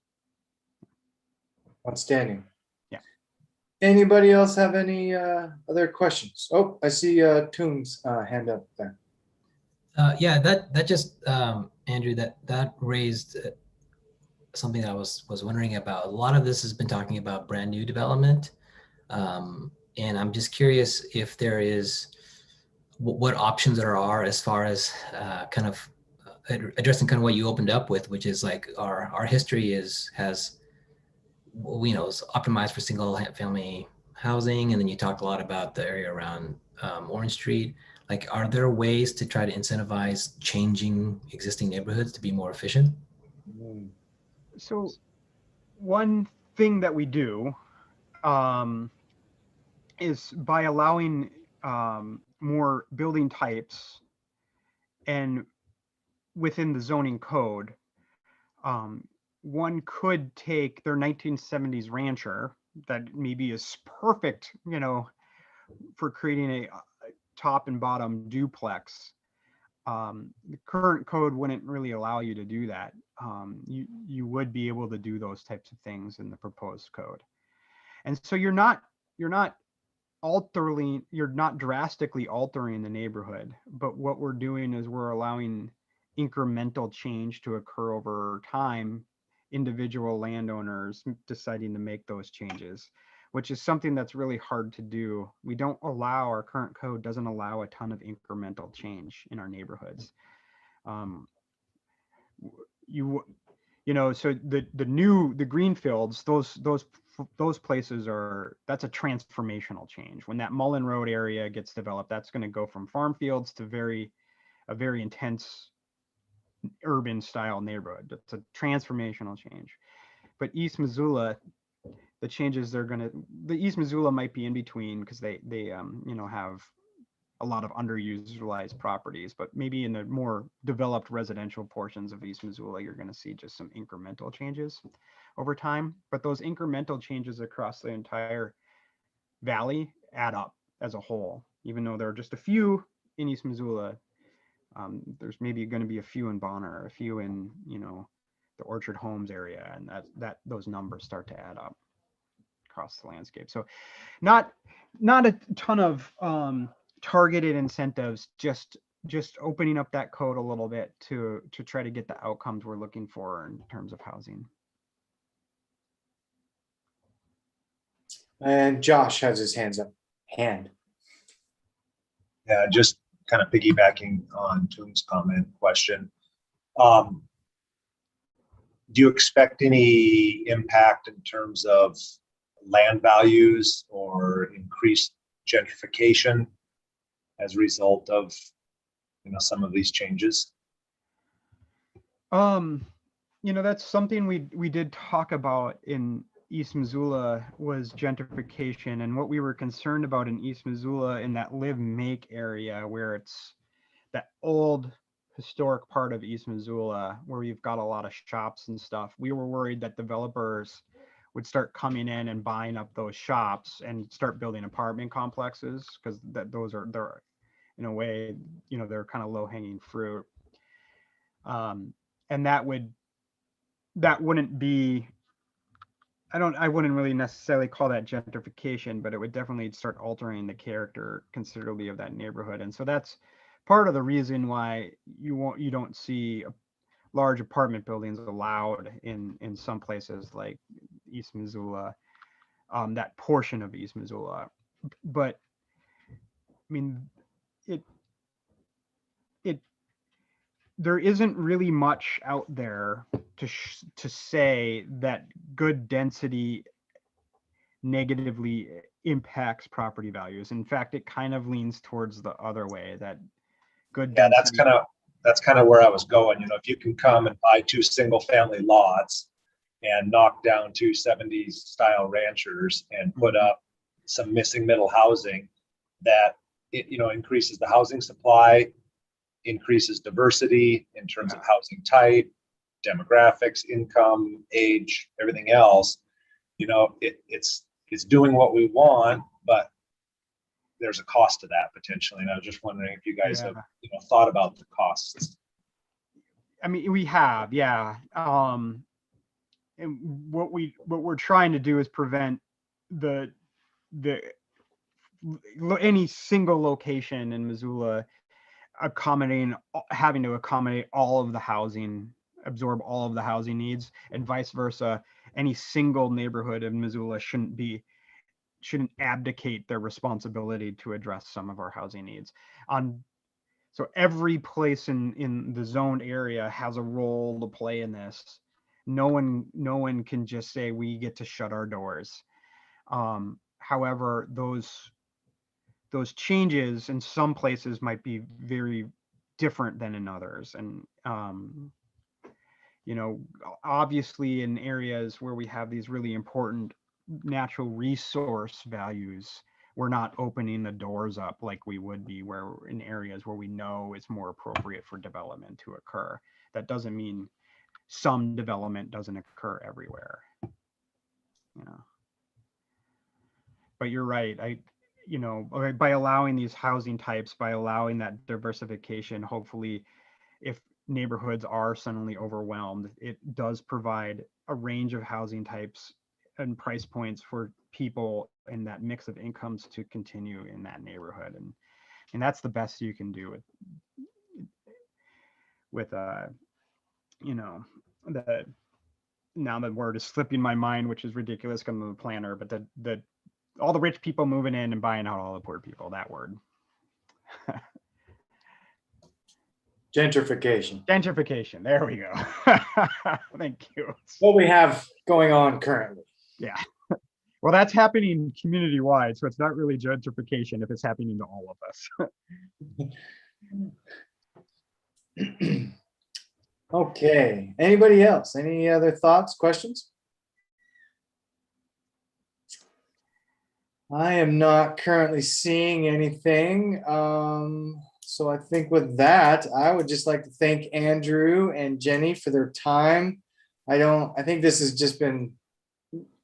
Outstanding. Yeah. Anybody else have any other questions? Oh, I see Toom's hand up there. Yeah, that just Andrew, that raised something that I was wondering about. A lot of this has been talking about brand new development, and I'm just curious if there is what options there are as far as kind of addressing kind of what you opened up with, which is like our history is optimized for single family housing, and then you talked a lot about the area around Orange Street. Like, are there ways to try to incentivize changing existing neighborhoods to be more efficient? So one thing that we do is by allowing more building types and within the zoning code, one could take their 1970s rancher that maybe is perfect, you know, for creating a top and bottom duplex. The current code wouldn't really allow you to do that. You would be able to do those types of things in the proposed code. And so you're not drastically altering the neighborhood, but what we're doing is we're allowing incremental change to occur over time, individual landowners deciding to make those changes, which is something that's really hard to do. Our current code doesn't allow a ton of incremental change in our neighborhoods. So the greenfields, those places that's a transformational change. When that Mullen Road area gets developed, that's going to go from farm fields to a very intense urban style neighborhood. It's a transformational change. But East Missoula, the changes the East Missoula might be in between because they have a lot of underutilized properties, but maybe in the more developed residential portions of East Missoula, you're going to see just some incremental changes over time. But those incremental changes across the entire valley add up as a whole. Even though there are just a few in East Missoula, there's maybe going to be a few in Bonner, a few in the Orchard Homes area, and that those numbers start to add up across the landscape. So not a ton of targeted incentives, just opening up that code a little bit to try to get the outcomes we're looking for in terms of housing. And Josh has his hand. Yeah, just kind of piggybacking on Toom's comment question. Do you expect any impact in terms of land values or increased gentrification as a result of some of these changes? That's something we did talk about in East Missoula, was gentrification, and what we were concerned about in East Missoula in that live make area, where it's that old historic part of East Missoula where you've got a lot of shops and stuff. We were worried that developers would start coming in and buying up those shops and start building apartment complexes, because they're in a way, they're kind of low hanging fruit. And that wouldn't be, I wouldn't really necessarily call that gentrification, but it would definitely start altering the character considerably of that neighborhood. And so that's part of the reason why you don't see large apartment buildings allowed in some places like East Missoula, that portion of East Missoula. But I mean, there isn't really much out there to say that good density negatively impacts property values. In fact, it kind of leans towards the other way, that good density. That's kind of where I was going. If you can come and buy 2 single family lots and knock down 2 70s style ranchers and put up some missing middle housing, that increases the housing supply, increases diversity in terms of housing type, demographics, income, age, everything else. It's doing what we want, but there's a cost to that potentially. And I was just wondering if you guys have thought about the costs. I mean, we have, yeah. And what we're trying to do is prevent any single location in Missoula having to accommodate all of the housing, absorb all of the housing needs, and vice versa. Any single neighborhood in Missoula shouldn't abdicate their responsibility to address some of our housing needs. So every place in the zoned area has a role to play in this. No one can just say we get to shut our doors. However, those changes in some places might be very different than in others. And, obviously in areas where we have these really important natural resource values, we're not opening the doors up like we would be where in areas where we know it's more appropriate for development to occur. That doesn't mean some development doesn't occur everywhere. You know. But you're right. By allowing these housing types, by allowing that diversification, hopefully if neighborhoods are suddenly overwhelmed, it does provide a range of housing types and price points for people in that mix of incomes to continue in that neighborhood. And that's the best you can do with now the word is slipping my mind, which is ridiculous because I'm a planner, but all the rich people moving in and buying out all the poor people, that word. Gentrification. Gentrification, there we go. Thank you. What we have going on currently. Yeah. Well, that's happening community-wide, so it's not really gentrification if it's happening to all of us. Okay, anybody else? Any other thoughts, questions? I am not currently seeing anything. So I think with that, I would just like to thank Andrew and Jenny for their time. I think this has just been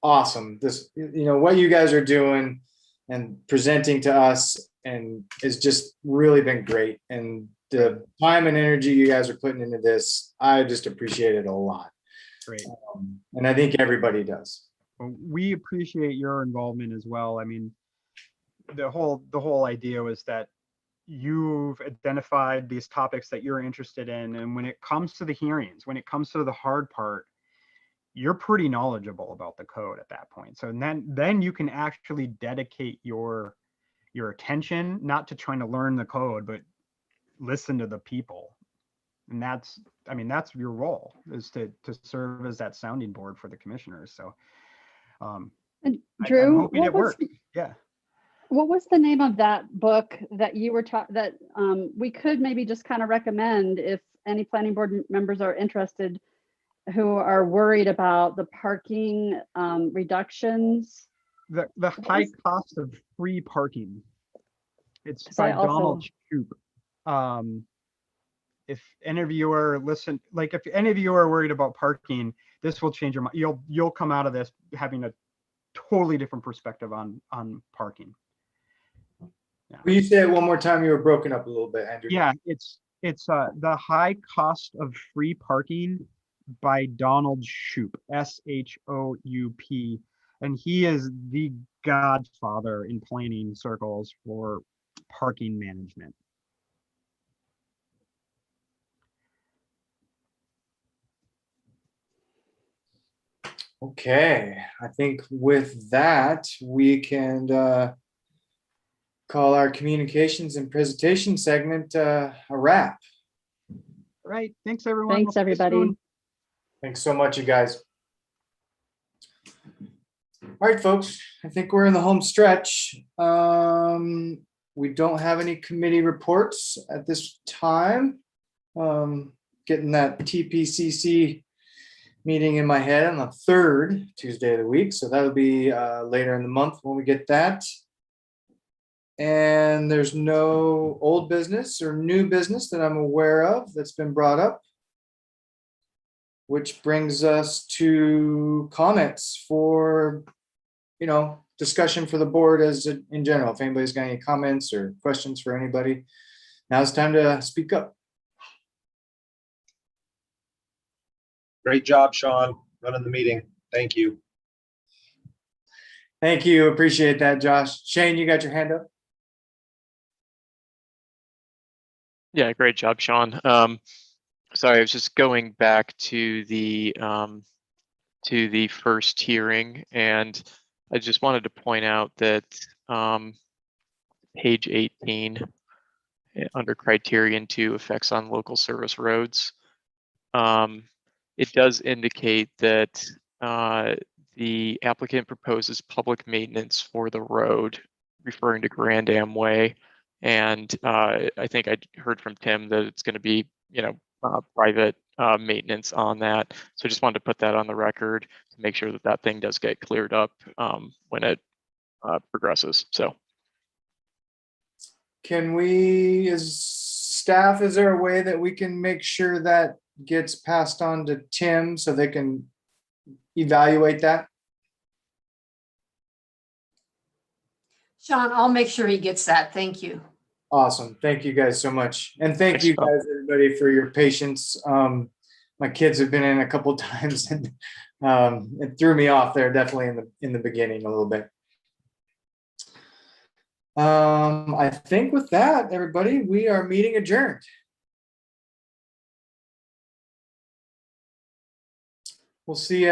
awesome. This, what you guys are doing and presenting to us and has just really been great. And the time and energy you guys are putting into this, I just appreciate it a lot. Great. And I think everybody does. Well, we appreciate your involvement as well. I mean, the whole idea was that you've identified these topics that you're interested in, and when it comes to the hearings, when it comes to the hard part, you're pretty knowledgeable about the code at that point. So then you can actually dedicate your attention not to trying to learn the code, but listen to the people. And that's your role, is to serve as that sounding board for the commissioners. So and Drew, I'm hoping it works. Yeah. What was the name of that book that you were that we could maybe just kind of recommend if any planning board members are interested who are worried about the parking reductions? The high cost of free parking. It's by Donald Shoup. If any of you are if any of you are worried about parking, this will change your mind. You'll come out of this having a totally different perspective on parking. Yeah. Will you say it one more time? You were broken up a little bit, Andrew. Yeah, it's The High Cost of Free Parking by Donald Shoup, S-H-O-U-P. And he is the godfather in planning circles for parking management. Okay, I think with that, we can call our communications and presentation segment a wrap. Right. Thanks, everyone. Thanks, everybody. Thanks so much, you guys. All right, folks, I think we're in the home stretch. We don't have any committee reports at this time. Getting that TPCC meeting in my head on the third Tuesday of the week. So that'll be later in the month when we get that. And there's no old business or new business that I'm aware of that's been brought up. Which brings us to comments for, discussion for the board as in general. If anybody's got any comments or questions for anybody, now's the time to speak up. Great job, Sean, running the meeting. Thank you. Thank you. Appreciate that, Josh. Shane, you got your hand up? Yeah, great job, Sean. Sorry, I was just going back to the first hearing, and I just wanted to point out that page 18 under criterion 2, effects on local service roads, it does indicate that the applicant proposes public maintenance for the road, referring to Grand Am Way, and I think I heard from Tim that it's going to be, private maintenance on that. So I just wanted to put that on the record to make sure that that thing does get cleared up when it progresses. So can we, is staff, is there a way that we can make sure that gets passed on to Tim so they can evaluate that? Sean, I'll make sure he gets that. Thank you. Awesome. Thank you guys so much. And thank Thanks, you Phil. guys, everybody, for your patience. My kids have been in a couple times and it threw me off there definitely in the beginning a little bit. I think with that, everybody, we are meeting adjourned. We'll see you.